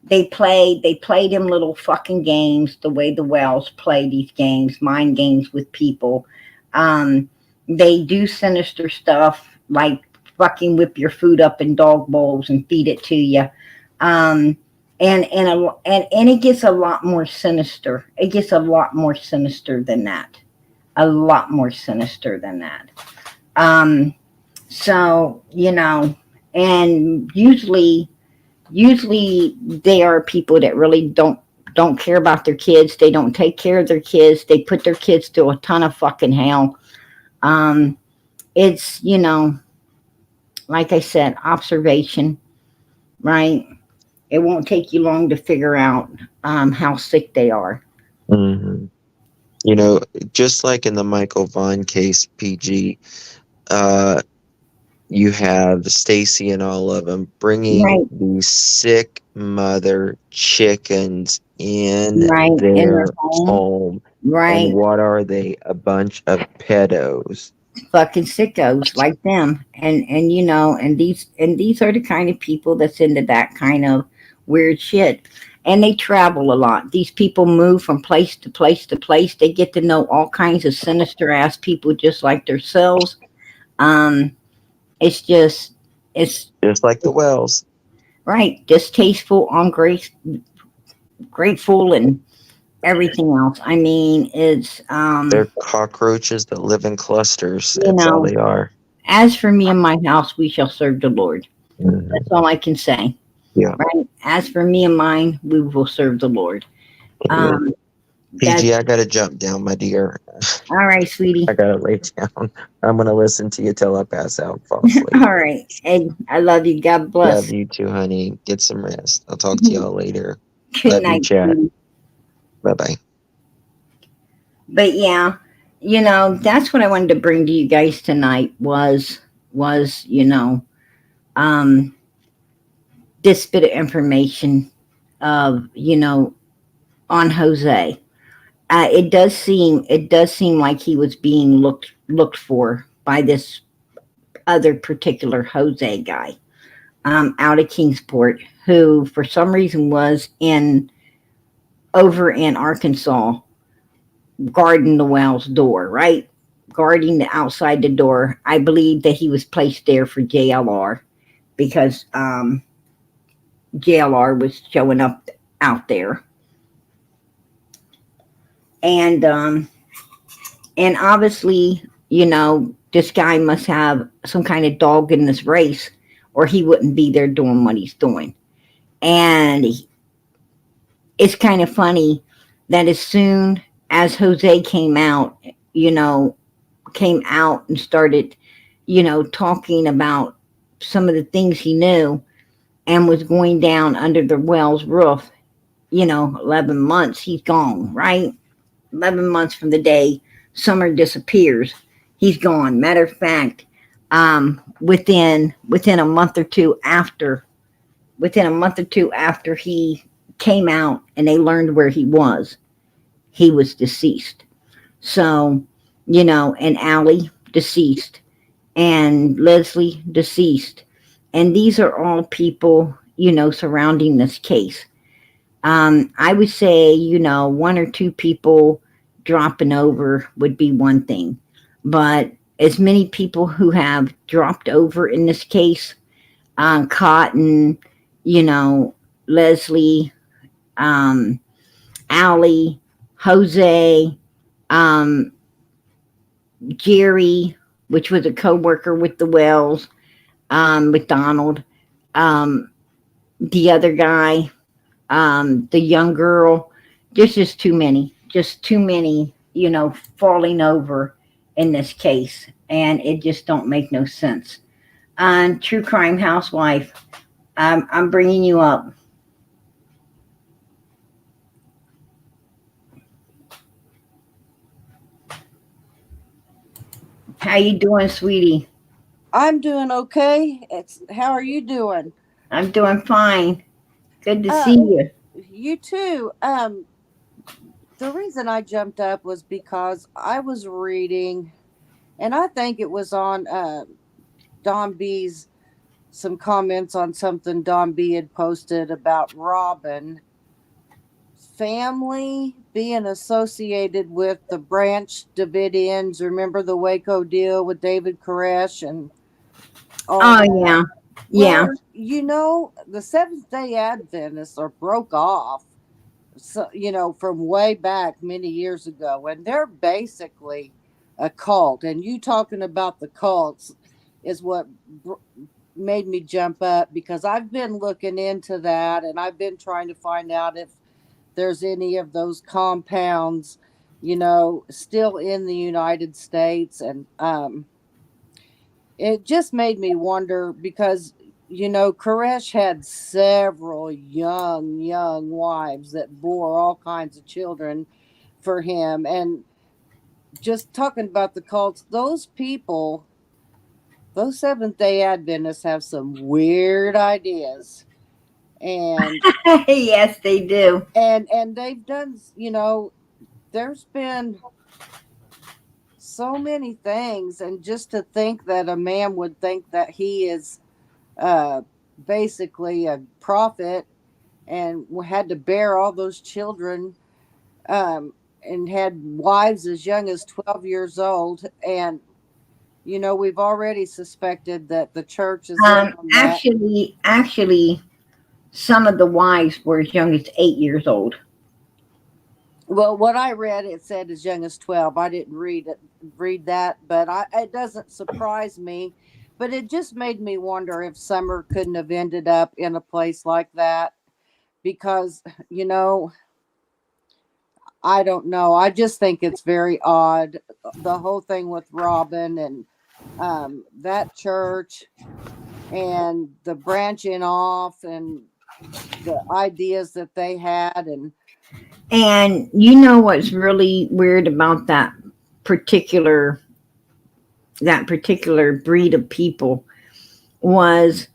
they play them little fucking games the way the Wells play these games, mind games with people. Um, they do sinister stuff like fucking whip your food up in dog bowls and feed it to you. Um, and it gets a lot more sinister. It gets a lot more sinister than that. A lot more sinister than that. Um, so and usually they are people that really don't care about their kids. They don't take care of their kids. They put their kids through a ton of fucking hell. um it's like I said, observation, right? It won't take you long to figure out how sick they are. hmm You know, just like in the Michael Vaughn case, PG, uh, you have Stacy and all of them bringing Right. these sick mother chickens in Right in their their home. home. And Right. what are they? A bunch of pedos. Fucking sickos like them. And these are the kind of people that's into that kind of weird shit. And they travel a lot. These people move from place to place to place. They get to know all kinds of sinister ass people just like themselves. um it's just it's Just like the Wells. right, distasteful, grateful, and everything else. I mean, it's They're cockroaches that live in clusters. you That's all know they are. as for me and my house, we shall serve the Lord. That's Mhm. all I can say. Yeah. Right? As for me and mine, we will serve the Lord. Yeah. Um, that's PG, I gotta jump down, my dear. all right, I sweetie. gotta lay down. I'm gonna listen to you till I pass out and fall asleep. All right. And I love you. God Love bless. you too, honey. Get some rest. I'll talk to y'all later. Good Love you, night, chat. sweetie. Bye bye. But yeah, that's what I wanted to bring to you guys tonight was um this bit of information of on Jose. It does seem like he was being looked for by this other particular Jose guy, out of Kingsport, who for some reason was in over in Arkansas guarding the well's door, right? guarding the outside the door. I believe that he was placed there for JLR because JLR was showing up out there, and and obviously, this guy must have some kind of dog in this race, or he wouldn't be there doing what he's doing. And it's kind of funny that as soon as Jose you know, came out and started, talking about some of the things he knew and was going down under the well's roof, 11 months, he's gone, right? 11 months from the day Summer disappears, he's gone. Matter of fact, within a month or two after, he came out and they learned where he was deceased. So, and Allie deceased, and Leslie deceased, and these are all people surrounding this case. I would say, one or two people dropping over would be one thing, but as many people who have dropped over in this case, Cotton, Leslie, um, Allie, Jose, um, Jerry, which was a co-worker with the Wells, McDonald, um, the other guy, the young girl. There's just too many, falling over in this case, and it just don't make no sense. True crime housewife, I'm bringing you up. How you doing, sweetie? I'm doing okay. It's how are you doing? I'm doing fine. Good to see Uh, you. you too. The reason I jumped up was because I was reading, and I think it was on Don B's some comments on something Don B had posted about Robin family being associated with the Branch Davidians. Remember the Waco deal with David Koresh and all Oh that? yeah, yeah. Well, the Seventh Day Adventists are broke off, so from way back many years ago, and they're basically a cult. And you talking about the cults is what made me jump up, because I've been looking into that, and I've been trying to find out if there's any of those compounds, still in the United States. And it just made me wonder because, Koresh had several young wives that bore all kinds of children for him. And just talking about the cults, those people, those Seventh Day Adventists have some weird ideas. And Yes, they do. and they've done, there's been so many things. And just to think that a man would think that he is uh, basically a prophet and had to bear all those children, and had wives as young as 12 years old. And, we've already suspected that the church is in on that. Actually, some of the wives were as young as 8 years old. Well, what I read, it said as young as 12. I didn't read that, but it doesn't surprise me. But it just made me wonder if Summer couldn't have ended up in a place like that, because, I don't know. I just think it's very odd, the whole thing with Robin and that church and the branching off and the ideas that they had. And you know what's really weird about particular particular breed of people was,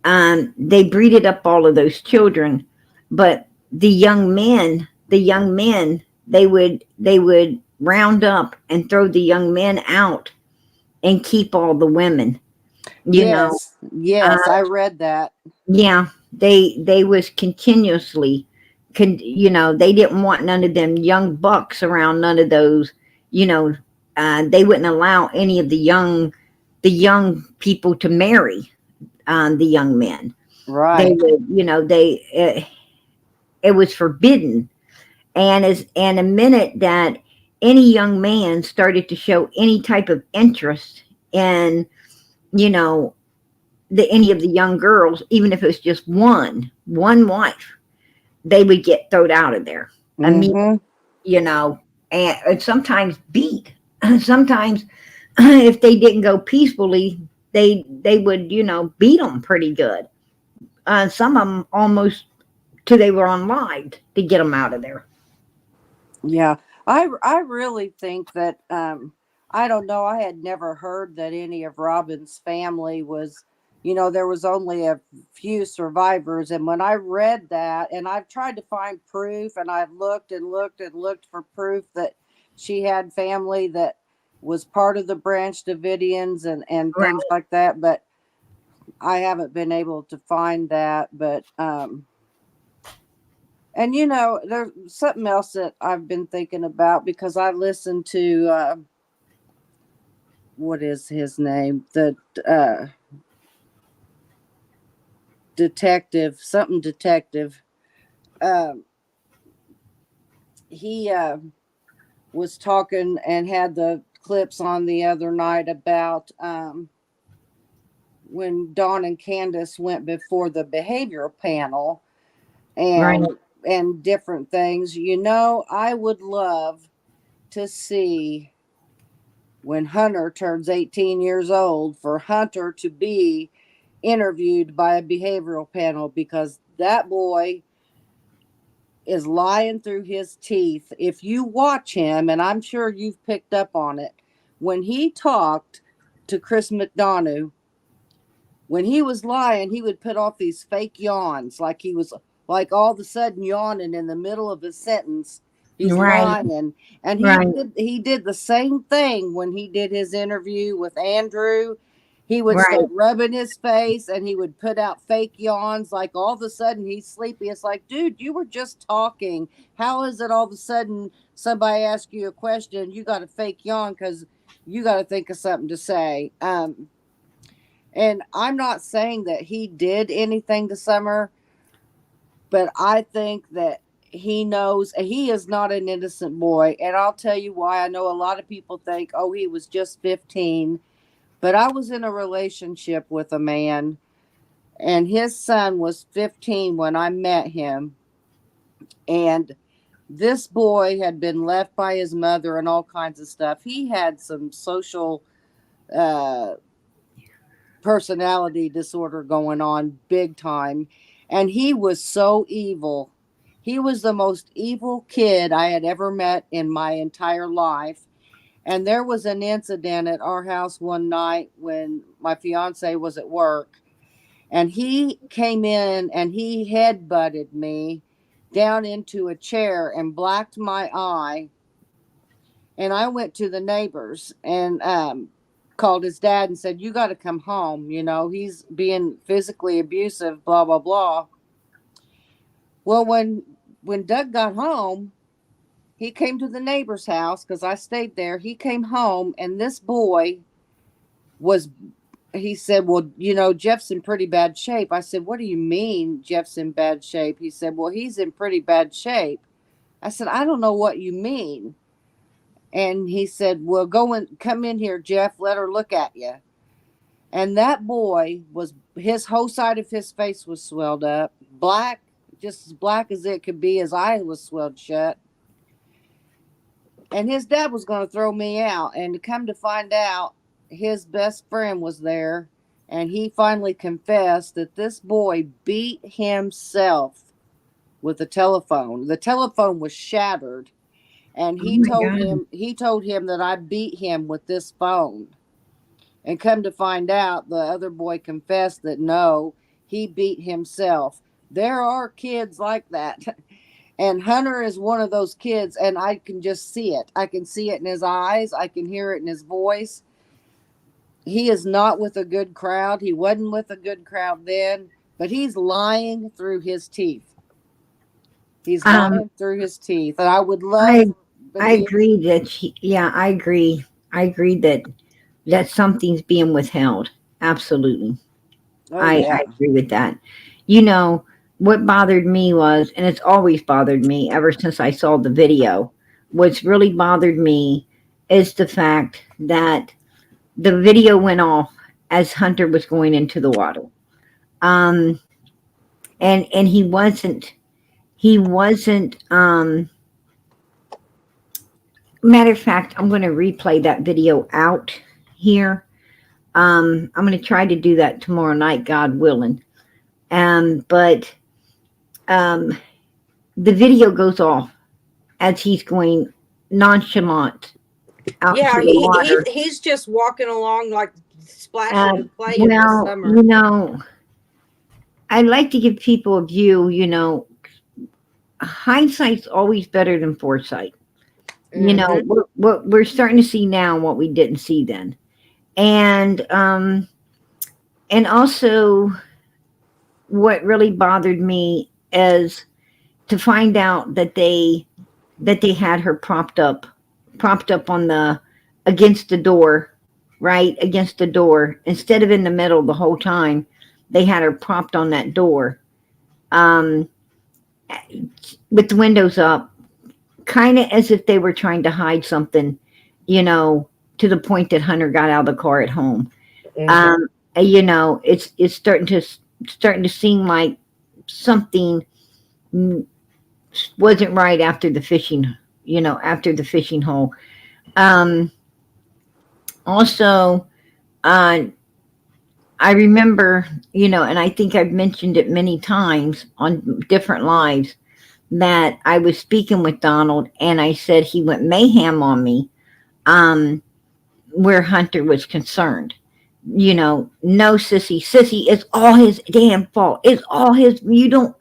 they breeded up all of those children, but the young men, they would round up and throw the young men out and keep all the women. You know, Yes, I read that. yeah, they was continuously, they didn't want none of them young bucks around none of those, you know, they wouldn't allow any of the young people to marry the young men. They Right. would, it was forbidden. And the minute that any young man started to show any type of interest in, you know, any of the young girls, even if it was just one wife, they would get thrown out of there. I mean, Mm-hmm. you know, and sometimes beat. Sometimes, if they didn't go peacefully, they would, beat them pretty good. Some of them almost till they were unlived to get them out of there. Yeah, I really think that I don't know. I had never heard that any of Robin's family was, there was only a few survivors. And when I read that, and I've tried to find proof, and I've looked and looked and looked for proof that she had family that was part of the Branch Davidians and Right. things like that, but I haven't been able to find that. But and there's something else that I've been thinking about because I listened to what is his name? The detective, something detective. Um, he was talking and had the clips on the other night about when Dawn and Candus went before the behavioral panel Right. and different things. I would love to see when Hunter turns 18 years old for Hunter to be interviewed by a behavioral panel because that boy is lying through his teeth. If you watch him, and I'm sure you've picked up on it, when he talked to Chris McDonough, when he was lying, he would put off these fake yawns, like he was like all of a sudden yawning in the middle of his sentence. He's Right. lying, and Right. he did the same thing when he did his interview with Andrew. He would Right. start rubbing his face, and he would put out fake yawns, like all of a sudden he's sleepy. It's like, dude, you were just talking. How is it all of a sudden somebody asks you a question, you got a fake yawn because you got to think of something to say? And I'm not saying that he did anything to Summer, but I think that he knows he is not an innocent boy. And I'll tell you why. I know a lot of people think, oh, he was just 15. But I was in a relationship with a man, and his son was 15 when I met him. And this boy had been left by his mother and all kinds of stuff. He had some social uh, personality disorder going on big time. And he was so evil. He was the most evil kid I had ever met in my entire life. And there was an incident at our house one night when my fiance was at work. And he came in and he head butted me down into a chair and blacked my eye. And I went to the neighbors and called his dad and said, "You got to come home. He's being physically abusive, blah, blah, blah." Well, when Doug got home, he came to the neighbor's house because I stayed there. He came home, and this boy was, he said, "Well, Jeff's in pretty bad shape." I said, "What do you mean Jeff's in bad shape?" He said, "Well, he's in pretty bad shape." I said, "I don't know what you mean." And he said, "Well, come in here, Jeff. Let her look at you." And that boy his whole side of his face was swelled up, black, just as black as it could be. His eye was swelled shut. And his dad was going to throw me out. And to come to find out, his best friend was there. And he finally confessed that this boy beat himself with a telephone. The telephone was shattered. And Oh my God. he told him that I beat him with this phone. And come to find out, the other boy confessed that no, he beat himself. There are kids like that. And Hunter is one of those kids, and I can just see it. I can see it in his eyes. I can hear it in his voice. He is not with a good crowd. He wasn't with a good crowd then, but he's lying through his teeth. He's Um, lying through his teeth. And I would love I to I be. agree that yeah, I agree. I agree that something's being withheld. Absolutely. Oh I yeah. agree with that. You know, what bothered me was, and it's always bothered me ever since I saw the video, what's really bothered me is the fact that the video went off as Hunter was going into the water. Um, and he wasn't. Matter of fact, I'm going to replay that video out here. I'm going to try to do that tomorrow night, God willing. But um, the video goes off as he's going nonchalant out Yeah, into the water. he's just walking along like splashing Um, and playing this well, summer. you know, I like to give people a view. Hindsight's always better than foresight. Hmm. What we're starting to see now, what we didn't see then, and also what really bothered me is to find out that they had her propped up on the against the door, right against the door, instead of in the middle the whole time. They had her propped on that door, um, with the windows up, kind of as if they were trying to hide something, you know, to the point that Hunter got out of the car at home. Hmm. Um, it's starting to seem like something wasn't right after the fishing, after the fishing hole. Um, Also, uh, I remember, and I think I've mentioned it many times on different lives, that I was speaking with Donald and I said he went mayhem on me, um, where Hunter was concerned. No, sissy, it's all his damn fault. It's all his, you don't,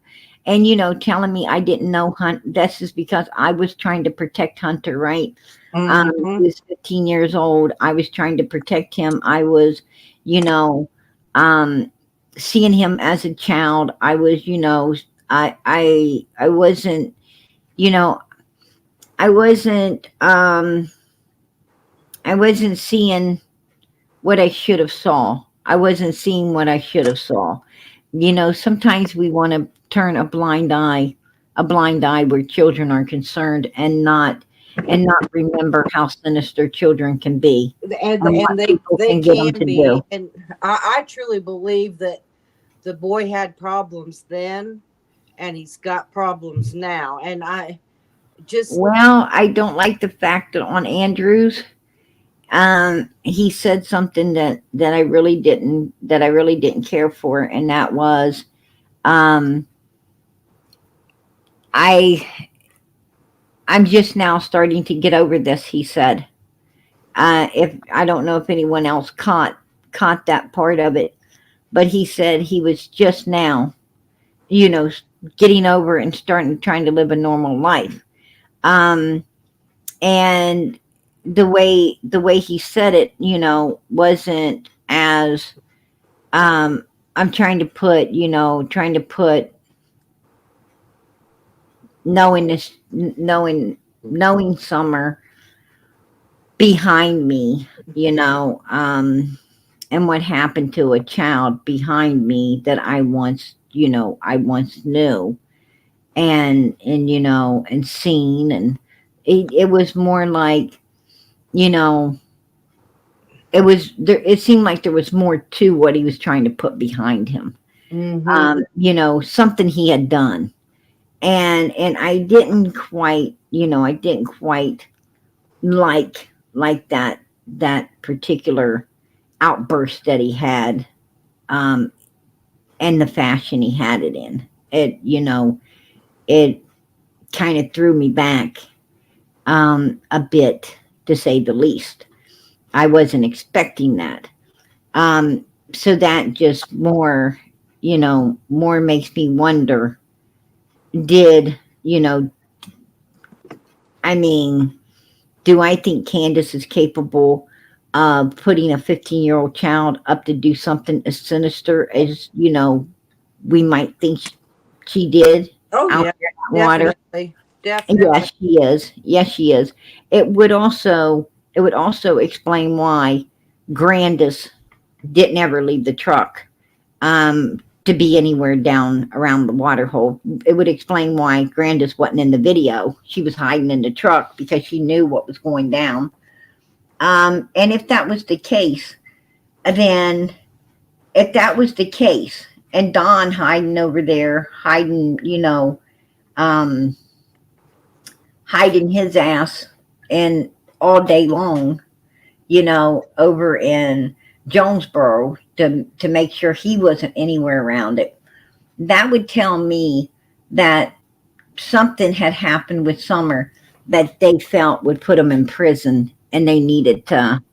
and, telling me I didn't know Hunt. That's just because I was trying to protect Hunter, right? Hmm. He was 15 years old. I was trying to protect him. I was, you know, um, seeing him as a child. I was, I wasn't, you know, I wasn't, I wasn't seeing what I should have saw. I wasn't seeing what I should have saw. Sometimes we want to turn a blind eye where children are concerned, and not remember how sinister children can be and what And people they can get them can to be, do. and I truly believe that the boy had problems then, and he's got problems now, and I just Well, I don't like the fact that on Andrews, he said something that I really didn't care for, and that was, um, I I'm just now starting to get over this. He said, if I don't know if anyone else caught that part of it, but he said he was just now, you know, getting over and starting trying to live a normal life. Um, and the way he said it, wasn't as, I'm trying to put knowing Summer behind me, and what happened to a child behind me that I once knew, and seen, and it was more like, you know it was there. It seemed like there was more to what he was trying to put behind him. hmm Something he had done, and I didn't quite like that particular outburst that he had, um, and the fashion he had it in. It kind of threw me back, a bit, to say the least. I wasn't expecting that. Um, so that just more makes me wonder, did, I mean, do I think Candace is capable of putting a 15-year-old child up to do something as sinister as, we might think she did oh out yeah, there in that water? definitely, And definitely. yes, she is. Yes, she is. It would also it would also explain why Grandis didn't ever leave the truck to be anywhere down around the water hole. It would explain why Grandis wasn't in the video. She was hiding in the truck because she knew what was going down. And if that was the case, then if that was the case, and Don hiding over there, hiding, um, hiding his ass and all day long, over in Jonesboro to make sure he wasn't anywhere around it. That would tell me that something had happened with Summer that they felt would put them in prison, and they needed to,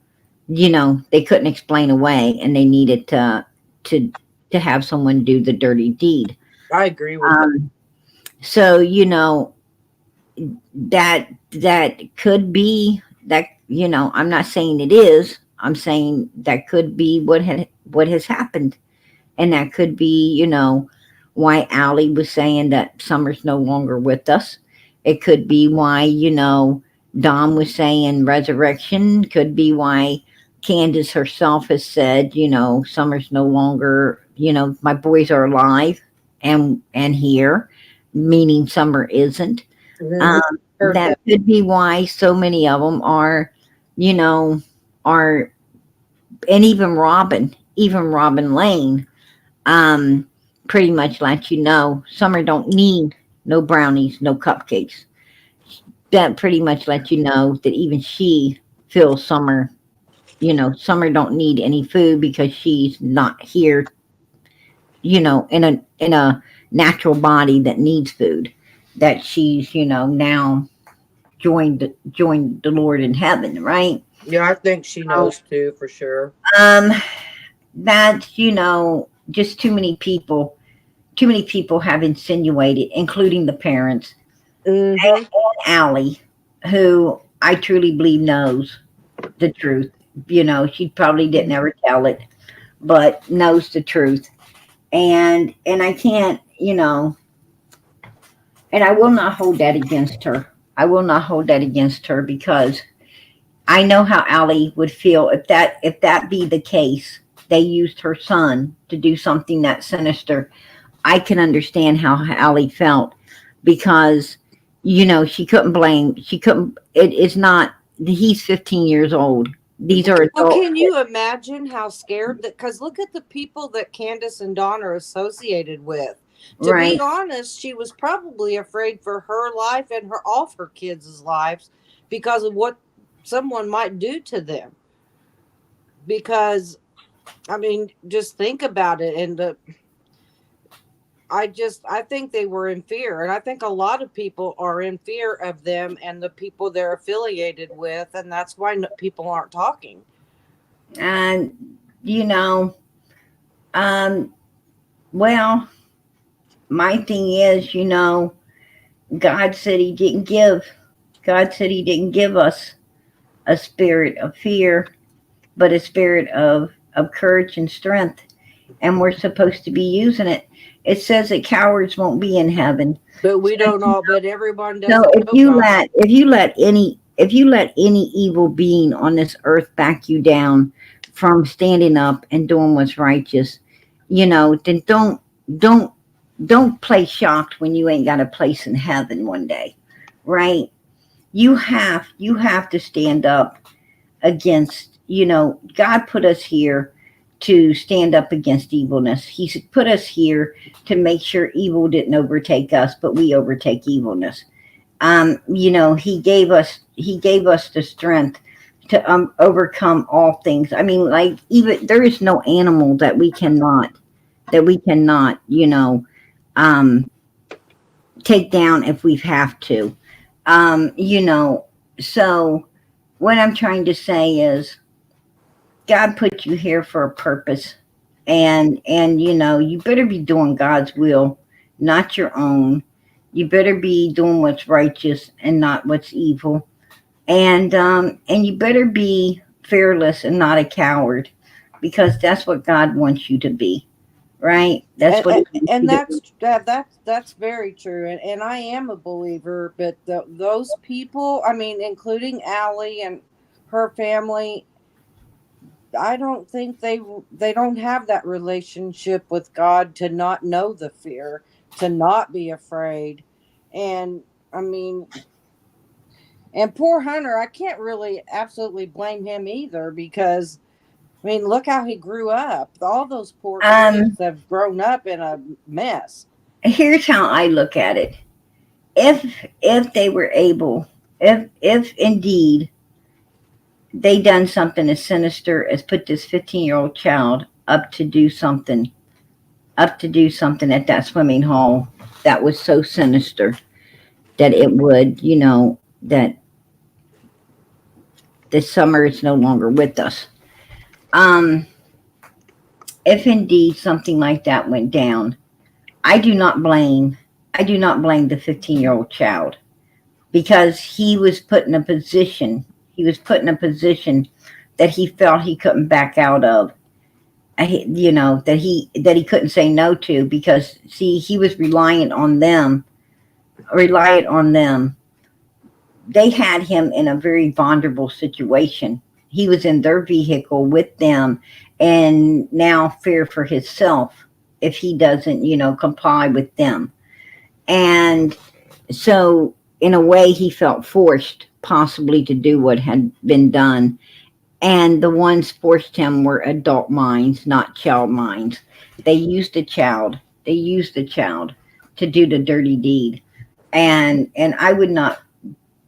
they couldn't explain away, and they needed to to have someone do the dirty deed. I agree with that. So that could be that. I'm not saying it is. I'm saying that could be what has happened, and that could be why Allie was saying that Summer's no longer with us. It could be why Dom was saying resurrection. Could be why Candus herself has said Summer's no longer. My boys are alive and here, meaning Summer isn't. Mhm. Heard That could be why so many of them are, are, and even Robin Lane, pretty much let Summer don't need no brownies, no cupcakes. That pretty much let that even she feels Summer, Summer don't need any food because she's not here, in a natural body that needs food. That she's, now joined the Lord in heaven, right? Yeah, I think she So, knows too, for sure. um, that's just too many people have insinuated, including the parents Mm-hmm. and Allie, who I truly believe knows the truth. She probably didn't ever tell it, but knows the truth. And I can't, and I will not hold that against her. I will not hold that against her because I know how Allie would feel if that be the case. They used her son to do something that sinister. I can understand how Allie felt because she couldn't blame. She couldn't. It is not. He's 15 years old. These are Well, adults, can you imagine how scared that? Because look at the people that Candace and Dawn are associated with. To be right? honest, she was probably afraid for her life and all of her kids' lives because of what someone might do to them. Because I mean, just think about it, and I think they were in fear, and I think a lot of people are in fear of them and the people they're affiliated with, and that's why people aren't talking. And you know, um, well, my thing is, God said He didn't give. God said He didn't give us a spirit of fear, but a spirit of courage and strength. And we're supposed to be using it. It says that cowards won't be in heaven. But we don't all. But everyone So doesn't know God. if you let any evil being on this earth back you down from standing up and doing what's righteous, then don't don't play shocked when you ain't got a place in heaven one day, right? You have to stand up against, God put us here to stand up against evilness. He put us here to make sure evil didn't overtake us, but we overtake evilness. He gave us the strength to overcome all things. I mean, like, even there is no animal that we cannot um take down if we have to. So what I'm trying to say is God put you here for a purpose, and you better be doing God's will, not your own. You better be doing what's righteous and not what's evil, and you better be fearless and not a coward, because that's what God wants you to be, right? That's and, what He and, wants and you to be. that's very true, and I am a believer, but those people, I mean, including Allie and her family, I don't think they don't have that relationship with God to not know the fear, to not be afraid. And I mean, and poor Hunter, I can't really absolutely blame him either, because I mean, look how he grew up. All those poor kids Um, have grown up in a mess. Here's how I look at it. If they were able, if indeed they done something as sinister as put this 15-year-old child up to do something at that swimming hole that was so sinister that it would, that this summer is no longer with us. Um, if indeed something like that went down, I do not blame I do not blame the 15-year-old child, because he was put in a position that he felt he couldn't back out of. That he couldn't say no to, because see, he was reliant on them. They had him in a very vulnerable situation. He was in their vehicle with them, and now fear for himself if he doesn't, comply with them. And so, in a way, he felt forced possibly to do what had been done. And the ones forced him were adult minds, not child minds. They used the child to do the dirty deed. And I would not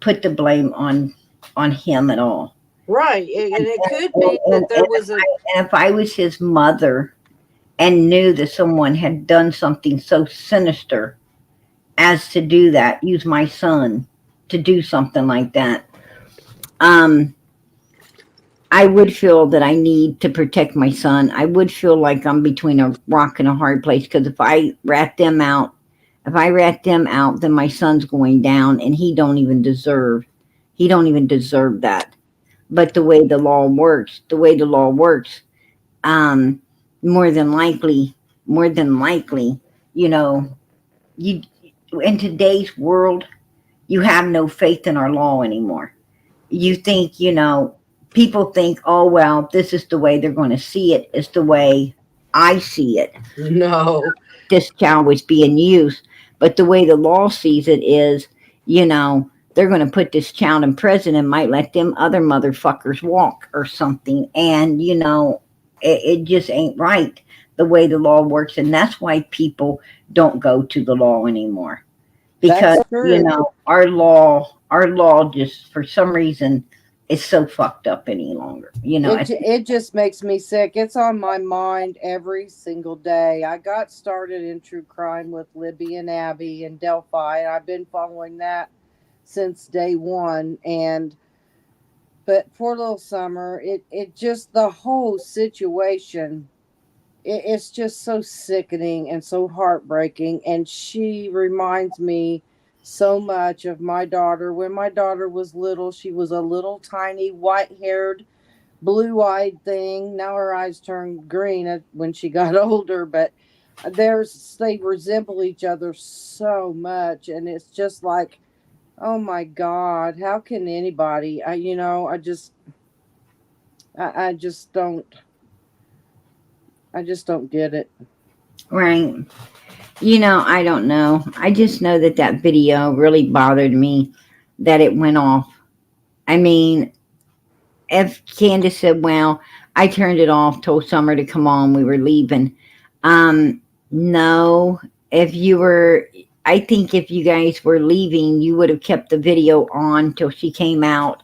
put the blame on him at all. Right. And it could And, be and, that there was a and if I was his mother and knew that someone had done something so sinister as to do that, use my son to do something like that, um, I would feel that I need to protect my son. I would feel like I'm between a rock and a hard place, because if I rat them out, then my son's going down, and he don't even deserve that. But the way the law works, um, more than likely, more than likely, you know, you in today's world, you have no faith in our law anymore. You think, people think, oh, well, this is the way they're going to see it. It's the way I see it. no. This child was being used. But the way the law sees it is, they're going to put this child in prison and might let them other motherfuckers walk or something. And, it just ain't right the way the law works. And that's why people don't go to the law anymore. Because, That's true. our law just, for some reason, is so fucked up any longer. It just makes me sick. It's on my mind every single day. I got started in true crime with Libby and Abby and Delphi, and I've been following that since day one. And but poor little Summer, it just, the whole situation, it's just so sickening and so heartbreaking. And she reminds me so much of my daughter. When my daughter was little, she was a little tiny white haired, blue eyed thing. Now her eyes turned green when she got older, but they resemble each other so much. And it's just like, oh my God, how can anybody? I just don't. I just don't get it. Right. I don't know. I just know that that video really bothered me that it went off. I mean, if Candace said, well, I turned it off, told Summer to come on, we were leaving. No, I think if you guys were leaving, you would have kept the video on till she came out,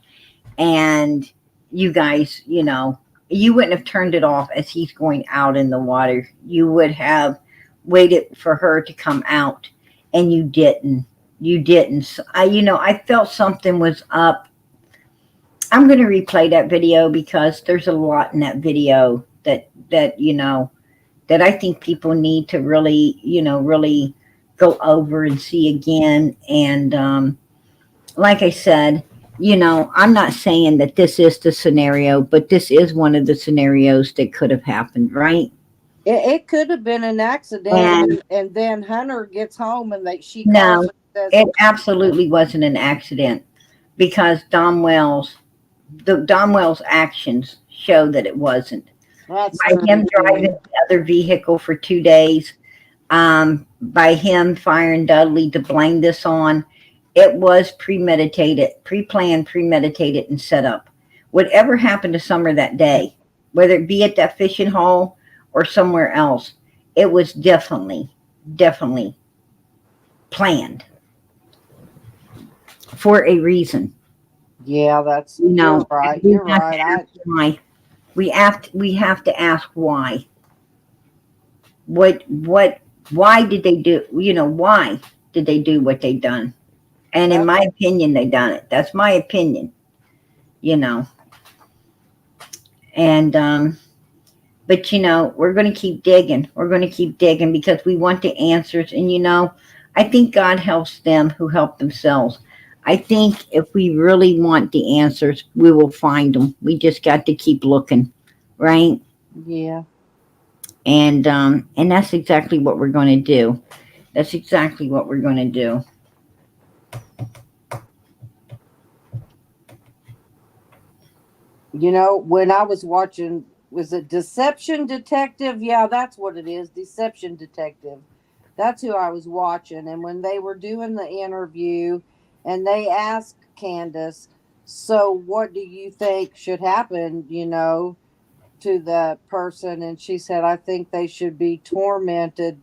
and you guys, you wouldn't have turned it off as he's going out in the water. You would have waited for her to come out, and you didn't. You didn't. So I felt something was up. I'm going to replay that video because there's a lot in that video that I think people need to really, really go over and see again. And like I said, I'm not saying that this is the scenario, but this is one of the scenarios that could have happened, right? It could have been an accident, And and then Hunter gets home and she calls no, and says, it absolutely wasn't an accident, because Dom Wells the Domwell's actions show that it wasn't. That's By him driving true. the other vehicle for 2 days, by him firing Dudley to blame this on, it was premeditated, pre-planned, premeditated, and set up. Whatever happened to Summer that day, whether it be at that fishing hole or somewhere else, it was definitely planned for a reason. Yeah, that's You you're know, right. and we You're have to right. ask why. We have to ask why. Why did they do? Why did they do what they done? And in That my opinion, they done it. That's my opinion. You know, and but we're going to keep digging. We're going to keep digging because we want the answers. And I think God helps them who help themselves. I think if we really want the answers, we will find them. We just got to keep looking, right? yeah. And that's exactly what we're going to do. That's exactly what we're going to do. When I was watching, was it Deception Detective? Yeah, that's what it is. Deception Detective. That's who I was watching. And when they were doing the interview and they asked Candus, so what do you think should happen, to the person? And she said, I think they should be tormented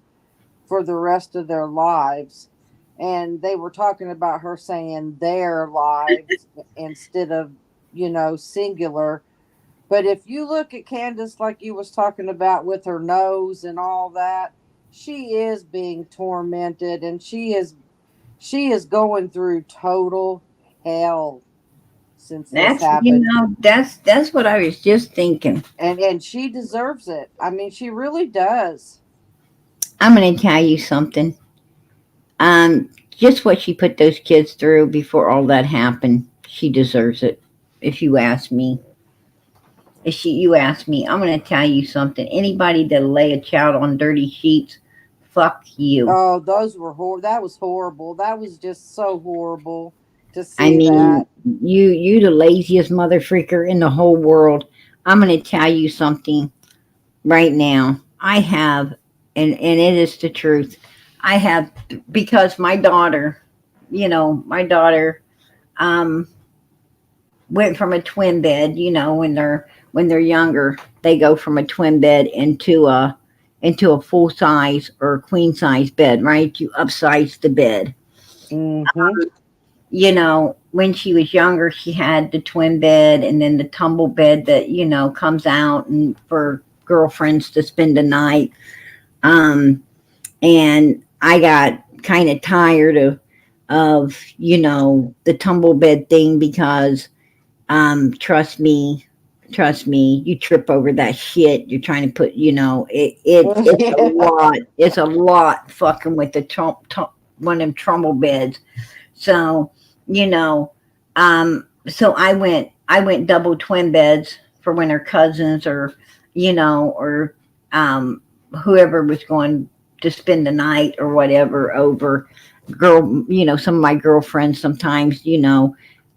for the rest of their lives. And they were talking about her saying their lives instead of, singular. But if you look at Candace, like you was talking about with her nose and all that, she is being tormented, and she is going through total hell since this That's happened. that's what I was just thinking. And she deserves it. I mean, she really does. I'm going to tell you something. Just what she put those kids through before all that happened, she deserves it. If you ask me, you ask me, I'm going to tell you something. Anybody that lay a child on dirty sheets, fuck you. Oh, those were that was horrible. That was just so horrible to I see mean, that. you the laziest mother freaker in the whole world. I'm going to tell you something right now. I have, and it is the truth. I have, because my daughter um went from a twin bed. When they're younger, they go from a twin bed into a full size or queen size bed, right? You upsize the bed. Mm-hmm. When she was younger, she had the twin bed and then the tumble bed that comes out and for girlfriends to spend the night. And I got kind of tired of the tumble bed thing because trust me, you trip over that shit. You're trying to put, it's a Yeah. lot. It's a lot fucking with the one of them trundle beds. So, you know, so I went double twin beds for when her cousins or um, whoever was going to spend the night or whatever over some of my girlfriends sometimes,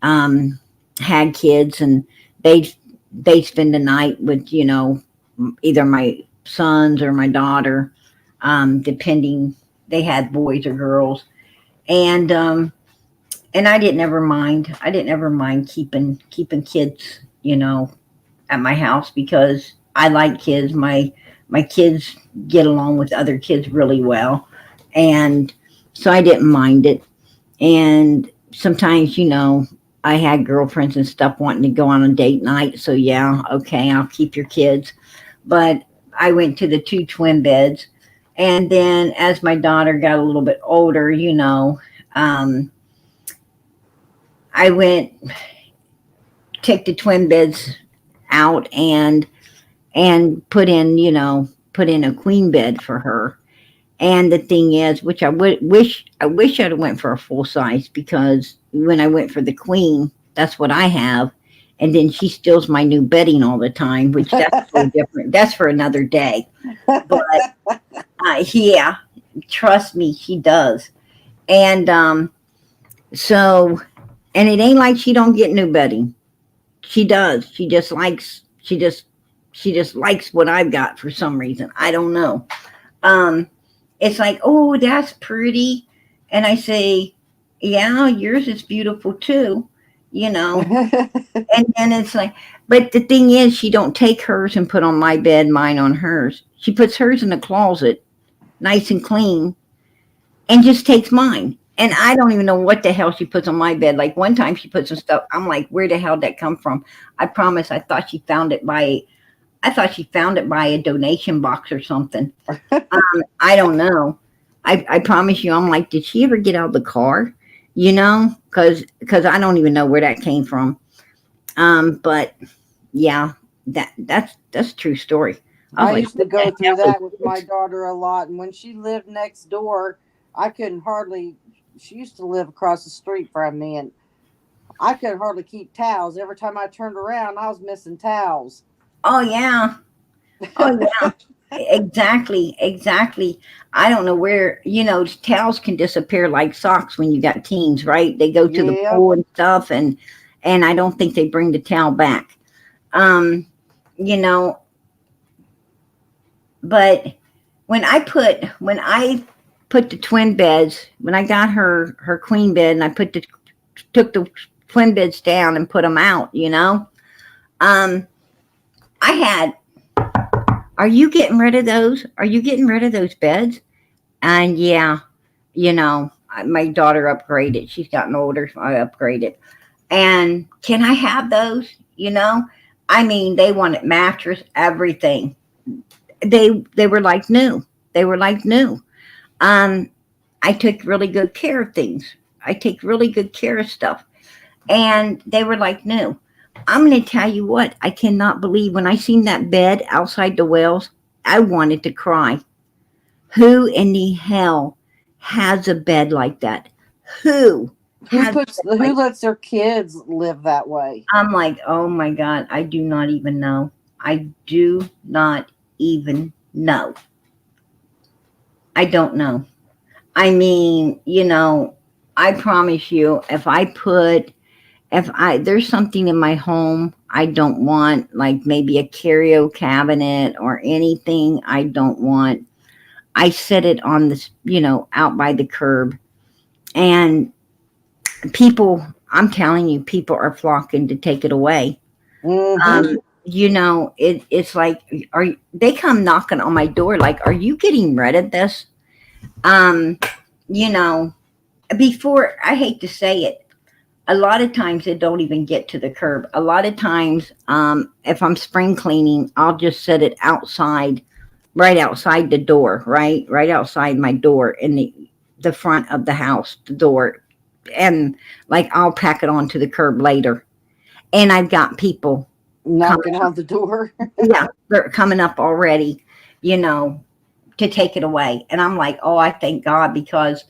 um, had kids and they they spend the night with either my sons or my daughter, depending they had boys or girls, and I didn't ever mind. I didn't ever mind keeping kids, at my house because I like kids. My kids get along with other kids really well, and so I didn't mind it. And sometimes, I had girlfriends and stuff wanting to go on a date night. So yeah, okay, I'll keep your kids. But I went to the two twin beds, and then as my daughter got a little bit older, um, I went take the twin beds out and put in a queen bed for her. And the thing is, which I wish I'd went for a full size because when I went for the queen, that's what I have, and then she steals my new bedding all the time, which that's a little different. That's for another day. But yeah, trust me, she does. And so, and it ain't like she don't get new bedding. She does. She just likes what I've got for some reason. I don't know. Um, it's like, oh, that's pretty. And I say, yeah, yours is beautiful too, you know. And then it's like, but the thing is, she don't take hers and put on my bed, mine on hers. She puts hers in the closet, nice and clean, and just takes mine. And I don't even know what the hell she puts on my bed. Like one time she put some stuff. I'm like, where the hell did that come from? I promise. I thought she found it by a donation box or something. I don't know. I promise you. I'm like, did she ever get out of the car? You know, because I don't even know where that came from. But yeah, that's a true story. I was I like, used to what go the through hell is that with my daughter a lot. And when she lived next door, I couldn't hardly, she used to live across the street from me, and I could hardly keep towels. Every time I turned around, I was missing towels. Oh yeah. Oh yeah. Exactly. Exactly. I don't know where, towels can disappear like socks when you got teens, right? They go to the Yep. pool and stuff, and I don't think they bring the towel back. Um, you know, but when I put the twin beds, when I got her queen bed and I took the twin beds down and put them out, um, I had, are you getting rid of those? Are you getting rid of those beds? And yeah, my daughter upgraded. She's gotten older, so I upgraded. And can I have those? I mean, they wanted mattress, everything. They were like new. They were like new. Um, I took really good care of things. I take really good care of stuff, and they were like new. I'm going to tell you what. I cannot believe when I seen that bed outside the Wells. I wanted to cry. Who in the hell has a bed like that? Who has a bed Who like that? lets their kids live that way? I'm like, oh my God, I do not even know. I do not even know. I don't know. I mean, I promise you, if I, there's something in my home I don't want, like maybe a curio cabinet or anything I don't want, I set it on this, out by the curb. And I'm telling you, people are flocking to take it away. Mm-hmm. It's like, they come knocking on my door, like, are you getting rid of this? Um, you know, before, I hate to say it, a lot of times it don't even get to the curb. A lot of times, if I'm spring cleaning, I'll just set it outside, right outside the door, right outside my door in the front of the house, the door, and like I'll pack it onto the curb later. And I've got people coming Knocking on the door. yeah, they're coming up already, you know, to take it away. And I'm like, oh, I thank God because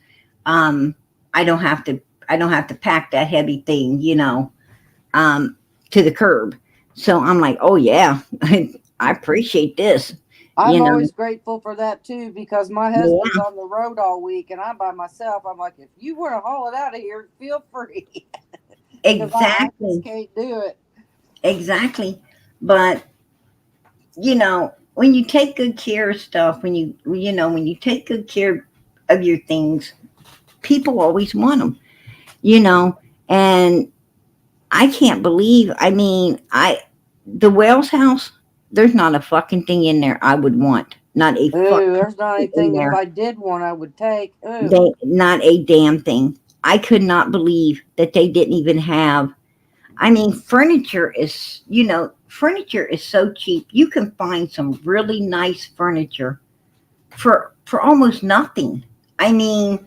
um I don't have to pack that heavy thing, um to the curb. So I'm like, oh yeah, I appreciate this, I'm you know. always grateful for that too, because my husband's Yeah, on the road all week and I'm by myself. I'm like, if you want to haul it out of here, feel free. Because I just exactly. can't do it. Exactly. But when you take good care of stuff, when you take good care of your things, people always want them, you know. And I can't believe. I mean, the Wales house. There's not a fucking thing in there I would want. Not a Ooh, fucking there's not thing in anything if there. I did one I would take. Ooh. Not a damn thing. I could not believe that they didn't even have. I mean, furniture is so cheap. You can find some really nice furniture for almost nothing. I mean,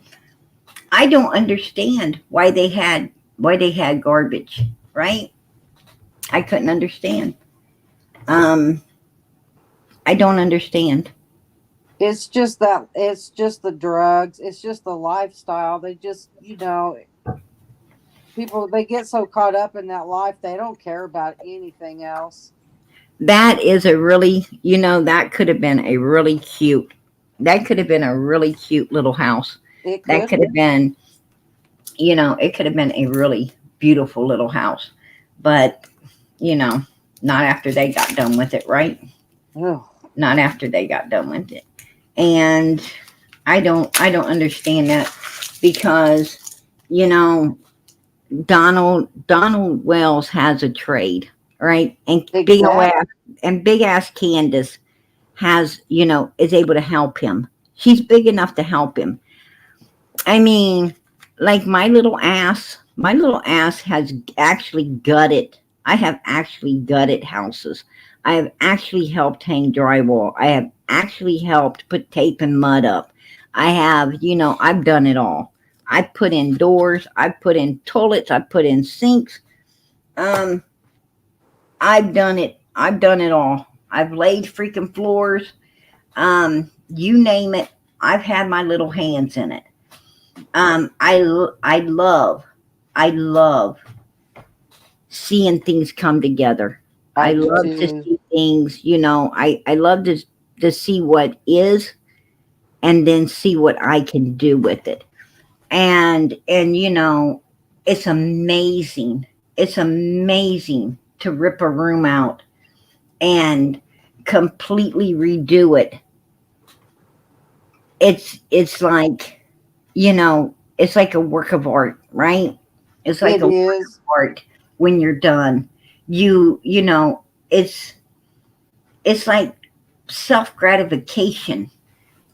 I don't understand why they had garbage, right? I couldn't understand. Um, I don't understand. It's just the drugs. It's just the lifestyle. They just, people, they get so caught up in that life, they don't care about anything else. That is a really, that could have been a really cute. That could have been a really cute little house. It That could. could have been, it could have been a really beautiful little house. But You know, not after they got done with it, right? Ugh. Not after they got done with it. And I don't understand that because, you know, Donald Wells has a trade, right? And Exactly. big ass Candus has, is able to help him. She's big enough to help him. I mean, like my little ass has actually gutted. I have actually gutted houses. I have actually helped hang drywall. I have actually helped put tape and mud up. I have, I've done it all. I put in doors. I put in toilets. I put in sinks. Um, I've done it. I've done it all. I've laid freaking floors. You name it. I've had my little hands in it. I love seeing things come together. I I do love to too. see things, I love to see what is and then see what I can do with it. And it's amazing. It's amazing to rip a room out and completely redo it. It's like, it's like a work of art, right? It's like It a work is. of art when you're done. It's like self gratification.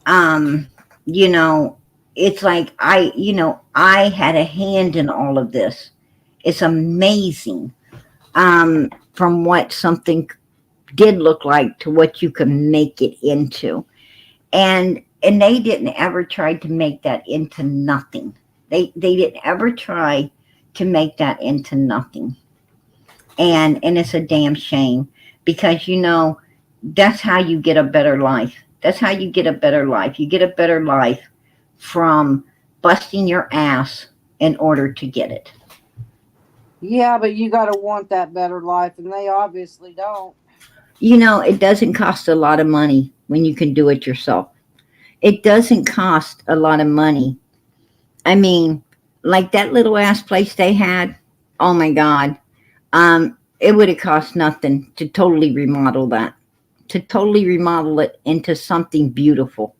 Um, you know, it's like I had a hand in all of this. It's amazing. From what something did look like to what you can make it into. And they didn't ever try to make that into nothing. They didn't ever try to make that into nothing. And it's a damn shame because that's how you get a better life. That's how you get a better life. You get a better life from busting your ass in order to get it. Yeah, but you got to want that better life, and they obviously don't. It doesn't cost a lot of money when you can do it yourself. It doesn't cost a lot of money. I mean, like that little ass place they had. Oh my God. It would have cost nothing to totally remodel that, to totally remodel it into something beautiful.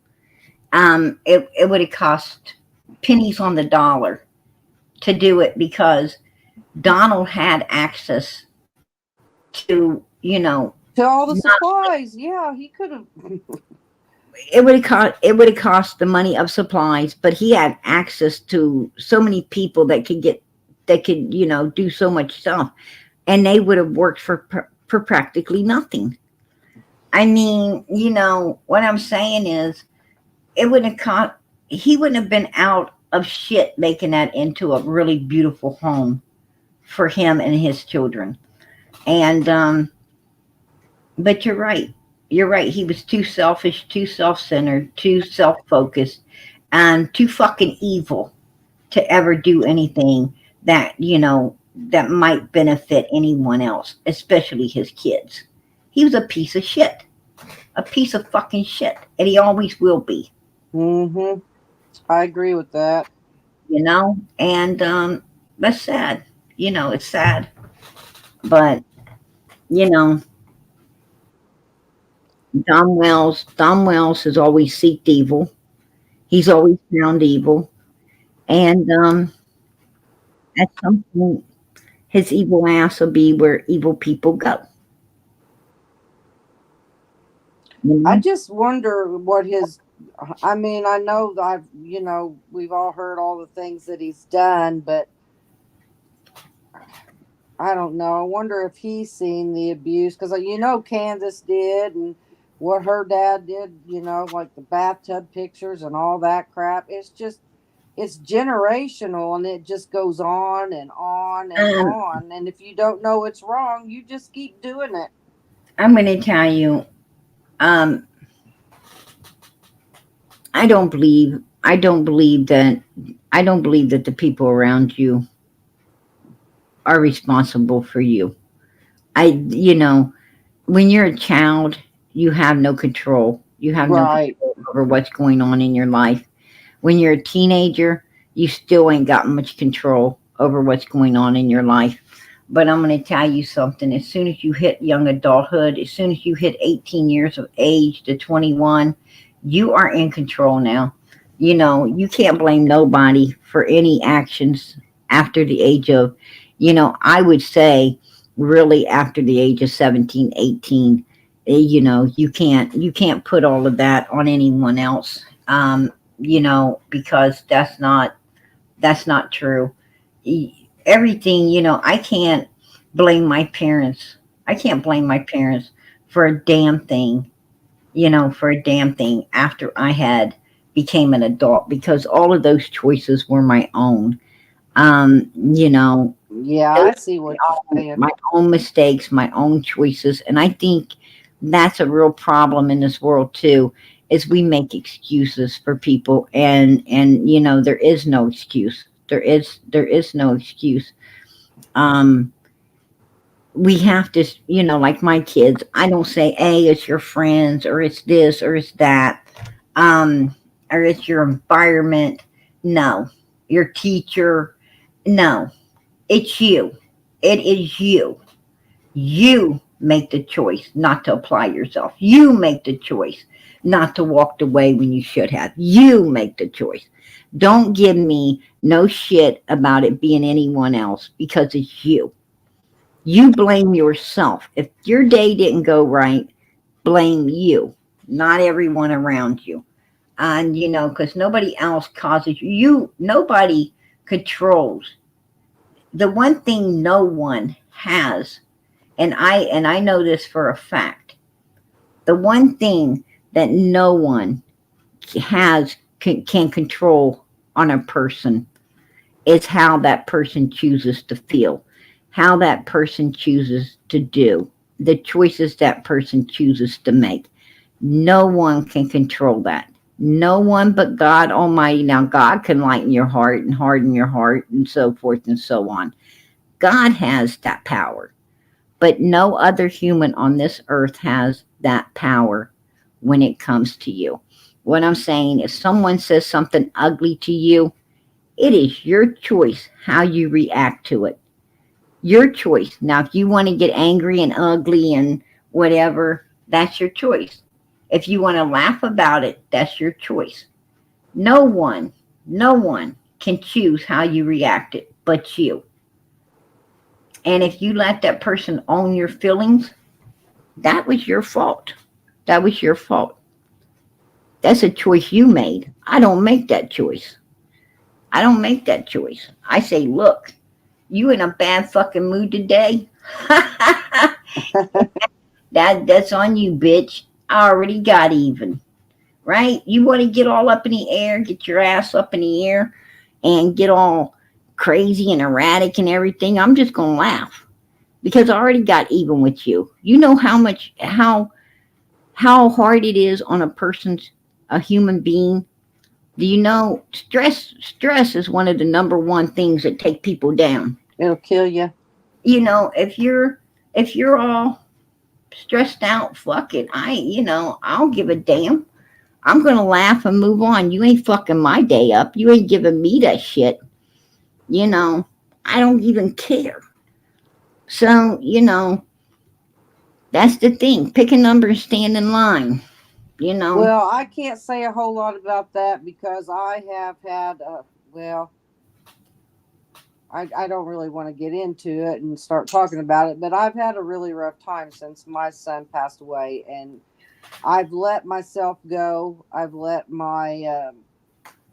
It would have cost pennies on the dollar to do it because Donald had access to, To all the supplies, yeah, he could have. it would have cost the money of supplies, but he had access to so many people that could do so much stuff, and they would have worked for practically nothing. I mean, what I'm saying is, it wouldn't have cost. He wouldn't have been out of shit making that into a really beautiful home for him and his children. And but you're right. You're right. He was too selfish, too self-centered, too self-focused, and too fucking evil to ever do anything that might benefit anyone else, especially his kids. He was a piece of shit, a piece of fucking shit, and he always will be. Mm-hmm. I agree with that. And that's sad. It's sad, but you know, Dom Wells has always seeked evil. He's always found evil, and at some point, his evil ass will be where evil people go. You I know? just wonder what his. I mean, I know that we've all heard all the things that he's done, but I don't know. I wonder if he's seen the abuse because Candace did, and what her dad did. Like the bathtub pictures and all that crap. It's generational, and it just goes on and on and Um, on. And if you don't know it's wrong, you just keep doing it. I'm going to tell you, um, I don't believe that the people around you are responsible for you. When you're a child, you have no control. You have no Right. control over what's going on in your life. When you're a teenager, you still ain't got much control over what's going on in your life. But I'm going to tell you something. As soon as you hit young adulthood, as soon as you hit 18 years of age to 21, you are in control now. You know, you can't blame nobody for any actions after the age of, I would say really after the age of 17, 18. You can't put all of that on anyone else. Because that's not true. Everything, I can't blame my parents. I can't blame my parents for a damn thing, for a damn thing after I had became an adult, because all of those choices were my own. Yeah, Those I see were what you're saying. my own mistakes, my own choices, and I think that's a real problem in this world too. Is we make excuses for people, and there is no excuse. There is no excuse. Um, we have to, like my kids. I don't say, "Hey, it's your friends," or "It's this," or "It's that," um, or "It's your environment." No, your teacher. No, it's you. It is you. You make the choice not to apply yourself. You make the choice not to walk the way when you should have. You make the choice. Don't give me no shit about it being anyone else, because it's you. You blame yourself. If your day didn't go right, blame you, not everyone around you. And, because nobody else causes nobody controls. The one thing no one has, and I know this for a fact. The one thing that no one can control on a person is how that person chooses to feel, how that person chooses to do, the choices that person chooses to make. No one can control that. No one but God Almighty. Now, God can lighten your heart and harden your heart and so forth and so on. God has that power. But no other human on this earth has that power when it comes to you. What I'm saying, if someone says something ugly to you, it is your choice how you react to it. Your choice. Now, if you want to get angry and ugly and whatever, that's your choice. If you want to laugh about it, that's your choice. No one, no one can choose how you react it but you. And if you let that person own your feelings, that was your fault. That was your fault. That's a choice you made. I don't make that choice. I don't make that choice. I say, look, you in a bad fucking mood today? That's on you, bitch. I already got even. Right? You want to get all up in the air, get your ass up in the air, and get all crazy and erratic and everything. I'm just gonna laugh because I already got even with you. You know how hard it is on a human being. Do you know stress is one of the number one things that take people down. It'll kill you. If you're all stressed out, fuck it. I don't give a damn. I'm gonna laugh and move on. You ain't fucking my day up. You ain't giving me that shit. You know, I don't even care. So, that's the thing. Pick a number and stand in line. You know. Well, I can't say a whole lot about that because I have had, well, I don't really want to get into it and start talking about it, but I've had a really rough time since my son passed away. And I've let myself go. I've let my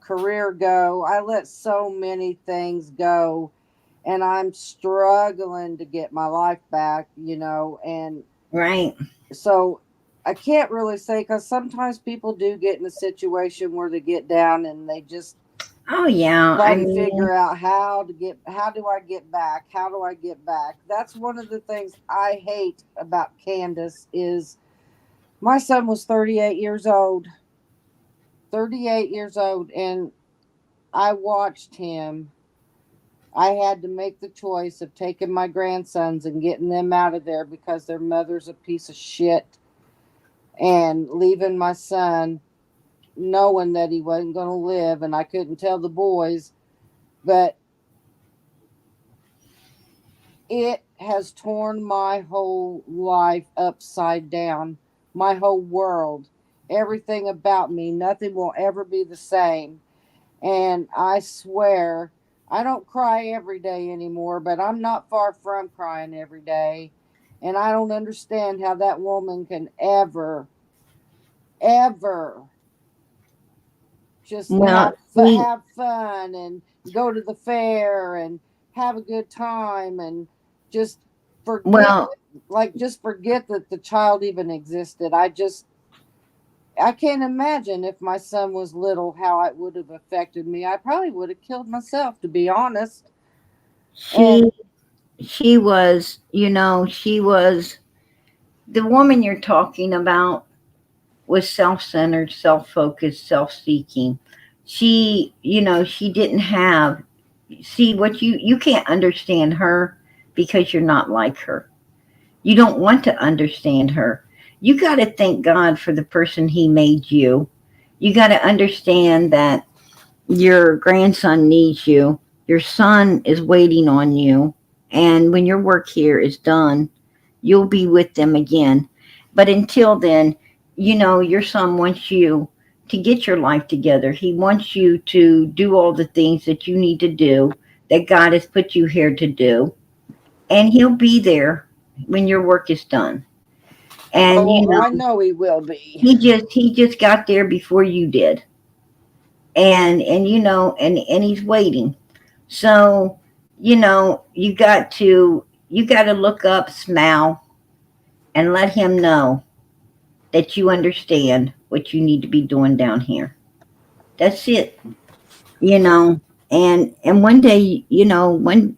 career go. I let so many things go. And I'm struggling to get my life back, and Right. so I can't really say because sometimes people do get in a situation where they get down and they just Oh yeah. try I to mean, figure out how do I get back? How do I get back? That's one of the things I hate about Candus is my son was 38 years old. 38 years old, and I watched him. I had to make the choice of taking my grandsons and getting them out of there because their mother's a piece of shit, and leaving my son knowing that he wasn't going to live, and I couldn't tell the boys. But it has torn my whole life upside down, my whole world, everything about me. Nothing will ever be the same. And I swear, I don't cry every day anymore, but I'm not far from crying every day. And I don't understand how that woman can ever just Well, see, have fun and go to the fair and have a good time and just forget, well, like just forget that the child even existed. I can't imagine if my son was little how it would have affected me. I probably would have killed myself, to be honest. And she she was, she was the woman you're talking about was self-centered, self-focused, self-seeking. She didn't have see what you can't understand her because you're not like her. You don't want to understand her. You got to thank God for the person he made you. You got to understand that your grandson needs you. Your son is waiting on you. And when your work here is done, you'll be with them again. But until then, your son wants you to get your life together. He wants you to do all the things that you need to do, that God has put you here to do. And he'll be there when your work is done. And oh, I know he will be. he just got there before you did. And he's waiting. So, you got to look up, smile, and let him know that you understand what you need to be doing down here. That's it. You know, and one day, when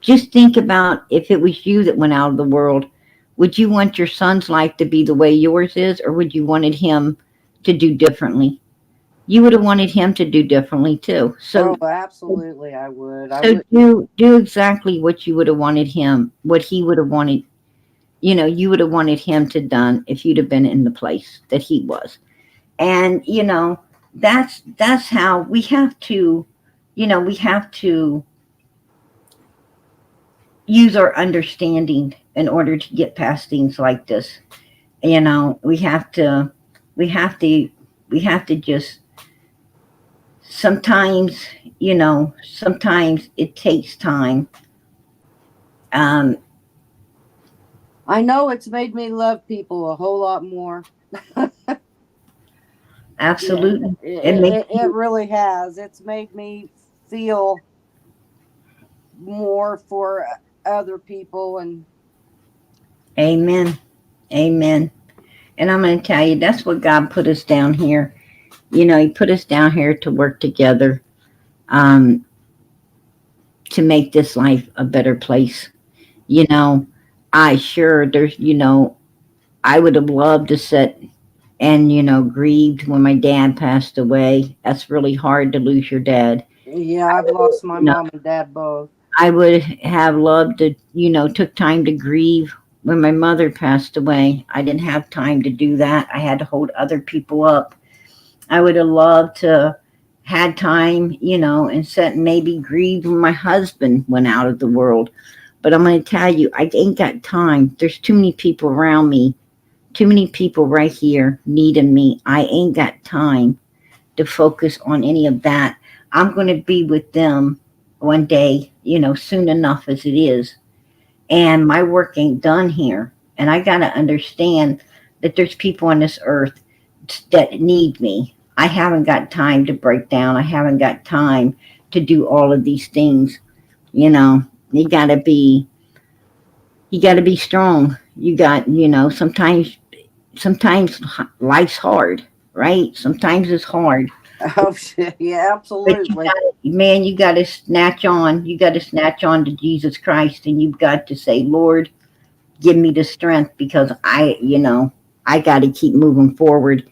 just think about if it was you that went out of the world, would you want your son's life to be the way yours is, or would you wanted him to do differently? You would have wanted him to do differently too. Oh, So absolutely, I would. I so would. do exactly what you would have wanted him, what he would have wanted. You would have wanted him to done if you'd have been in the place that he was. And that's how we have to use our understanding in order to get past things like this. We have to just sometimes, sometimes it takes time. um I know it's made me love people a whole lot more. Yeah, Absolutely. It makes it really has. It's made me feel more for other people. And Amen. Amen. And I'm going to tell you, that's what God put us down here. He put us down here to work together, um, to make this life a better place. You know, I sure there's, I would have loved to sit and, grieved when my dad passed away. That's really hard to lose your dad. yeah, I've lost my You know, mom and dad both. I would have loved to, took time to grieve when my mother passed away. I didn't have time to do that. I had to hold other people up. I would have loved to had time, and sat and maybe grieved when my husband went out of the world. But I'm going to tell you, I ain't got time. There's too many people around me, too many people right here needing me. I ain't got time to focus on any of that. I'm going to be with them one day, soon enough as it is. And my work ain't done here. And I got to understand that there's people on this earth that need me. I haven't got time to break down. I haven't got time to do all of these things. You know, you got to be you got to be strong. Sometimes life's hard, right? Sometimes it's hard. Oh shit, yeah, But absolutely. you got to snatch on. You got to snatch on to Jesus Christ, and you've got to say, Lord, give me the strength because I got to keep moving forward.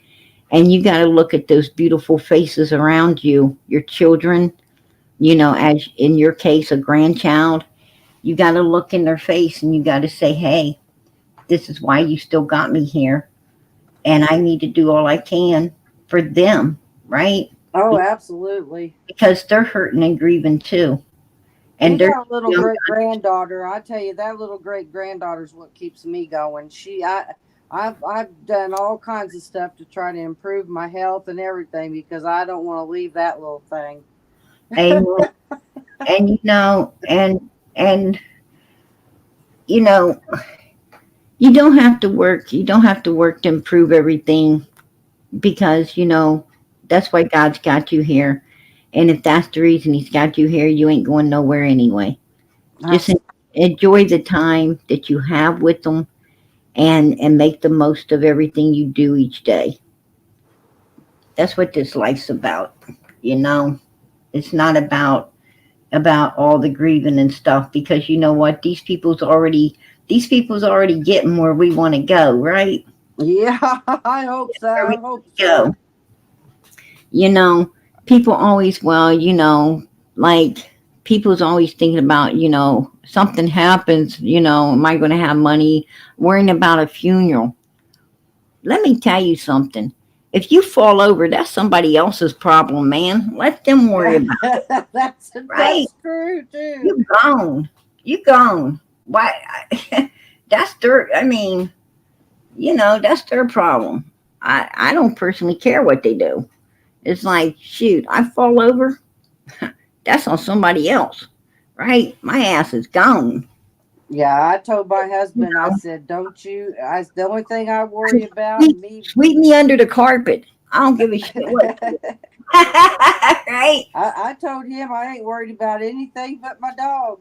And you got to look at those beautiful faces around you, your children, as in your case, a grandchild. You got to look in their face and you got to say, hey, this is why you still got me here. And I need to do all I can for them, right? Oh, absolutely. Because they're hurting and grieving too. And We they're got a little young. great granddaughter. I tell you, that little great granddaughter is what keeps me going. I've done all kinds of stuff to try to improve my health and everything because I don't want to leave that little thing. And and and you know, you don't have to work. You don't have to work to improve everything because that's why God's got you here. And if that's the reason He's got you here, you ain't going nowhere anyway. Just That's, enjoy the time that you have with them, and make the most of everything you do each day. That's what this life's about. You know, it's not about all the grieving and stuff because you know what? These people's already getting where we want to go, right? yeah, I hope so. Where we I hope so. go. You know, people always, well, like people's always thinking about, something happens, am I going to have money? Worrying about a funeral. Let me tell you something. If you fall over, that's somebody else's problem, man. Let them worry about it, that's right? that's true too. You gone. You gone. Why? That's their, I mean, that's their problem. I don't personally care what they do. It's like, shoot, I fall over, that's on somebody else, right? My ass is gone. Yeah, I told my You husband, I know, said, don't you, the only thing I worry about, sweep, me. sweep me under the carpet. I don't give a shit what. Right? I told him I ain't worried about anything but my dog.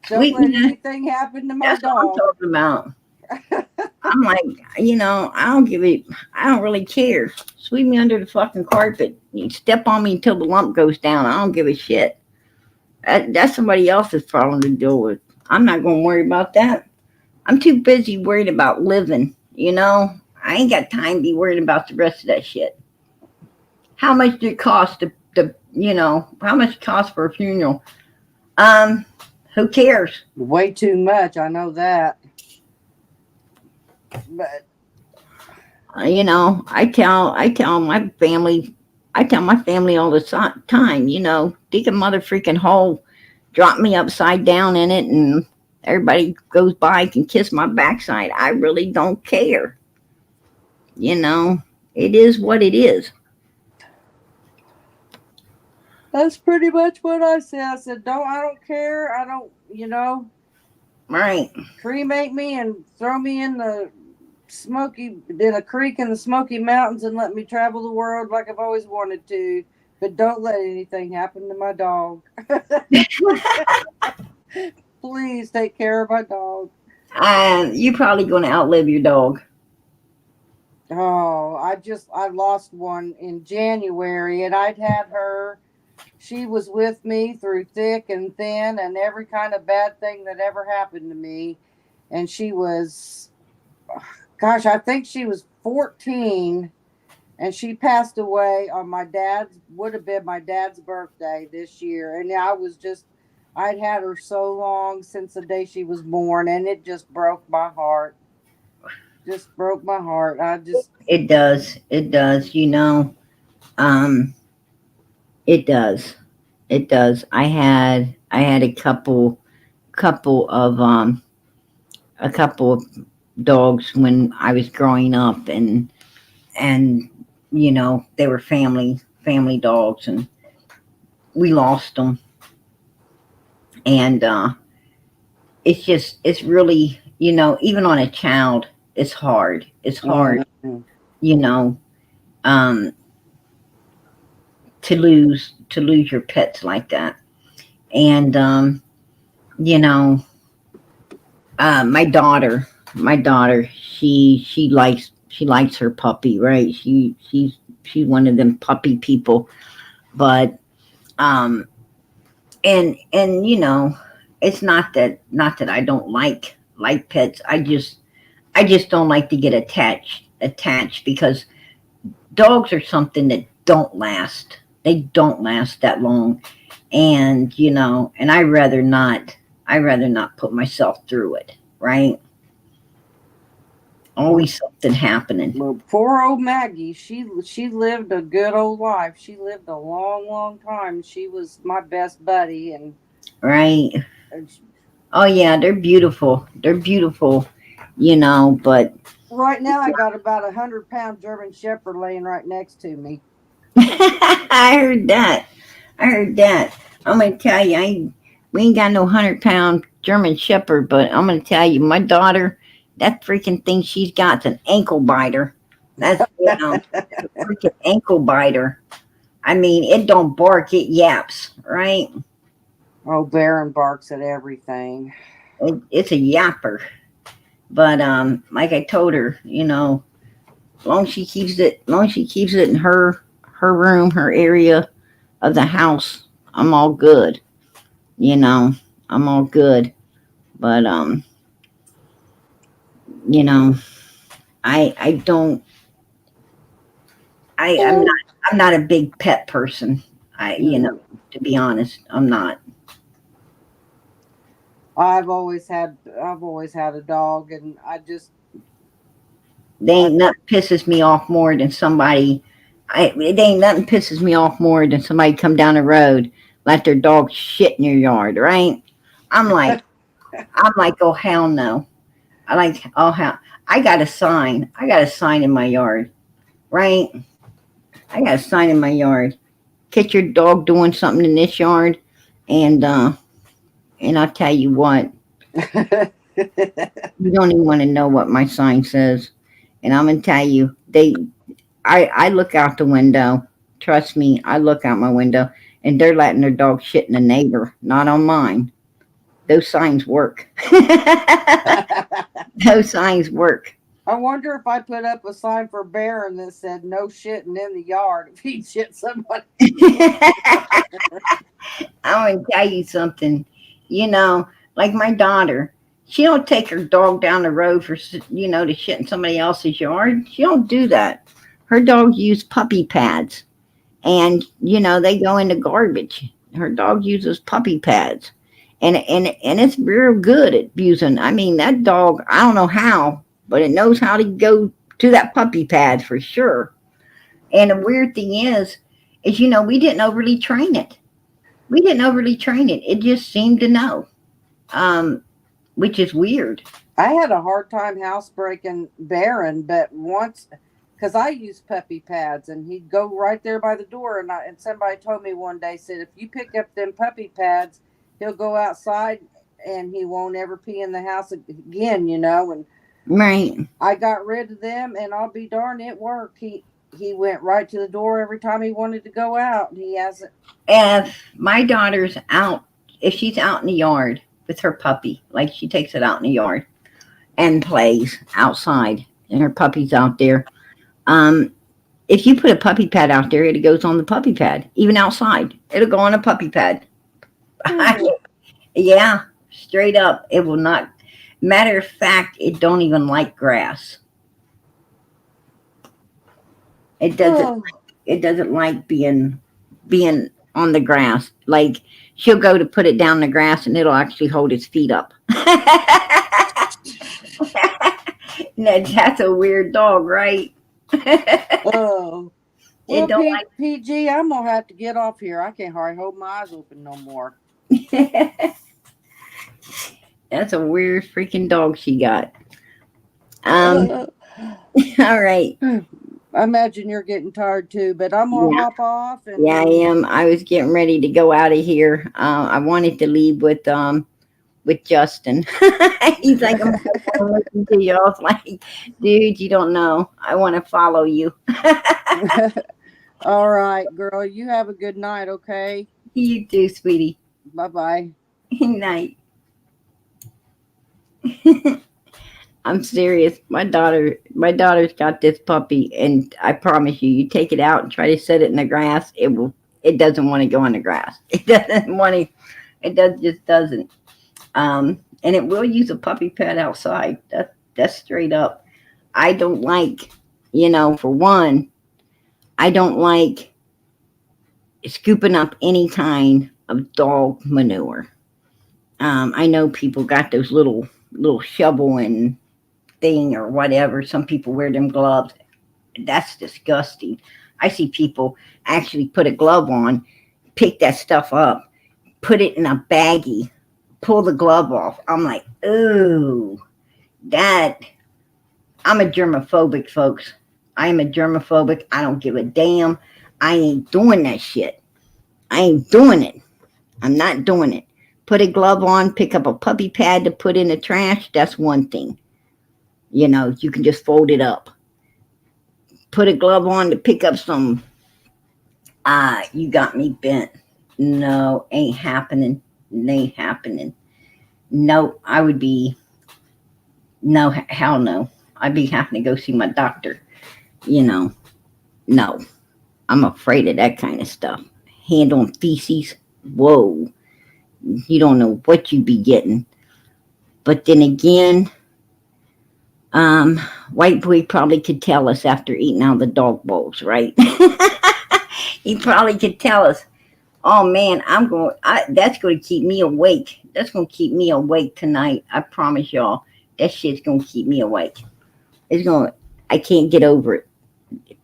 Don't Sweep let me. anything happen to my That's what I'm dog. talking about. I'm like, I don't give it. I don't really care. Sweep me under the fucking carpet. You step on me until the lump goes down. I don't give a shit. That's somebody else's problem to deal with. I'm not going to worry about that. I'm too busy worried about living. I ain't got time to be worried about the rest of that shit. How much did it cost how much it cost for a funeral? Um, who cares? Way too much, I know that. But I tell my family all the time. Dig a mother freaking hole, drop me upside down in it, and everybody goes by can kiss my backside. I really don't care. You know, it is what it is. that's pretty much what I said. I said, I don't care. I don't, Right. cremate me and throw me in a creek in the Smoky Mountains and let me travel the world like I've always wanted to. But don't let anything happen to my dog. Please take care of my dog. You're probably going to outlive your dog. Oh, I lost one in January and I'd had her. She was with me through thick and thin and every kind of bad thing that ever happened to me. And she was, gosh, I think she was 14 and she passed away on would have been my dad's birthday this year. And I'd had her so long since the day she was born and it just broke my heart. Just broke my heart. It does. It does. Um, it does. It does. I had a couple of dogs when I was growing up, and they were family dogs, and we lost them. And it's really, even on a child, it's hard. It's hard, Mhm. you know, um, to lose your pets like that. And you know, my daughter, she likes her puppy, right? She's one of them puppy people, but um, and it's not that I don't like pets. I just don't like to get attached because dogs are something that don't last. They don't last that long, and I rather not put myself through it, right? Always something happening. Well, poor old Maggie, she lived a good old life. She lived a long, long time. She was my best buddy, and right. And Oh yeah, they're beautiful. They're beautiful, but right now, I got about 100-pound German Shepherd laying right next to me. I heard that. I heard that. I'm gonna tell you, we ain't got no 100-pound German Shepherd, but I'm gonna tell you, my daughter, that freaking thing she's got's an ankle biter. That's it's a freaking ankle biter. I mean, it don't bark, it yaps, right? Oh, Baron barks at everything. It's a yapper. But like I told her, long as she keeps it in her room, her area of the house, I'm all good. You know, I'm all good. But you know, I don't I'm not a big pet person. Mm. To be honest, I'm not. I've always had a dog, and They I ain't nothing pisses me off more than somebody. It ain't nothing pisses me off more than somebody come down the road, let their dog shit in your yard, right? I'm like, oh hell no. Oh hell. I got a sign. I got a sign in my yard, right? I got a sign in my yard. Catch your dog doing something in this yard, and I'll tell you what, you don't even want to know what my sign says. And I'm gonna tell you, I look out the window. Trust me, I look out my window, and they're letting their dog shit in the neighbor, not on mine. Those signs work. Those signs work. I wonder if I put up a sign for Baron that said "No shitting in the yard" if he shit somebody. I'm gonna tell you something. Like my daughter, she don't take her dog down the road for to shit in somebody else's yard. She don't do that. Her dog use puppy pads, and they go into garbage. Her dog uses puppy pads, and it's real good at abusing. I mean, that dog. I don't know how, but it knows how to go to that puppy pad for sure. And the weird thing is we didn't overly train it. We didn't overly train it. It just seemed to know, which is weird. I had a hard time housebreaking Baron, but once, because I use puppy pads, and he'd go right there by the door, and somebody told me one day, said, if you pick up them puppy pads, he'll go outside and he won't ever pee in the house again, and Right. I got rid of them, and I'll be darned, it worked. He went right to the door every time he wanted to go out. He hasn't. If my daughter's out, if she's out in the yard with her puppy, like she takes it out in the yard and plays outside, and her puppy's out there, um, if you put a puppy pad out there, it goes on the puppy pad. Even outside, it'll go on a puppy pad. Yeah, straight up, it will not. Matter of fact, it don't even like grass. It doesn't. Oh, It doesn't like being on the grass. Like she'll go to put it down the grass, and it'll actually hold its feet up. Now, that's a weird dog, right? oh. It Well, don't PG, I'm gonna have to get off here. I can't hardly hold my eyes open no more. like. That's a weird freaking dog she got. Um. Uh, All right. I imagine you're getting tired too, but I'm gonna Yeah. hop off and Yeah, I am. I was getting ready to go out of here. I wanted to leave with Justin. He's like, I'm gonna listen to you. I was like, dude, you don't know. I want to follow you. all right, girl. You have a good night, okay? You too, sweetie. Bye bye. Night. I'm serious. My daughter's got this puppy, and I promise you, you take it out and try to set it in the grass, it doesn't want to go on the grass. It doesn't want to. Just doesn't. And it will use a puppy pad outside. That's straight up. I don't like, for one, I don't like scooping up any kind of dog manure. I know people got those little shovel and thing or whatever. Some people wear them gloves. That's disgusting. I see people actually put a glove on, pick that stuff up, put it in a baggie, pull the glove off. I'm like, ooh, that. I'm a germophobic, folks. I am a germophobic. I don't give a damn. I ain't doing that shit. I ain't doing it. I'm not doing it. Put a glove on, pick up a puppy pad to put in the trash. That's one thing. You know, you can just fold it up. Put a glove on to pick up some. You got me bent. No, ain't happening. Ain't happening. No, I would be. No, hell no. I'd be having to go see my doctor. You know, no. I'm afraid of that kind of stuff. Hand on feces. Whoa. You don't know what you be getting. But then again, white boy probably could tell us after eating out the dog bowls, right? He probably could tell us, oh man, that's going to keep me awake. That's going to keep me awake tonight. I promise y'all, that shit's going to keep me awake. I can't get over it.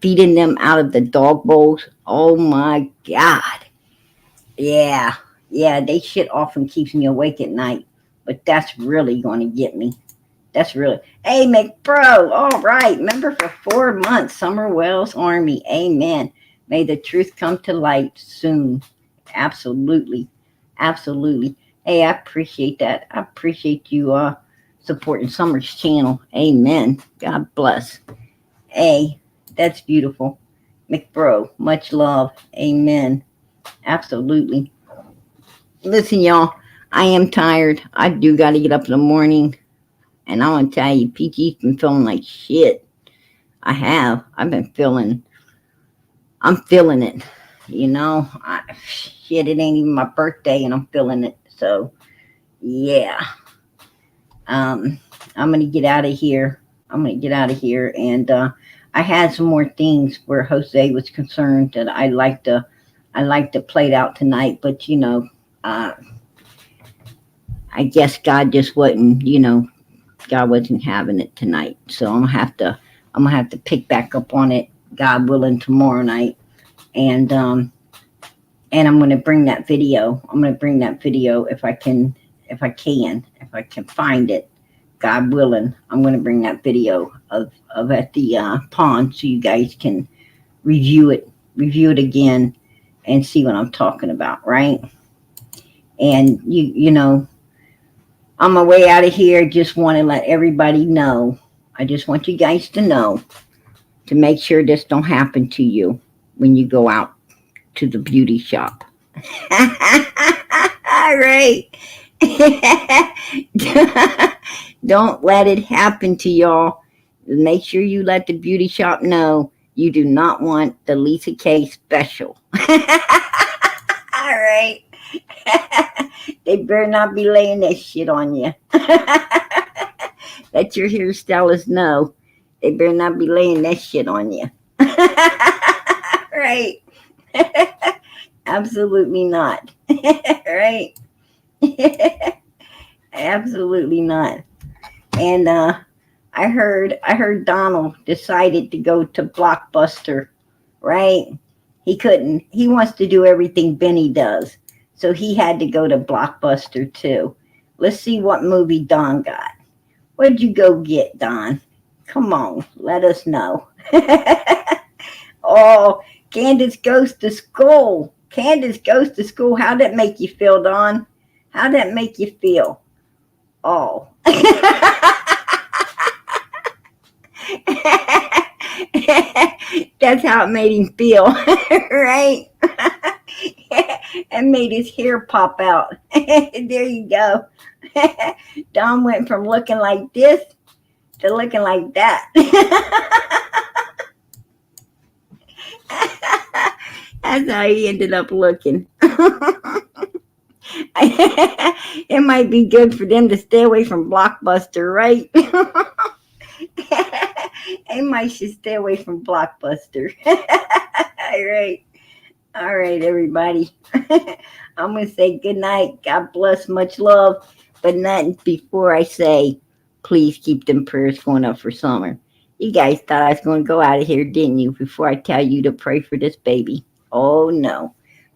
Feeding them out of the dog bowls. Oh my God. Yeah. Yeah, they shit often keeps me awake at night. But that's really going to get me. That's really. Hey, McBro. All right. Member for 4 months. Summer Wells Army. Amen. May the truth come to light soon. Absolutely. Absolutely. Hey, I appreciate that. I appreciate you supporting Summer's channel. Amen. God bless. Hey, that's beautiful. McBro, much love. Amen. Absolutely. Listen, y'all, I am tired. I do got to get up in the morning. And I want to tell you, PG's been feeling like shit. I have. I'm feeling it. You know, shit, it ain't even my birthday and I'm feeling it. So, yeah. I'm going to get out of here. And I had some more things where Jose was concerned that I like to play it out tonight. But, you know, I guess God just wasn't, God wasn't having it tonight. So I'm gonna have to pick back up on it, God willing, tomorrow night. And I'm gonna bring that video. If I can find it, God willing. I'm gonna bring that video of at the pond so you guys can review it again and see what I'm talking about, right? And you know, on my way out of here, just want to let everybody know. I just want you guys to know to make sure this don't happen to you when you go out to the beauty shop. All right. Don't let it happen to y'all. Make sure you let the beauty shop know you do not want the Lisa K special. All right. They better not be laying that shit on you. Let your hairstylist know. They better not be laying that shit on you. Right. Absolutely not. Right. Absolutely not. And I heard Donald decided to go to Blockbuster, right? He wants to do everything Benny does. So he had to go to Blockbuster too. Let's see what movie Don got. What'd you go get, Don? Come on, let us know. Oh, Candus goes to school. Candus goes to school. How'd that make you feel, Don? How'd that make you feel? Oh. That's how it made him feel, right? And made his hair pop out. There you go. Don went from looking like this to looking like that. That's how he ended up looking. It might be good for them to stay away from Blockbuster, right? They might should stay away from Blockbuster. All right, everybody. I'm going to say good night. God bless, much love. But not before I say, please keep them prayers going up for Summer. You guys thought I was going to go out of here, didn't you? Before I tell you to pray for this baby. Oh, no.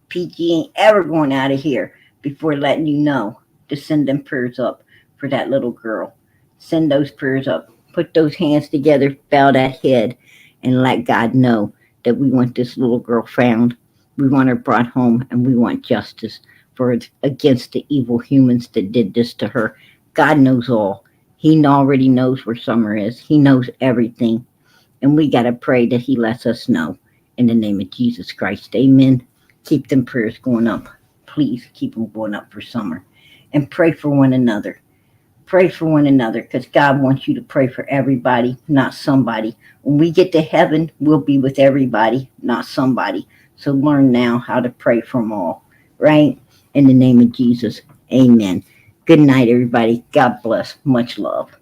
PG ain't ever going out of here before letting you know to send them prayers up for that little girl. Send those prayers up. Put those hands together, bow that head, and let God know that we want this little girl found. We want her brought home, and we want justice for against the evil humans that did this to her. God knows all. He already knows where Summer is. He knows everything. And we got to pray that He lets us know. In the name of Jesus Christ, amen. Keep them prayers going up. Please keep them going up for Summer. And pray for one another. Pray for one another because God wants you to pray for everybody, not somebody. When we get to heaven, we'll be with everybody, not somebody. So learn now how to pray for them all, right? In the name of Jesus, amen. Good night, everybody. God bless. Much love.